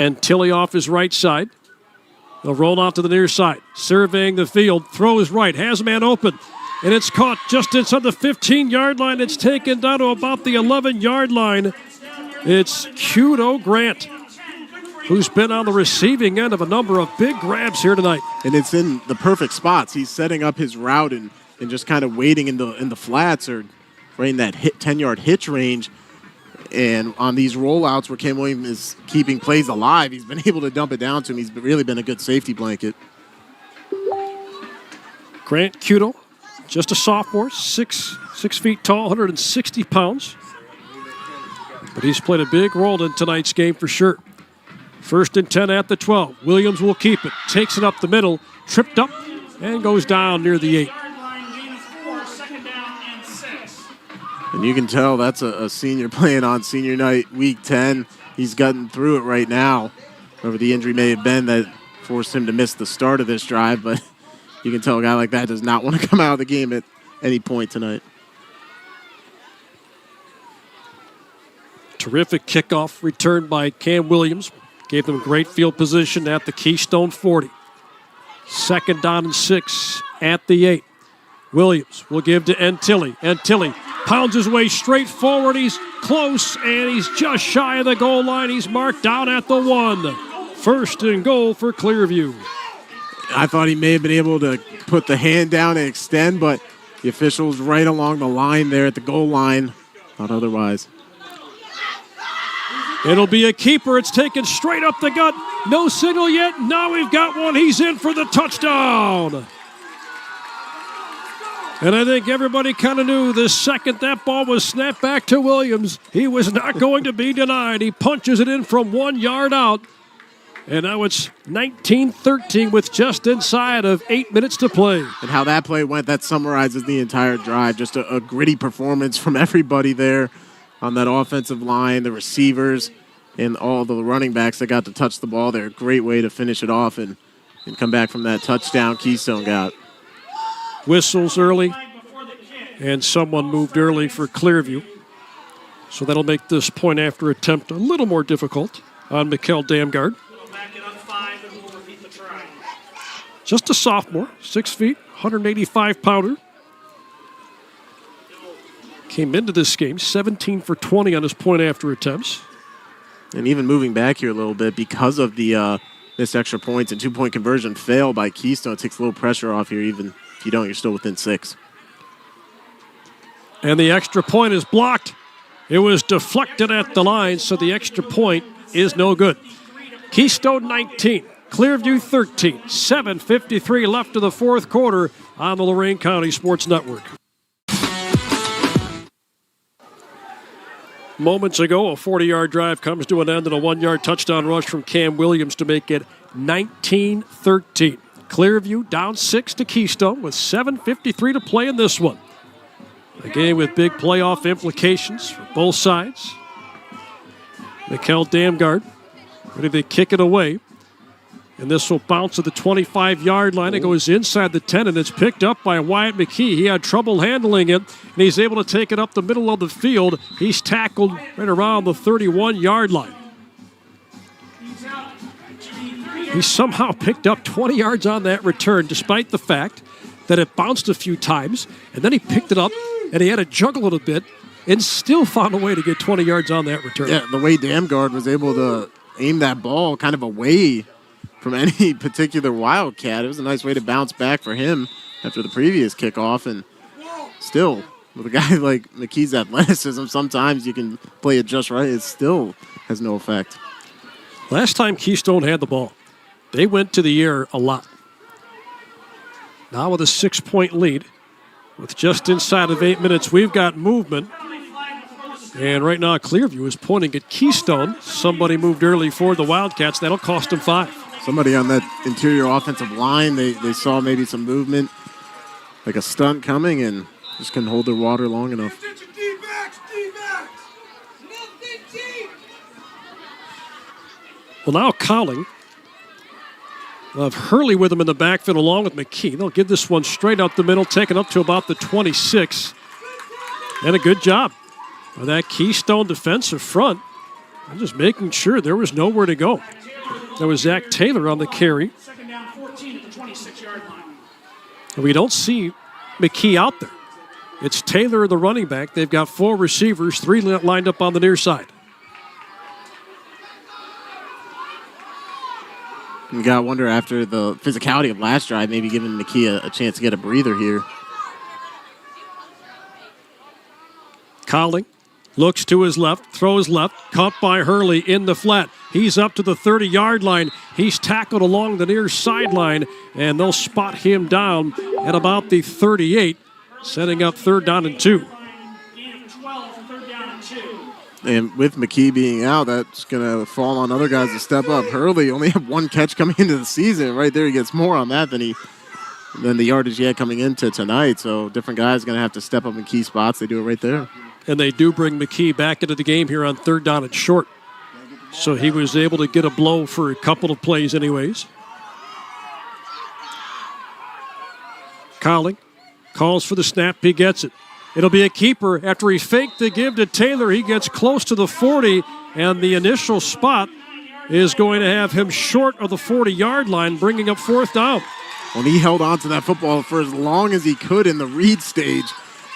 And Tilly off his right side. They'll roll out to the near side. Surveying the field. Throws right. Has a man open. And it's caught just inside the 15-yard line. It's taken down to about the 11-yard line. It's Kudo Grant, who's been on the receiving end of a number of big grabs here tonight. And it's in the perfect spots. He's setting up his route and just kind of waiting in the flats or right in that 10-yard hitch range. And on these rollouts where Cam Williams is keeping plays alive, he's been able to dump it down to him. He's really been a good safety blanket. Grant Kudo, just a sophomore, 6 feet tall, 160 pounds. But he's played a big role in tonight's game for sure. 1st and 10 at the 12. Williams will keep it. Takes it up the middle. Tripped up and goes down near the 8. And you can tell that's a senior playing on senior night, week 10. He's gotten through it right now. Whatever the injury may have been that forced him to miss the start of this drive, but you can tell a guy like that does not want to come out of the game at any point tonight. Terrific kickoff return by Cam Williams. Gave them great field position at the Keystone 40. 2nd down and 6 at the 8. Williams will give to Tilly. Tilly pounds his way straight forward. He's close, and he's just shy of the goal line. He's marked down at the 1. 1st and goal for Clearview. I thought he may have been able to put the hand down and extend, but the officials right along the line there at the goal line thought otherwise. It'll be a keeper. It's taken straight up the gut. No signal yet. Now we've got one. He's in for the touchdown. And I think everybody kind of knew the second that ball was snapped back to Williams, he was not going to be denied. He punches it in from 1 yard out. And now it's 19-13 with just inside of 8 minutes to play. And how that play went, that summarizes the entire drive. Just a gritty performance from everybody there on that offensive line, the receivers, and all the running backs that got to touch the ball there. Great way to finish it off and come back from that touchdown Keystone got. Whistles early, and someone moved early for Clearview. So that'll make this point after attempt a little more difficult on Mikkel Damgard. Just a sophomore, 6 feet, 185-pounder. Came into this game 17 for 20 on his point after attempts. And even moving back here a little bit because of the missed extra points and 2-point conversion fail by Keystone, it takes a little pressure off here. Even if you don't, you're still within 6. And the extra point is blocked. It was deflected at the line, so the extra point is no good. Keystone 19, Clearview 13, 7:53 left of the fourth quarter on the Lorain County Sports Network. Moments ago, a 40-yard drive comes to an end and a 1-yard touchdown rush from Cam Williams to make it 19-13. Clearview down 6 to Keystone with 7:53 to play in this one. A game with big playoff implications for both sides. Mikkel Damgard ready to kick it away. And this will bounce to the 25-yard line. It goes inside the 10, and it's picked up by Wyatt McKee. He had trouble handling it, and he's able to take it up the middle of the field. He's tackled right around the 31-yard line. He somehow picked up 20 yards on that return, despite the fact that it bounced a few times, and then he picked it up, and he had to juggle it a bit, and still found a way to get 20 yards on that return. Yeah, the way Damgard was able to aim that ball kind of away from any particular Wildcat. It was a nice way to bounce back for him after the previous kickoff. And still, with a guy like McKee's athleticism, sometimes you can play it just right. It still has no effect. Last time Keystone had the ball, they went to the air a lot. Now with a 6-point lead, with just inside of 8 minutes, we've got movement. And right now, Clearview is pointing at Keystone. Somebody moved early for the Wildcats. That'll cost them 5. Somebody on that interior offensive line, they saw maybe some movement, like a stunt coming, and just couldn't hold their water long enough. Well, now Cowling will have Hurley with him in the backfield along with McKee. They'll give this one straight up the middle, taken up to about the 26. And a good job of that Keystone defensive front. I'm just making sure there was nowhere to go. That was Zach Taylor on the carry. Second down 14 at the 26-yard line. And we don't see McKee out there. It's Taylor, the running back. They've got 4 receivers, 3 lined up on the near side. You got to wonder after the physicality of last drive, maybe giving McKee a chance to get a breather here. Cowling looks to his left, throws left, caught by Hurley in the flat. He's up to the 30-yard line. He's tackled along the near sideline, and they'll spot him down at about the 38, setting up 3rd down and 2. Gain of 12, 3rd down and 2. And with McKee being out, that's going to fall on other guys to step up. Hurley only had 1 catch coming into the season. Right there, he gets more on that than the yardage he had coming into tonight. So different guys going to have to step up in key spots. They do it right there. And they do bring McKee back into the game here on 3rd down and short. So he was able to get a blow for a couple of plays anyways. Cowling calls for the snap. He gets it. It'll be a keeper. After he faked the give to Taylor, he gets close to the 40, and the initial spot is going to have him short of the 40-yard line, bringing up 4th down. When he held on to that football for as long as he could in the read stage,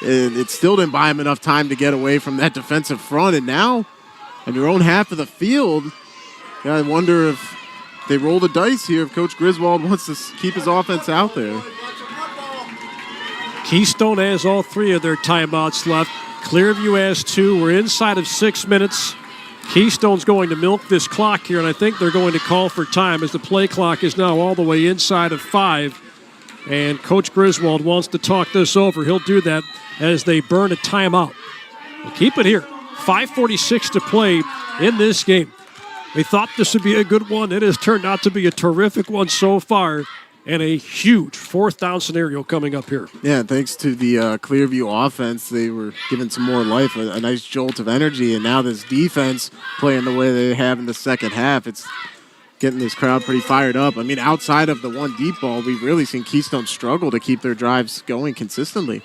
it still didn't buy him enough time to get away from that defensive front. And now, on your own half of the field, I wonder if they roll the dice here, if Coach Griswold wants to keep his offense out there. Keystone has all 3 of their timeouts left. Clearview has 2. We're inside of 6 minutes. Keystone's going to milk this clock here, and I think they're going to call for time as the play clock is now all the way inside of 5. And Coach Griswold wants to talk this over. He'll do that as they burn a timeout. We'll keep it here. 5:46 to play in this game. We thought this would be a good one. It has turned out to be a terrific one so far, and a huge fourth down scenario coming up here. Yeah, thanks to the Clearview offense, they were given some more life, a nice jolt of energy, and now this defense playing the way they have in the second half, it's getting this crowd pretty fired up. I mean, outside of the one deep ball, we've really seen Keystone struggle to keep their drives going consistently.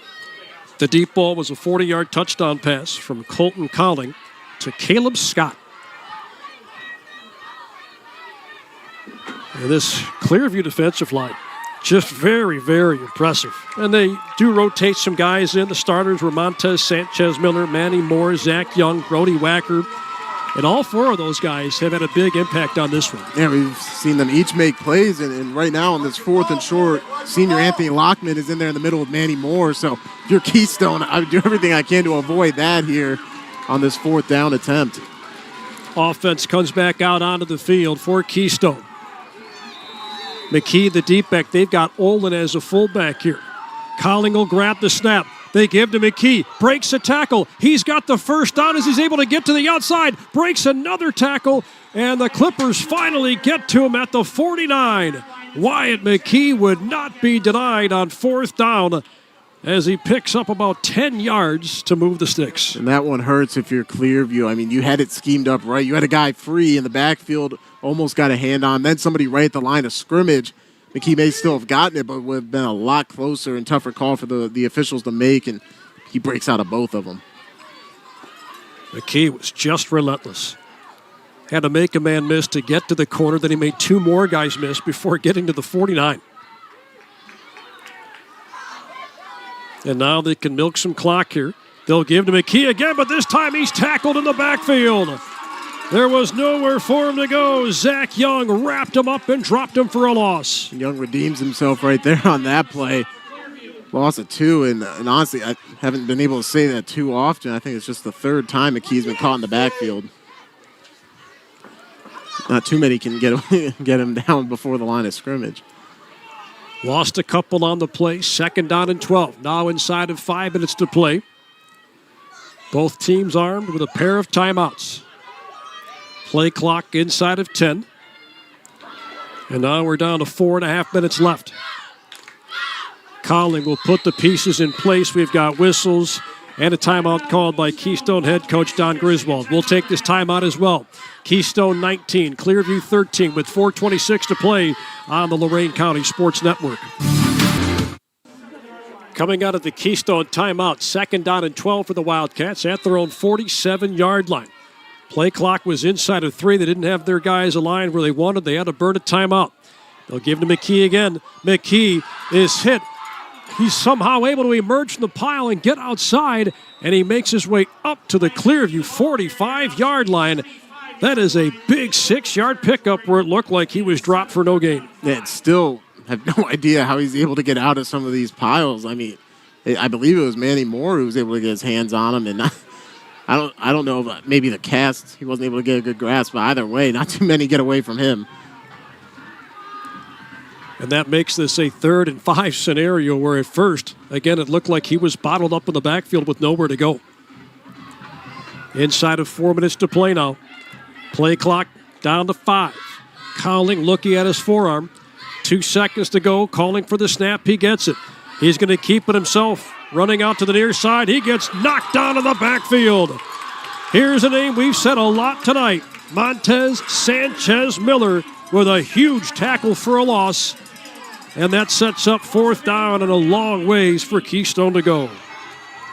The deep ball was a 40-yard touchdown pass from Colton Colling to Caleb Scott. And this Clearview defensive line, just very, very impressive. And they do rotate some guys in. The starters were Montez Sanchez Miller, Manny Moore, Zach Young, Brody Wacker. And all four of those guys have had a big impact on this one. Yeah, we've seen them each make plays. And right now on this 4th and short, senior Anthony Lockman is in there in the middle with Manny Moore. So if you're Keystone, I would do everything I can to avoid that here on this 4th down attempt. Offense comes back out onto the field for Keystone. McKee, the deep back, they've got Olin as a fullback here. Colling will grab the snap. They give to McKee, breaks a tackle. He's got the first down as he's able to get to the outside, breaks another tackle, and the Clippers finally get to him at the 49. Wyatt McKee would not be denied on 4th down as he picks up about 10 yards to move the sticks. And that one hurts if you're Clearview. I mean, you had it schemed up right. You had a guy free in the backfield, almost got a hand on, then somebody right at the line of scrimmage. McKee may still have gotten it, but would have been a lot closer and tougher call for the officials to make, and he breaks out of both of them. McKee was just relentless. Had to make a man miss to get to the corner, then he made 2 more guys miss before getting to the 49. And now they can milk some clock here. They'll give to McKee again, but this time he's tackled in the backfield. There was nowhere for him to go. Zach Young wrapped him up and dropped him for a loss. Young redeems himself right there on that play. Loss of 2, and honestly, I haven't been able to say that too often. I think it's just the 3rd time McKee's been caught in the backfield. Not too many can get him down before the line of scrimmage. Lost a couple on the play. 2nd down and 12. Now inside of 5 minutes to play. Both teams armed with a pair of timeouts. Play clock inside of 10. And now we're down to 4.5 minutes left. Colling will put the pieces in place. We've got whistles and a timeout called by Keystone head coach Don Griswold. We'll take this timeout as well. Keystone 19, Clearview 13 with 4:26 to play on the Lorain County Sports Network. Coming out of the Keystone timeout, 2nd down and 12 for the Wildcats at their own 47-yard line. Play clock was inside of 3. They didn't have their guys aligned where they wanted. They had to burn a timeout. They'll give to McKee again. McKee is hit. He's somehow able to emerge from the pile and get outside, and he makes his way up to the Clearview 45-yard line. That is a big 6-yard pickup where it looked like he was dropped for no gain. Yeah, still have no idea how he's able to get out of some of these piles. I mean, I believe it was Manny Moore who was able to get his hands on him, and I don't know if maybe the cast, he wasn't able to get a good grasp, but either way, not too many get away from him. And that makes this a 3rd and 5 scenario where at first, again, it looked like he was bottled up in the backfield with nowhere to go. Inside of 4 minutes to play now. Play clock down to 5. Colling looking at his forearm. 2 seconds to go, calling for the snap. He gets it. He's going to keep it himself. Running out to the near side. He gets knocked down in the backfield. Here's a name we've said a lot tonight. Montez Sanchez Miller with a huge tackle for a loss. And that sets up 4th down and a long ways for Keystone to go.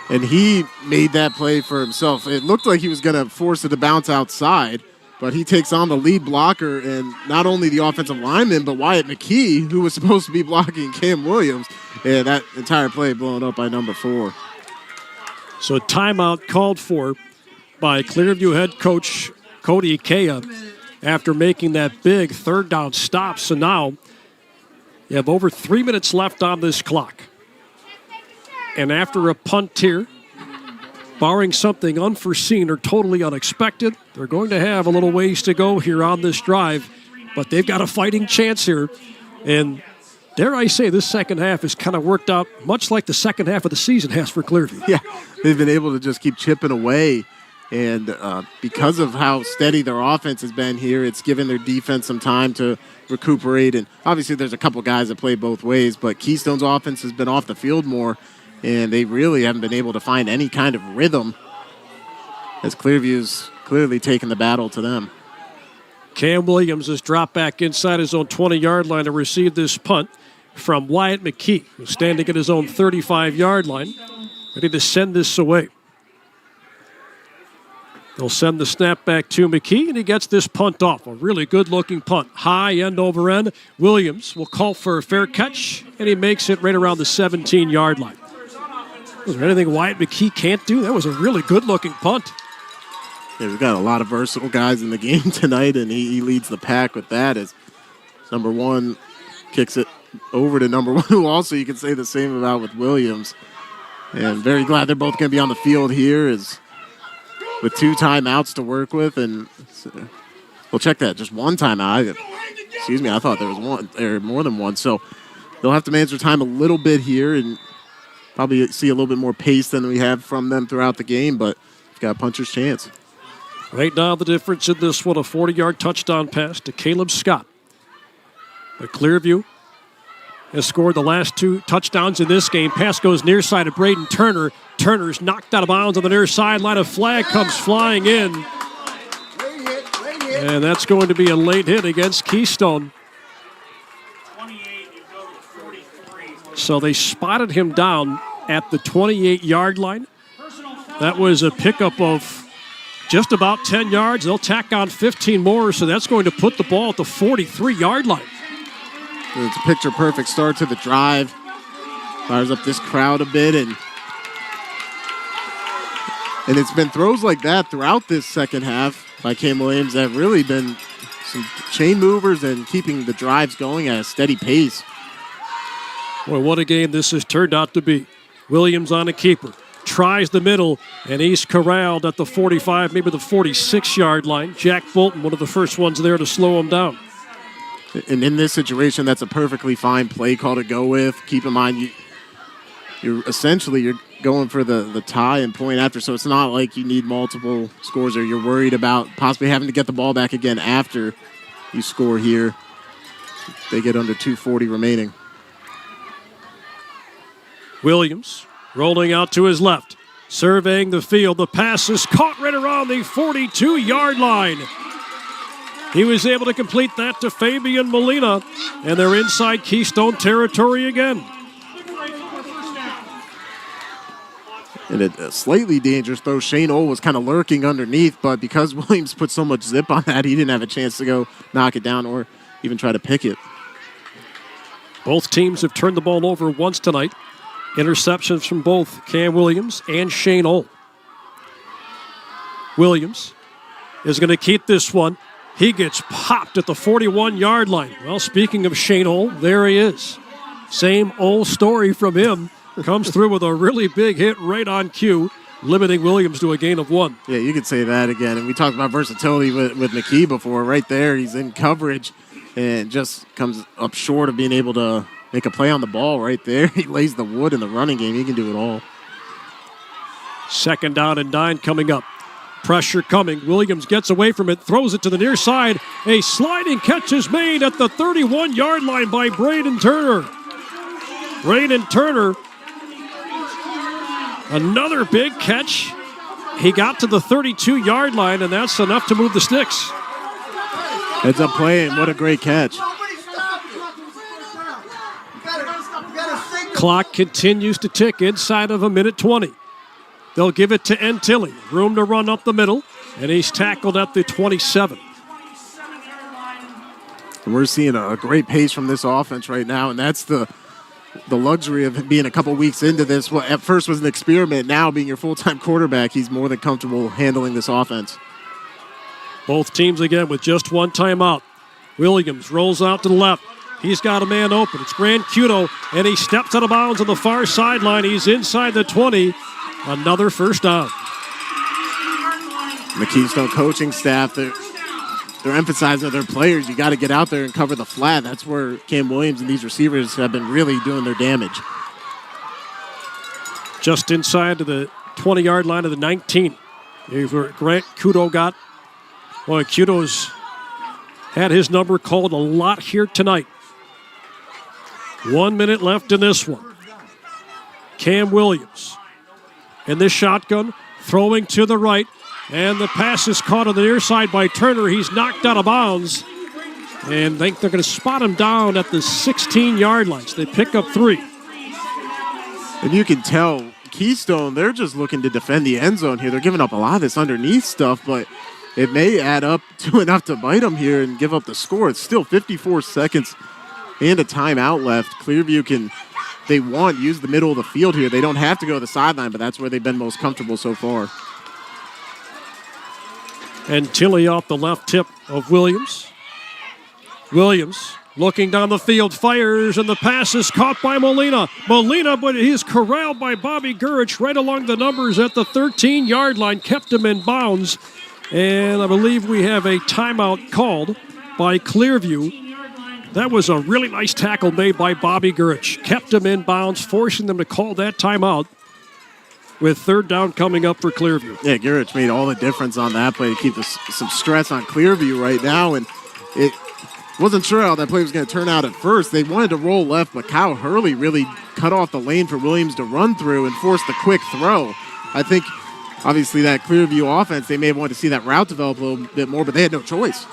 And he made that play for himself. It looked like he was going to force it to bounce outside, but he takes on the lead blocker and not only the offensive lineman, but Wyatt McKee, who was supposed to be blocking Cam Williams. And that entire play blown up by number 4. So timeout called for by Clearview head coach Cody Kea after making that big 3rd down stop. So now you have over 3 minutes left on this clock. And after a punt here, barring something unforeseen or totally unexpected, they're going to have a little ways to go here on this drive. But they've got a fighting chance here. And dare I say, this second half has kind of worked out much like the second half of the season has for Clearview. Yeah, they've been able to just keep chipping away. And because of how steady their offense has been here, it's given their defense some time to recuperate. And obviously there's a couple guys that play both ways, but Keystone's offense has been off the field more, and they really haven't been able to find any kind of rhythm, as Clearview's clearly taken the battle to them. Cam Williams has dropped back inside his own 20-yard line to receive this punt from Wyatt McKee, who's standing at his own 35-yard line, ready to send this away. They'll send the snap back to McKee, and he gets this punt off. A really good-looking punt. High end over end. Williams will call for a fair catch, and he makes it right around the 17-yard line. Was there anything Wyatt McKee can't do? That was a really good-looking punt. Yeah, we've got a lot of versatile guys in the game tonight, and he leads the pack with that as number one kicks it over to number one, who also you can say the same about with Williams. And very glad they're both going to be on the field here as with 2 timeouts to work with. And we'll check that. Just 1 timeout. Excuse me, I thought there was one or more than one. So they'll have to manage their time a little bit here and probably see a little bit more pace than we have from them throughout the game, but we've got a puncher's chance. Right now, the difference in this one, a 40-yard touchdown pass to Caleb Scott. But Clearview has scored the last 2 touchdowns in this game. Pass goes near side of Braden Turner. Turner's knocked out of bounds on the near sideline. A flag comes flying in. And that's going to be a late hit against Keystone. So they spotted him down at the 28-yard line. That was a pickup of just about 10 yards. They'll tack on 15 more, so that's going to put the ball at the 43-yard line. It's a picture-perfect start to the drive. Fires up this crowd a bit, and it's been throws like that throughout this second half by Cam Williams that have really been some chain movers and keeping the drives going at a steady pace. Boy, what a game this has turned out to be. Williams on a keeper. Tries the middle, and he's corralled at the 45, maybe the 46-yard line. Jack Bolton, one of the first ones there to slow him down. And in this situation, that's a perfectly fine play call to go with. Keep in mind, you're going for the tie and point after, so it's not like you need multiple scores or you're worried about possibly having to get the ball back again after you score here. They get under 2:40 remaining. Williams rolling out to his left, surveying the field. The pass is caught right around the 42-yard line. He was able to complete that to Fabian Molina, and they're inside Keystone territory again. And a slightly dangerous throw. Shane Ohl was kind of lurking underneath, but because Williams put so much zip on that, he didn't have a chance to go knock it down or even try to pick it. Both teams have turned the ball over once tonight. Interceptions from both Cam Williams and Shane Ohl. Williams is going to keep this one. He gets popped at the 41-yard line. Well, speaking of Shane Ohl, there he is. Same old story from him. Comes through with a really big hit right on cue, limiting Williams to a gain of 1. Yeah, you could say that again. And we talked about versatility with McKee before. Right there, he's in coverage and just comes up short of being able to make a play on the ball right there. He lays the wood in the running game. He can do it all. 2nd down and 9 coming up. Pressure coming. Williams gets away from it, throws it to the near side. A sliding catch is made at the 31-yard line by Braden Turner. Braden Turner, another big catch. He got to the 32-yard line, and that's enough to move the sticks. Heads up play, and what a great catch. Clock continues to tick inside of a minute 20. They'll give it to Antilli. Room to run up the middle, and he's tackled at the 27. And we're seeing a great pace from this offense right now, and that's the luxury of being a couple weeks into this. What at first was an experiment, now being your full-time quarterback, he's more than comfortable handling this offense. Both teams again with just 1 timeout. Williams rolls out to the left. He's got a man open. It's Brancuto, and he steps out of bounds on the far sideline. He's inside the 20. Another first down. The Keystone coaching staff, they're emphasizing to their players, you got to get out there and cover the flat. That's where Cam Williams and these receivers have been really doing their damage. Just inside to the 20-yard line of the 19. Grant Kudo got. Boy, Kudo's had his number called a lot here tonight. 1 minute left in this one. Cam Williams in the shotgun, throwing to the right, and the pass is caught on the near side by Turner. He's knocked out of bounds, and they're going to spot him down at the 16-yard line. So they pick up 3. And you can tell Keystone, they're just looking to defend the end zone here. They're giving up a lot of this underneath stuff, but it may add up to enough to bite them here and give up the score. It's still 54 seconds and a timeout left. Clearview can, they want, use the middle of the field here. They don't have to go to the sideline, but that's where they've been most comfortable so far. And Tilley off the left tip of Williams. Williams looking down the field, fires, and the pass is caught by Molina. Molina, but he's corralled by Bobby Gurich right along the numbers at the 13-yard line, kept him in bounds. And I believe we have a timeout called by Clearview. That was a really nice tackle made by Bobby Gurich. Kept him in bounds, forcing them to call that timeout with third down coming up for Clearview. Yeah, Gurich made all the difference on that play to keep some stress on Clearview right now. And it wasn't sure how that play was going to turn out at first. They wanted to roll left, but Kyle Hurley really cut off the lane for Williams to run through and force the quick throw. I think, obviously, that Clearview offense, they may have wanted to see that route develop a little bit more, but they had no choice.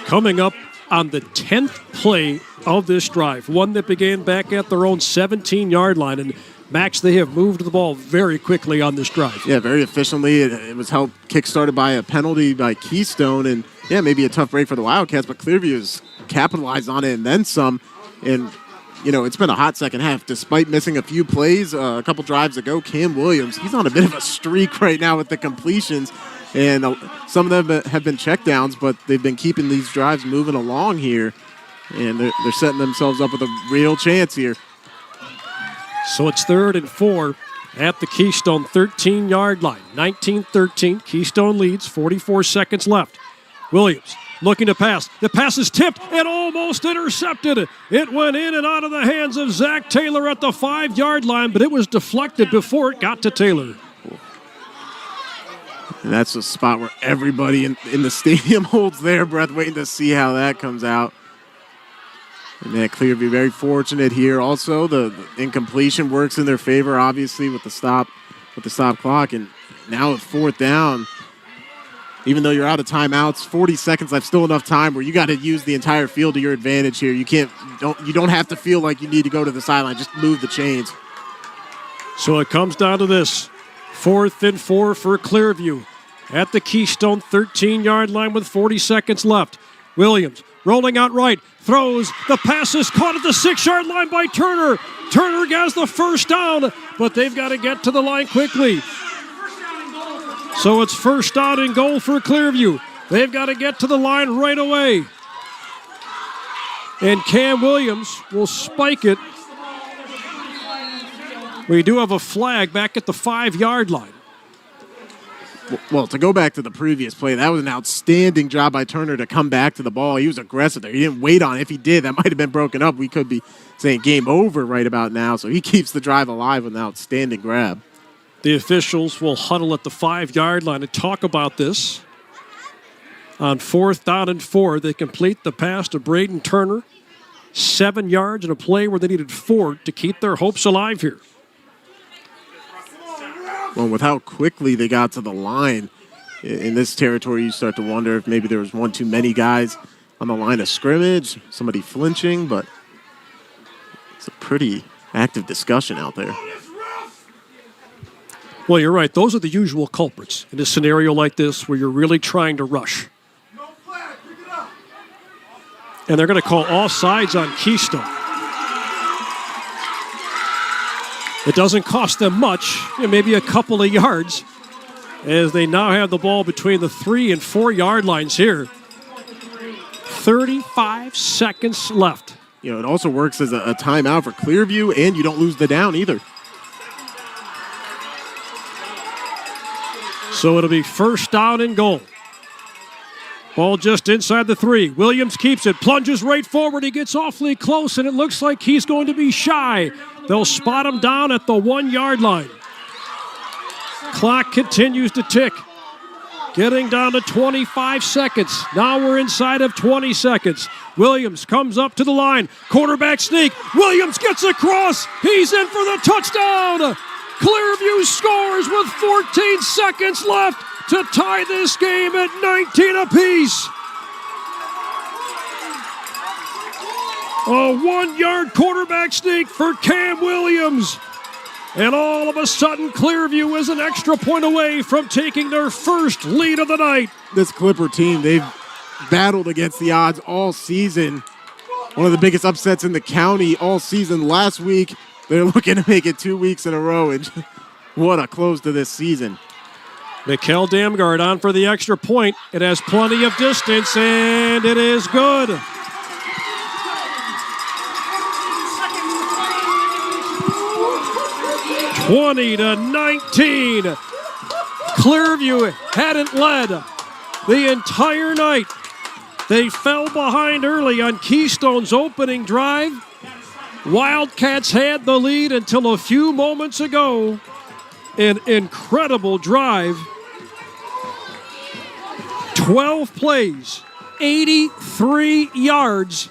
Coming up on the 10th play of this drive, one that began back at their own 17-yard line. And Max, they have moved the ball very quickly on this drive. Yeah, very efficiently. It was helped kick-started by a penalty by Keystone, and yeah, maybe a tough break for the Wildcats, but Clearview has capitalized on it and then some. And, you know, it's been a hot second half. Despite missing a few plays a couple drives ago, Cam Williams, he's on a bit of a streak right now with the completions. And some of them have been checkdowns, but they've been keeping these drives moving along here. And they're setting themselves up with a real chance here. So it's 3rd and 4 at the Keystone 13-yard line. 19-13. Keystone leads, 44 seconds left. Williams looking to pass. The pass is tipped and almost intercepted. It went in and out of the hands of Zach Taylor at the 5-yard line, but it was deflected before it got to Taylor. And that's a spot where everybody in the stadium holds their breath, waiting to see how that comes out. And that Clearview very fortunate here. Also, the incompletion works in their favor, obviously, with the stop clock. And now with 4th down, even though you're out of timeouts, 40 seconds left, still enough time where you got to use the entire field to your advantage here. You don't have to feel like you need to go to the sideline. Just move the chains. So it comes down to this. 4th and 4 for Clearview at the Keystone 13-yard line with 40 seconds left. Williams rolling out right, throws, the pass is caught at the 6-yard line by Turner. Turner gets the first down, but they've got to get to the line quickly. So it's 1st down and goal for Clearview. They've got to get to the line right away. And Cam Williams will spike it. We do have a flag back at the 5-yard line. Well, to go back to the previous play, that was an outstanding job by Turner to come back to the ball. He was aggressive there. He didn't wait on it. If he did, that might have been broken up. We could be saying game over right about now. So he keeps the drive alive with an outstanding grab. The officials will huddle at the 5-yard line to talk about this. On 4th down and 4, they complete the pass to Braden Turner. 7 yards in a play where they needed 4 to keep their hopes alive here. Well, with how quickly they got to the line in this territory, you start to wonder if maybe there was one too many guys on the line of scrimmage, somebody flinching, but it's a pretty active discussion out there. Well, you're right. Those are the usual culprits in a scenario like this where you're really trying to rush. And they're going to call offsides on Keystone. It doesn't cost them much, maybe a couple of yards, as they now have the ball between the 3 and 4-yard lines here. 35 seconds left. You know, it also works as a timeout for Clearview, and you don't lose the down either. So it'll be 1st down and goal. Ball just inside the 3. Williams keeps it, plunges right forward. He gets awfully close, and it looks like he's going to be shy. They'll spot him down at the 1-yard line. clock continues to tick. Getting down to 25 seconds. Now we're inside of 20 seconds. Williams comes up to the line. Quarterback sneak. Williams gets across. He's in for the touchdown. Clearview scores with 14 seconds left to tie this game at 19 apiece. A 1-yard quarterback sneak for Cam Williams. And all of a sudden, Clearview is an extra point away from taking their first lead of the night. This Clipper team, they've battled against the odds all season. One of the biggest upsets in the county all season. Last week, they're looking to make it 2 weeks in a row. And what a close to this season. Mikkel Damgard on for the extra point. It has plenty of distance, and it is good. (20-19). Clearview hadn't led the entire night. They fell behind early on Keystone's opening drive. Wildcats had the lead until a few moments ago. An incredible drive. 12 plays, 83 yards,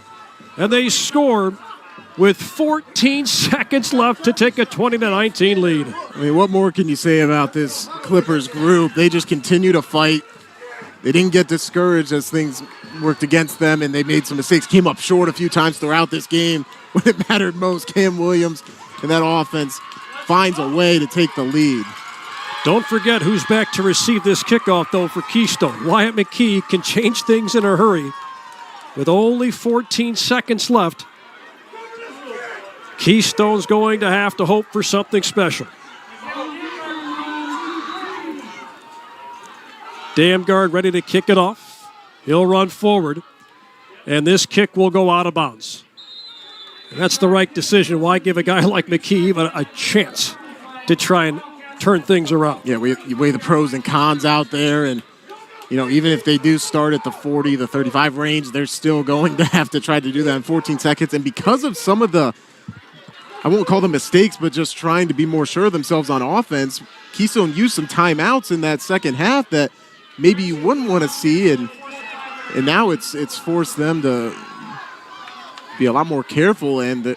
and they score with 14 seconds left to take a 20-19 lead. I mean, what more can you say about this Clippers group? They just continue to fight. They didn't get discouraged as things worked against them, and they made some mistakes, came up short a few times throughout this game when it mattered most. Cam Williams and that offense finds a way to take the lead. Don't forget who's back to receive this kickoff, though, for Keystone. Wyatt McKee can change things in a hurry. With only 14 seconds left, Keystone's going to have to hope for something special. Damgard ready to kick it off. He'll run forward, and this kick will go out of bounds. And that's the right decision. Why give a guy like McKee even a chance to try and turn things around? Yeah, you weigh the pros and cons out there, and even if they do start at the 40, the 35 range, they're still going to have to try to do that in 14 seconds. And because of some of the, I won't call them mistakes, but just trying to be more sure of themselves on offense, Keystone used some timeouts in that second half that maybe you wouldn't want to see, and now it's forced them to be a lot more careful, and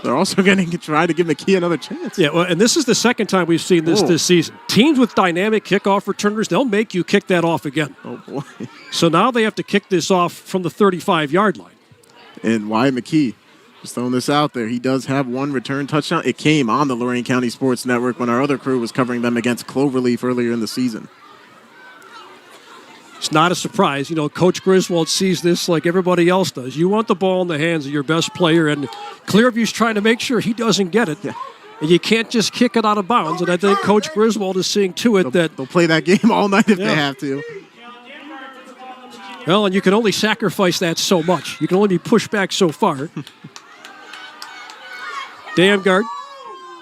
they're also going to try to give McKee another chance. Yeah, well, and this is the second time we've seen this season. Teams with dynamic kickoff returners, they'll make you kick that off again. Oh, boy. So now they have to kick this off from the 35-yard line. And Wyatt McKee, just throwing this out there, he does have one return touchdown. It came on the Lorain County Sports Network when our other crew was covering them against Cloverleaf earlier in the season. It's not a surprise. Coach Griswold sees this like everybody else does. You want the ball in the hands of your best player, and Clearview's trying to make sure he doesn't get it. Yeah. And you can't just kick it out of bounds, and I think Coach Griswold is seeing to it that they'll play that game all night if they have to. Well, and you can only sacrifice that so much. You can only be pushed back so far. Damgard,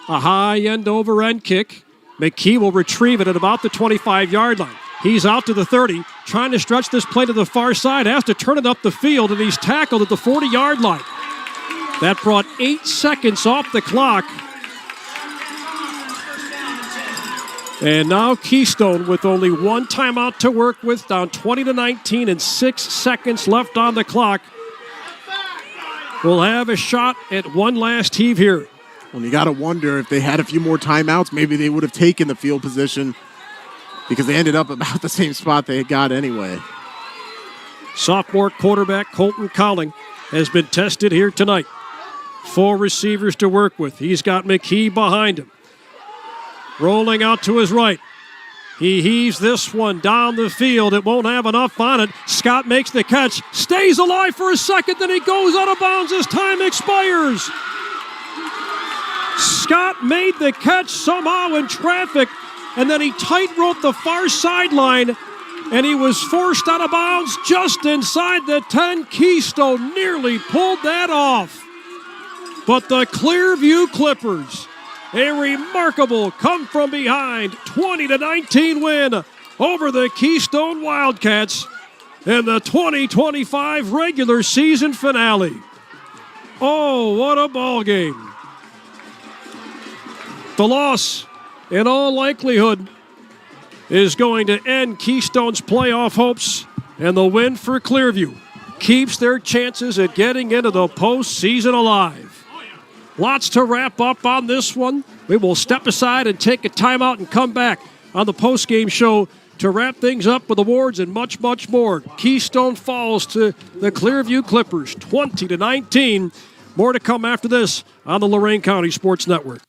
a high end over end kick. McKee will retrieve it at about the 25-yard line. He's out to the 30, trying to stretch this play to the far side, has to turn it up the field, and he's tackled at the 40-yard line. That brought 8 seconds off the clock. And now Keystone, with only one timeout to work with, down 20-19 and 6 seconds left on the clock, will have a shot at one last heave here. Well, you got to wonder if they had a few more timeouts, maybe they would have taken the field position, because they ended up about the same spot they had got anyway. Sophomore quarterback Colton Colling has been tested here tonight. 4 receivers to work with. He's got McKee behind him. Rolling out to his right. He heaves this one down the field. It won't have enough on it. Scott makes the catch. Stays alive for a second, then he goes out of bounds as time expires. Scott made the catch somehow in traffic, and then he tight-roped the far sideline, and he was forced out of bounds just inside the 10. Keystone nearly pulled that off. But the Clearview Clippers, a remarkable come-from-behind 20-19 win over the Keystone Wildcats in the 2025 regular season finale. Oh, what a ball game. The loss in all likelihood, is going to end Keystone's playoff hopes, and the win for Clearview keeps their chances at getting into the postseason alive. Lots to wrap up on this one. We will step aside and take a timeout and come back on the postgame show to wrap things up with awards and much, much more. Keystone falls to the Clearview Clippers, 20-19. More to come after this on the Lorain County Sports Network.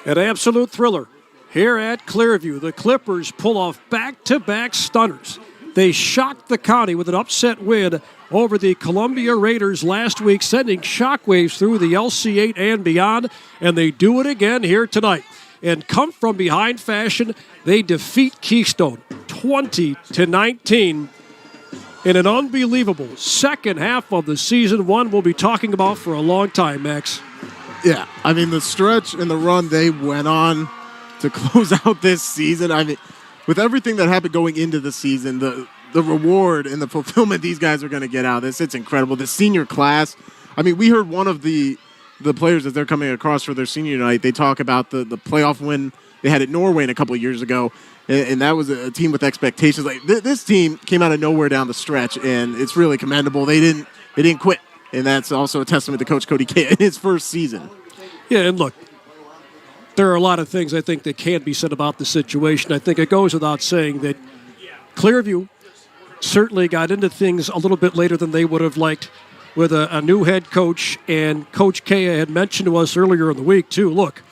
An absolute thriller here at Clearview. The Clippers pull off back-to-back stunners. They shocked the county with an upset win over the Columbia Raiders last week, sending shockwaves through the LC8 and beyond, and they do it again here tonight. In come-from-behind fashion, they defeat Keystone 20-19 in an unbelievable second half of the season, one we'll be talking about for a long time, Max. Yeah, I mean, the stretch and the run they went on to close out this season, I mean, with everything that happened going into the season, the reward and the fulfillment these guys are going to get out of this, it's incredible. The senior class, I mean, we heard one of the players as they're coming across for their senior night, they talk about the playoff win they had at Norway a couple of years ago, and that was a team with expectations. Like this team came out of nowhere down the stretch, and it's really commendable. They didn't quit, and that's also a testament to Coach Cody Kay in his first season. Yeah, and look, there are a lot of things I think that can be said about the situation. I think it goes without saying that Clearview certainly got into things a little bit later than they would have liked with a new head coach, and Coach Kay had mentioned to us earlier in the week, too, look,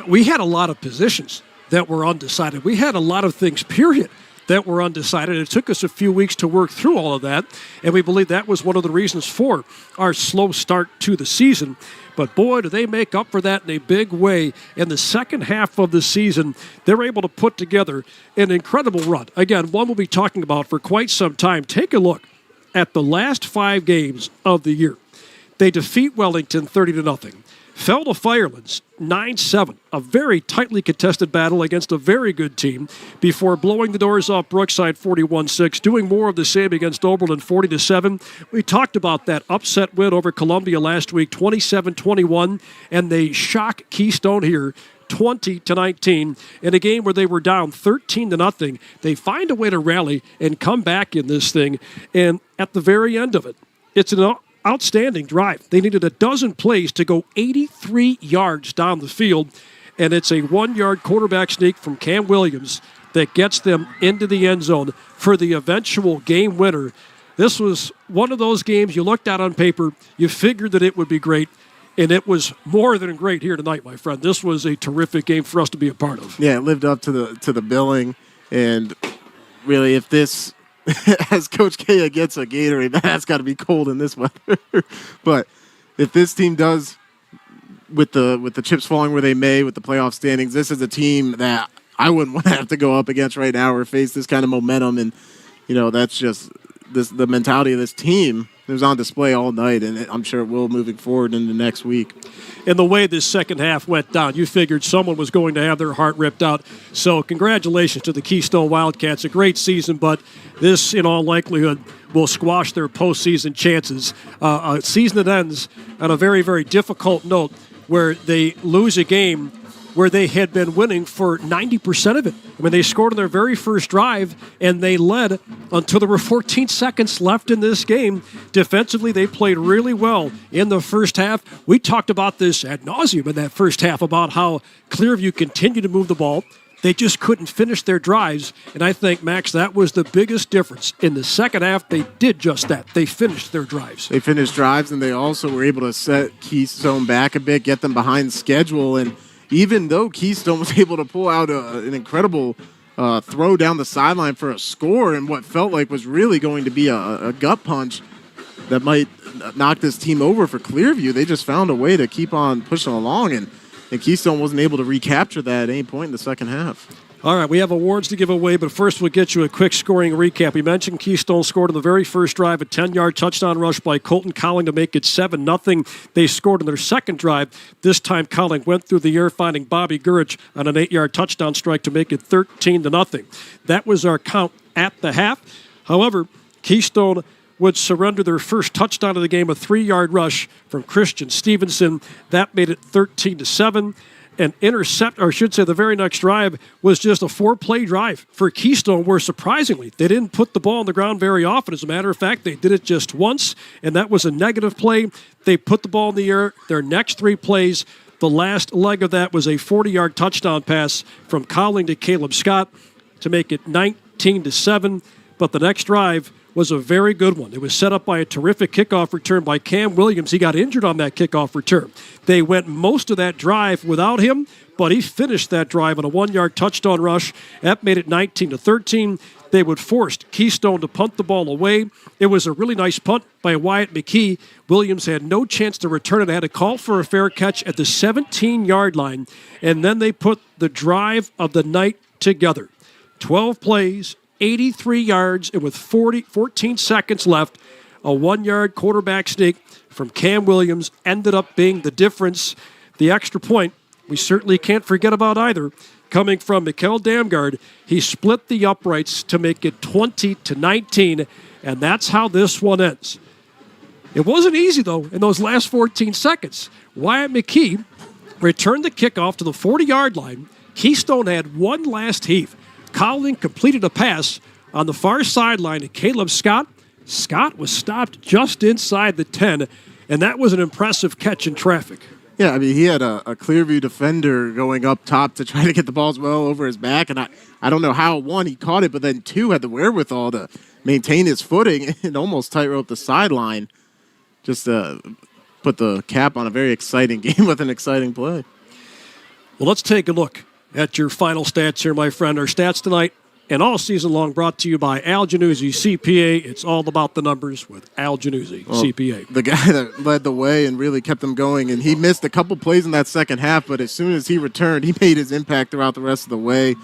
we had a lot of positions that were undecided. We had a lot of things, period, that were undecided. It took us a few weeks to work through all of that, and we believe that was one of the reasons for our slow start to the season. But boy, do they make up for that in a big way. In the second half of the season, they're able to put together an incredible run. Again, one we'll be talking about for quite some time. Take a look at the last 5 games of the year. They defeat Wellington 30-0. Fell to Firelands 9-7, a very tightly contested battle against a very good team, before blowing the doors off Brookside 41-6, doing more of the same against Oberlin 40-7. We talked about that upset win over Columbia last week, 27-21, and they shock Keystone here 20-19 in a game where they were down 13-0. They find a way to rally and come back in this thing, and at the very end of it, it's an outstanding drive. They needed a dozen plays to go 83 yards down the field, and it's a 1-yard quarterback sneak from Cam Williams that gets them into the end zone for the eventual game winner. This was one of those games you looked at on paper, you figured that it would be great, and it was more than great here tonight, my friend. This was a terrific game for us to be a part of. Yeah, it lived up to the billing, and really, if this as Coach K gets a Gatorade, that's got to be cold in this weather. But if this team does, with the chips falling where they may, with the playoff standings, this is a team that I wouldn't want to have to go up against right now or face this kind of momentum. And, that's just the mentality of this team. It was on display all night, and I'm sure it will moving forward into next week. And the way this second half went down, you figured someone was going to have their heart ripped out. So congratulations to the Keystone Wildcats. A great season, but this, in all likelihood, will squash their postseason chances. A season that ends on a very, very difficult note where they lose a game where they had been winning for 90% of it. I mean, they scored on their very first drive, and they led until there were 14 seconds left in this game. Defensively, they played really well in the first half. We talked about this ad nauseum in that first half about how Clearview continued to move the ball. They just couldn't finish their drives, and I think, Max, that was the biggest difference. In the second half, they did just that. They finished their drives. They finished drives, and they also were able to set Keystone back a bit, get them behind schedule, and even though Keystone was able to pull out an incredible throw down the sideline for a score and what felt like was really going to be a gut punch that might knock this team over for Clearview, they just found a way to keep on pushing along, and Keystone wasn't able to recapture that at any point in the second half. All right, we have awards to give away, but first we'll get you a quick scoring recap. We mentioned Keystone scored on the very first drive, a 10-yard touchdown rush by Colton Colling to make it 7-0. They scored on their second drive. This time Colling went through the air, finding Bobby Gurich on an 8-yard touchdown strike to make it 13-0. That was our count at the half. However, Keystone would surrender their first touchdown of the game, a 3-yard rush from Christian Stevenson. That made it 13-7. An intercept, or I should say the very next drive, was just a 4-play drive for Keystone, where surprisingly, they didn't put the ball on the ground very often. As a matter of fact, they did it just once, and that was a negative play. They put the ball in the air. Their next 3 plays, the last leg of that was a 40-yard touchdown pass from Cowling to Caleb Scott to make it 19-7. But the next drive was a very good one. It was set up by a terrific kickoff return by Cam Williams. He got injured on that kickoff return. They went most of that drive without him, but he finished that drive on a 1-yard touchdown rush. That made it 19-13. They would force Keystone to punt the ball away. It was a really nice punt by Wyatt McKee. Williams had no chance to return it. Had to call for a fair catch at the 17-yard line, and then they put the drive of the night together. 12 plays, 83 yards, and with 14 seconds left, a 1-yard quarterback sneak from Cam Williams ended up being the difference. The extra point, we certainly can't forget about either, coming from Mikkel Damgard. He split the uprights to make it 20-19, and that's how this one ends. It wasn't easy, though, in those last 14 seconds. Wyatt McKee returned the kickoff to the 40-yard line. Keystone had one last heave. Cowling completed a pass on the far sideline to Caleb Scott. Scott was stopped just inside the 10, and that was an impressive catch in traffic. Yeah, I mean, he had a Clearview defender going up top to try to get the balls well over his back, and I don't know how, 1, he caught it, but then 2, had the wherewithal to maintain his footing and almost tightrope the sideline. Just put the cap on a very exciting game with an exciting play. Well, let's take a look at your final stats here, my friend. Our stats tonight and all season long brought to you by Al Januzzi CPA. It's all about the numbers with Al Januzzi CPA. The guy that led the way and really kept them going, and he missed a couple plays in that second half, but as soon as he returned, he made his impact throughout the rest of the way.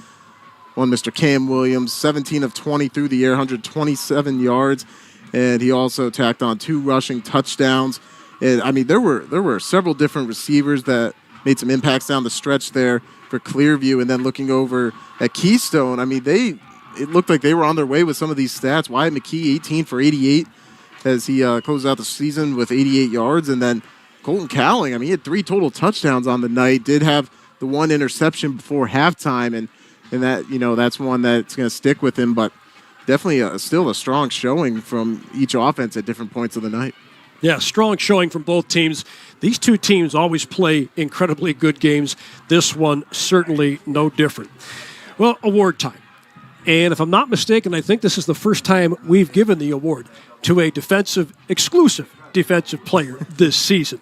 One Mr. Cam Williams, 17 of 20 through the air, 127 yards, and he also tacked on 2 rushing touchdowns. And I mean, there were several different receivers that made some impacts down the stretch there for Clearview, and then looking over at Keystone, I mean, it looked like they were on their way with some of these stats. Wyatt McKee, 18 for 88, as he closed out the season with 88 yards, and then Colton Cowling, I mean, he had 3 total touchdowns on the night, did have the 1 interception before halftime, and that, you know, that's one that's going to stick with him, but definitely still a strong showing from each offense at different points of the night. Yeah, strong showing from both teams. These two teams always play incredibly good games. This one certainly no different. Well, award time. And if I'm not mistaken, I think this is the first time we've given the award to a exclusive defensive player this season.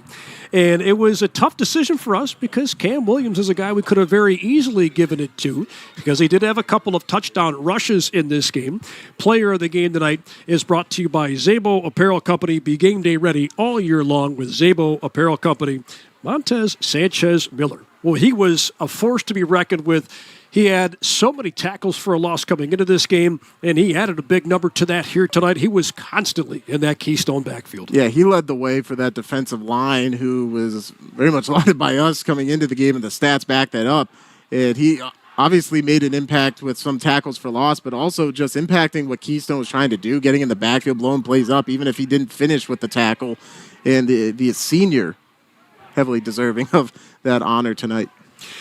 And it was a tough decision for us because Cam Williams is a guy we could have very easily given it to because he did have a couple of touchdown rushes in this game. Player of the game tonight is brought to you by Zabo Apparel Company. Be game day ready all year long with Zabo Apparel Company. Montez Sanchez Miller. Well, he was a force to be reckoned with. He had so many tackles for a loss coming into this game, and he added a big number to that here tonight. He was constantly in that Keystone backfield. Yeah, he led the way for that defensive line, who was very much lauded by us coming into the game, and the stats back that up. And he obviously made an impact with some tackles for loss, but also just impacting what Keystone was trying to do, getting in the backfield, blowing plays up, even if he didn't finish with the tackle. And the senior, heavily deserving of that honor tonight.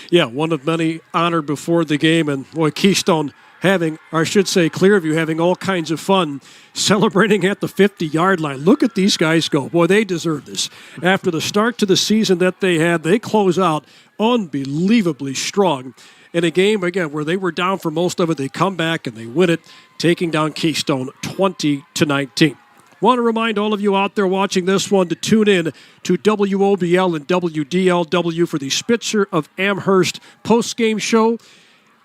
Yeah, one of many honored before the game, and boy, Keystone Clearview having all kinds of fun celebrating at the 50-yard line. Look at these guys go. Boy, they deserve this. After the start to the season that they had, they close out unbelievably strong in a game, again, where they were down for most of it. They come back and they win it, taking down Keystone 20-19. Want to remind all of you out there watching this one to tune in to WOBL and WDLW for the Spitzer of Amherst post-game show.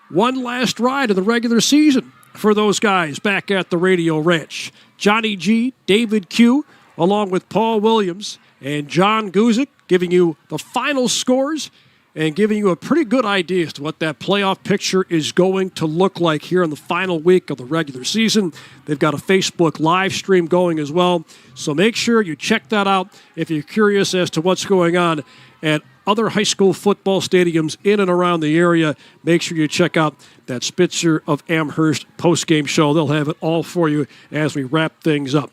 One last ride of the regular season for those guys back at the Radio Ranch. Johnny G, David Q, along with Paul Williams and John Guzik, giving you the final scores and giving you a pretty good idea as to what that playoff picture is going to look like here in the final week of the regular season. They've got a Facebook live stream going as well, so make sure you check that out if you're curious as to what's going on at other high school football stadiums in and around the area. Make sure you check out that Spitzer of Amherst post-game show. They'll have it all for you as we wrap things up.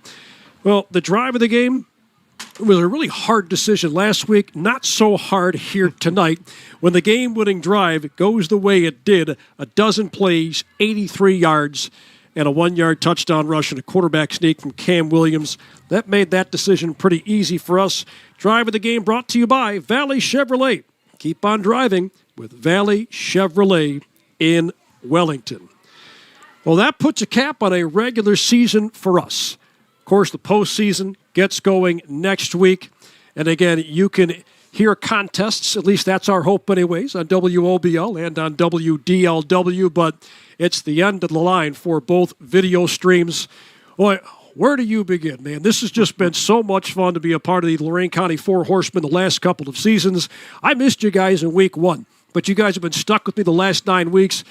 Well, the drive of the game was a really hard decision last week, not so hard here tonight. When the game-winning drive goes the way it did, a dozen plays, 83 yards, and a 1-yard touchdown rush and a quarterback sneak from Cam Williams, that made that decision pretty easy for us. Drive of the game brought to you by Valley Chevrolet. Keep on driving with Valley Chevrolet in Wellington. Well, that puts a cap on a regular season for us. Of course, the postseason gets going next week. And again, you can hear contests, at least that's our hope anyways, on WOBL and on WDLW, but it's the end of the line for both video streams. Boy, where do you begin, man? This has just been so much fun to be a part of the Lorain County Four Horsemen the last couple of seasons. I missed you guys in week 1, but you guys have been stuck with me the last 9 weeks.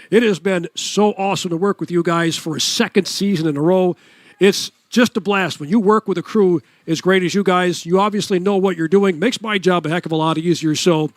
It has been so awesome to work with you guys for a second season in a row. It's just a blast. When you work with a crew as great as you guys, you obviously know what you're doing. Makes my job a heck of a lot easier. So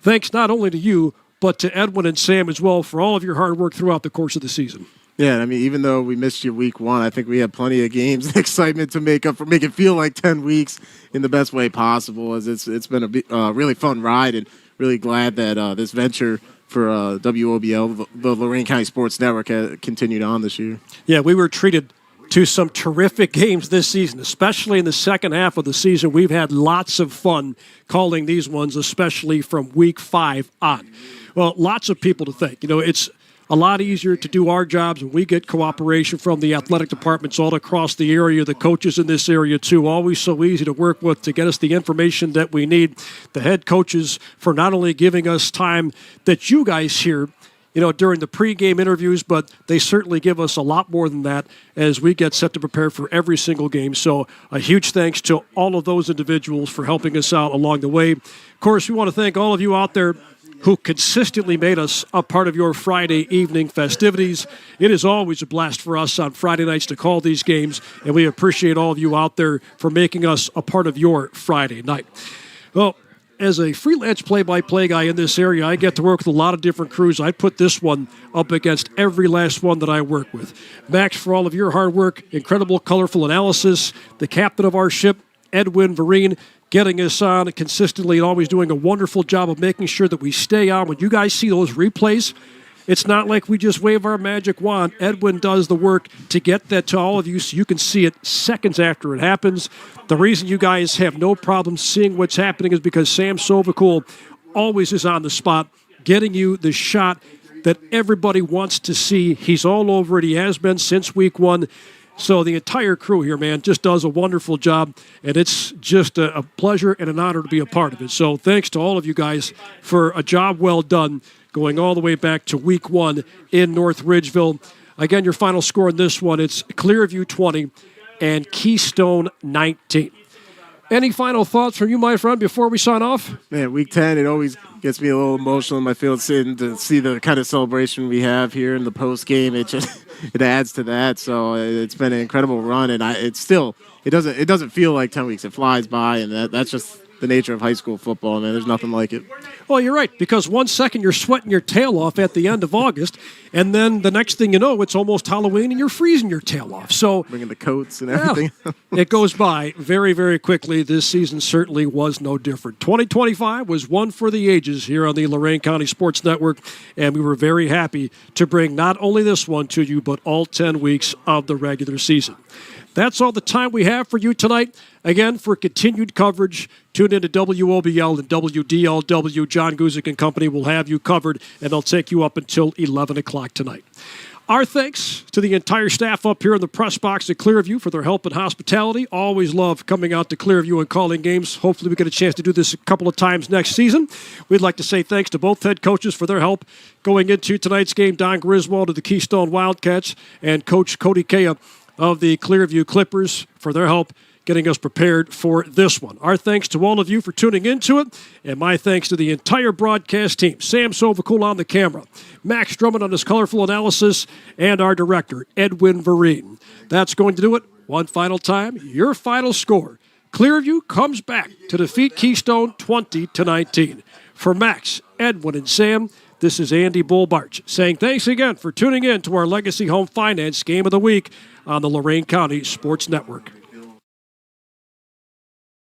thanks not only to you, but to Edwin and Sam as well for all of your hard work throughout the course of the season. Yeah, I mean, even though we missed you week 1, I think we had plenty of games and excitement to make it feel like 10 weeks in the best way possible. As it's been a really fun ride, and really glad that this venture for WOBL, the Lorain County Sports Network, continued on this year. Yeah, we were treated to some terrific games this season, especially in the second half of the season. We've had lots of fun calling these ones, especially from week 5 on. Well, lots of people to thank. You know, it's a lot easier to do our jobs when we get cooperation from the athletic departments all across the area, the coaches in this area too. Always so easy to work with to get us the information that we need. The head coaches for not only giving us time that you guys hear, you know, during the pregame interviews, but they certainly give us a lot more than that as we get set to prepare for every single game. So a huge thanks to all of those individuals for helping us out along the way. Of course, we want to thank all of you out there who consistently made us a part of your Friday evening festivities. It is always a blast for us on Friday nights to call these games, and we appreciate all of you out there for making us a part of your Friday night. Well, as a freelance play-by-play guy in this area, I get to work with a lot of different crews. I put this one up against every last one that I work with. Max, for all of your hard work, incredible, colorful analysis, the captain of our ship, Edwin Vereen, getting us on consistently and always doing a wonderful job of making sure that we stay on. When you guys see those replays, it's not like we just wave our magic wand. Edwin does the work to get that to all of you so you can see it seconds after it happens. The reason you guys have no problem seeing what's happening is because Sam Sovacool always is on the spot, getting you the shot that everybody wants to see. He's all over it. He has been since week 1. So the entire crew here, man, just does a wonderful job, and it's just a pleasure and an honor to be a part of it. So thanks to all of you guys for a job well done, going all the way back to week 1 in North Ridgeville. Again, your final score in this one, it's Clearview 20 and Keystone 19. Any final thoughts from you, my friend, before we sign off? Man, week 10, it always gets me a little emotional in my field sitting to see the kind of celebration we have here in the post game. It just it adds to that. So it's been an incredible run, and it doesn't feel like 10 weeks. It flies by, and that's just the nature of high school football, man. There's nothing like it. Well, you're right, because 1 second you're sweating your tail off at the end of August, and then the next thing you know, it's almost Halloween and you're freezing your tail off. So bringing the coats and everything. It goes by very, very quickly. This season certainly was no different. 2025 was one for the ages here on the Lorain County Sports Network, and we were very happy to bring not only this one to you, but all 10 weeks of the regular season. That's all the time we have for you tonight. Again, for continued coverage, tune into WOBL and WDLW. John Guzik and company will have you covered, and they'll take you up until 11 o'clock tonight. Our thanks to the entire staff up here in the press box at Clearview for their help and hospitality. Always love coming out to Clearview and calling games. Hopefully we get a chance to do this a couple of times next season. We'd like to say thanks to both head coaches for their help going into tonight's game. Don Griswold of the Keystone Wildcats and Coach Cody Kea of the Clearview Clippers for their help getting us prepared for this one. Our thanks to all of you for tuning into it, and my thanks to the entire broadcast team. Sam Sovacool on the camera, Max Drummond on his colorful analysis, and our director, Edwin Vereen. That's going to do it. One final time, your final score. Clearview comes back to defeat Keystone 20-19. For Max, Edwin, and Sam, this is Andy Bullbarch saying thanks again for tuning in to our Legacy Home Finance Game of the Week on the Lorain County Sports Network.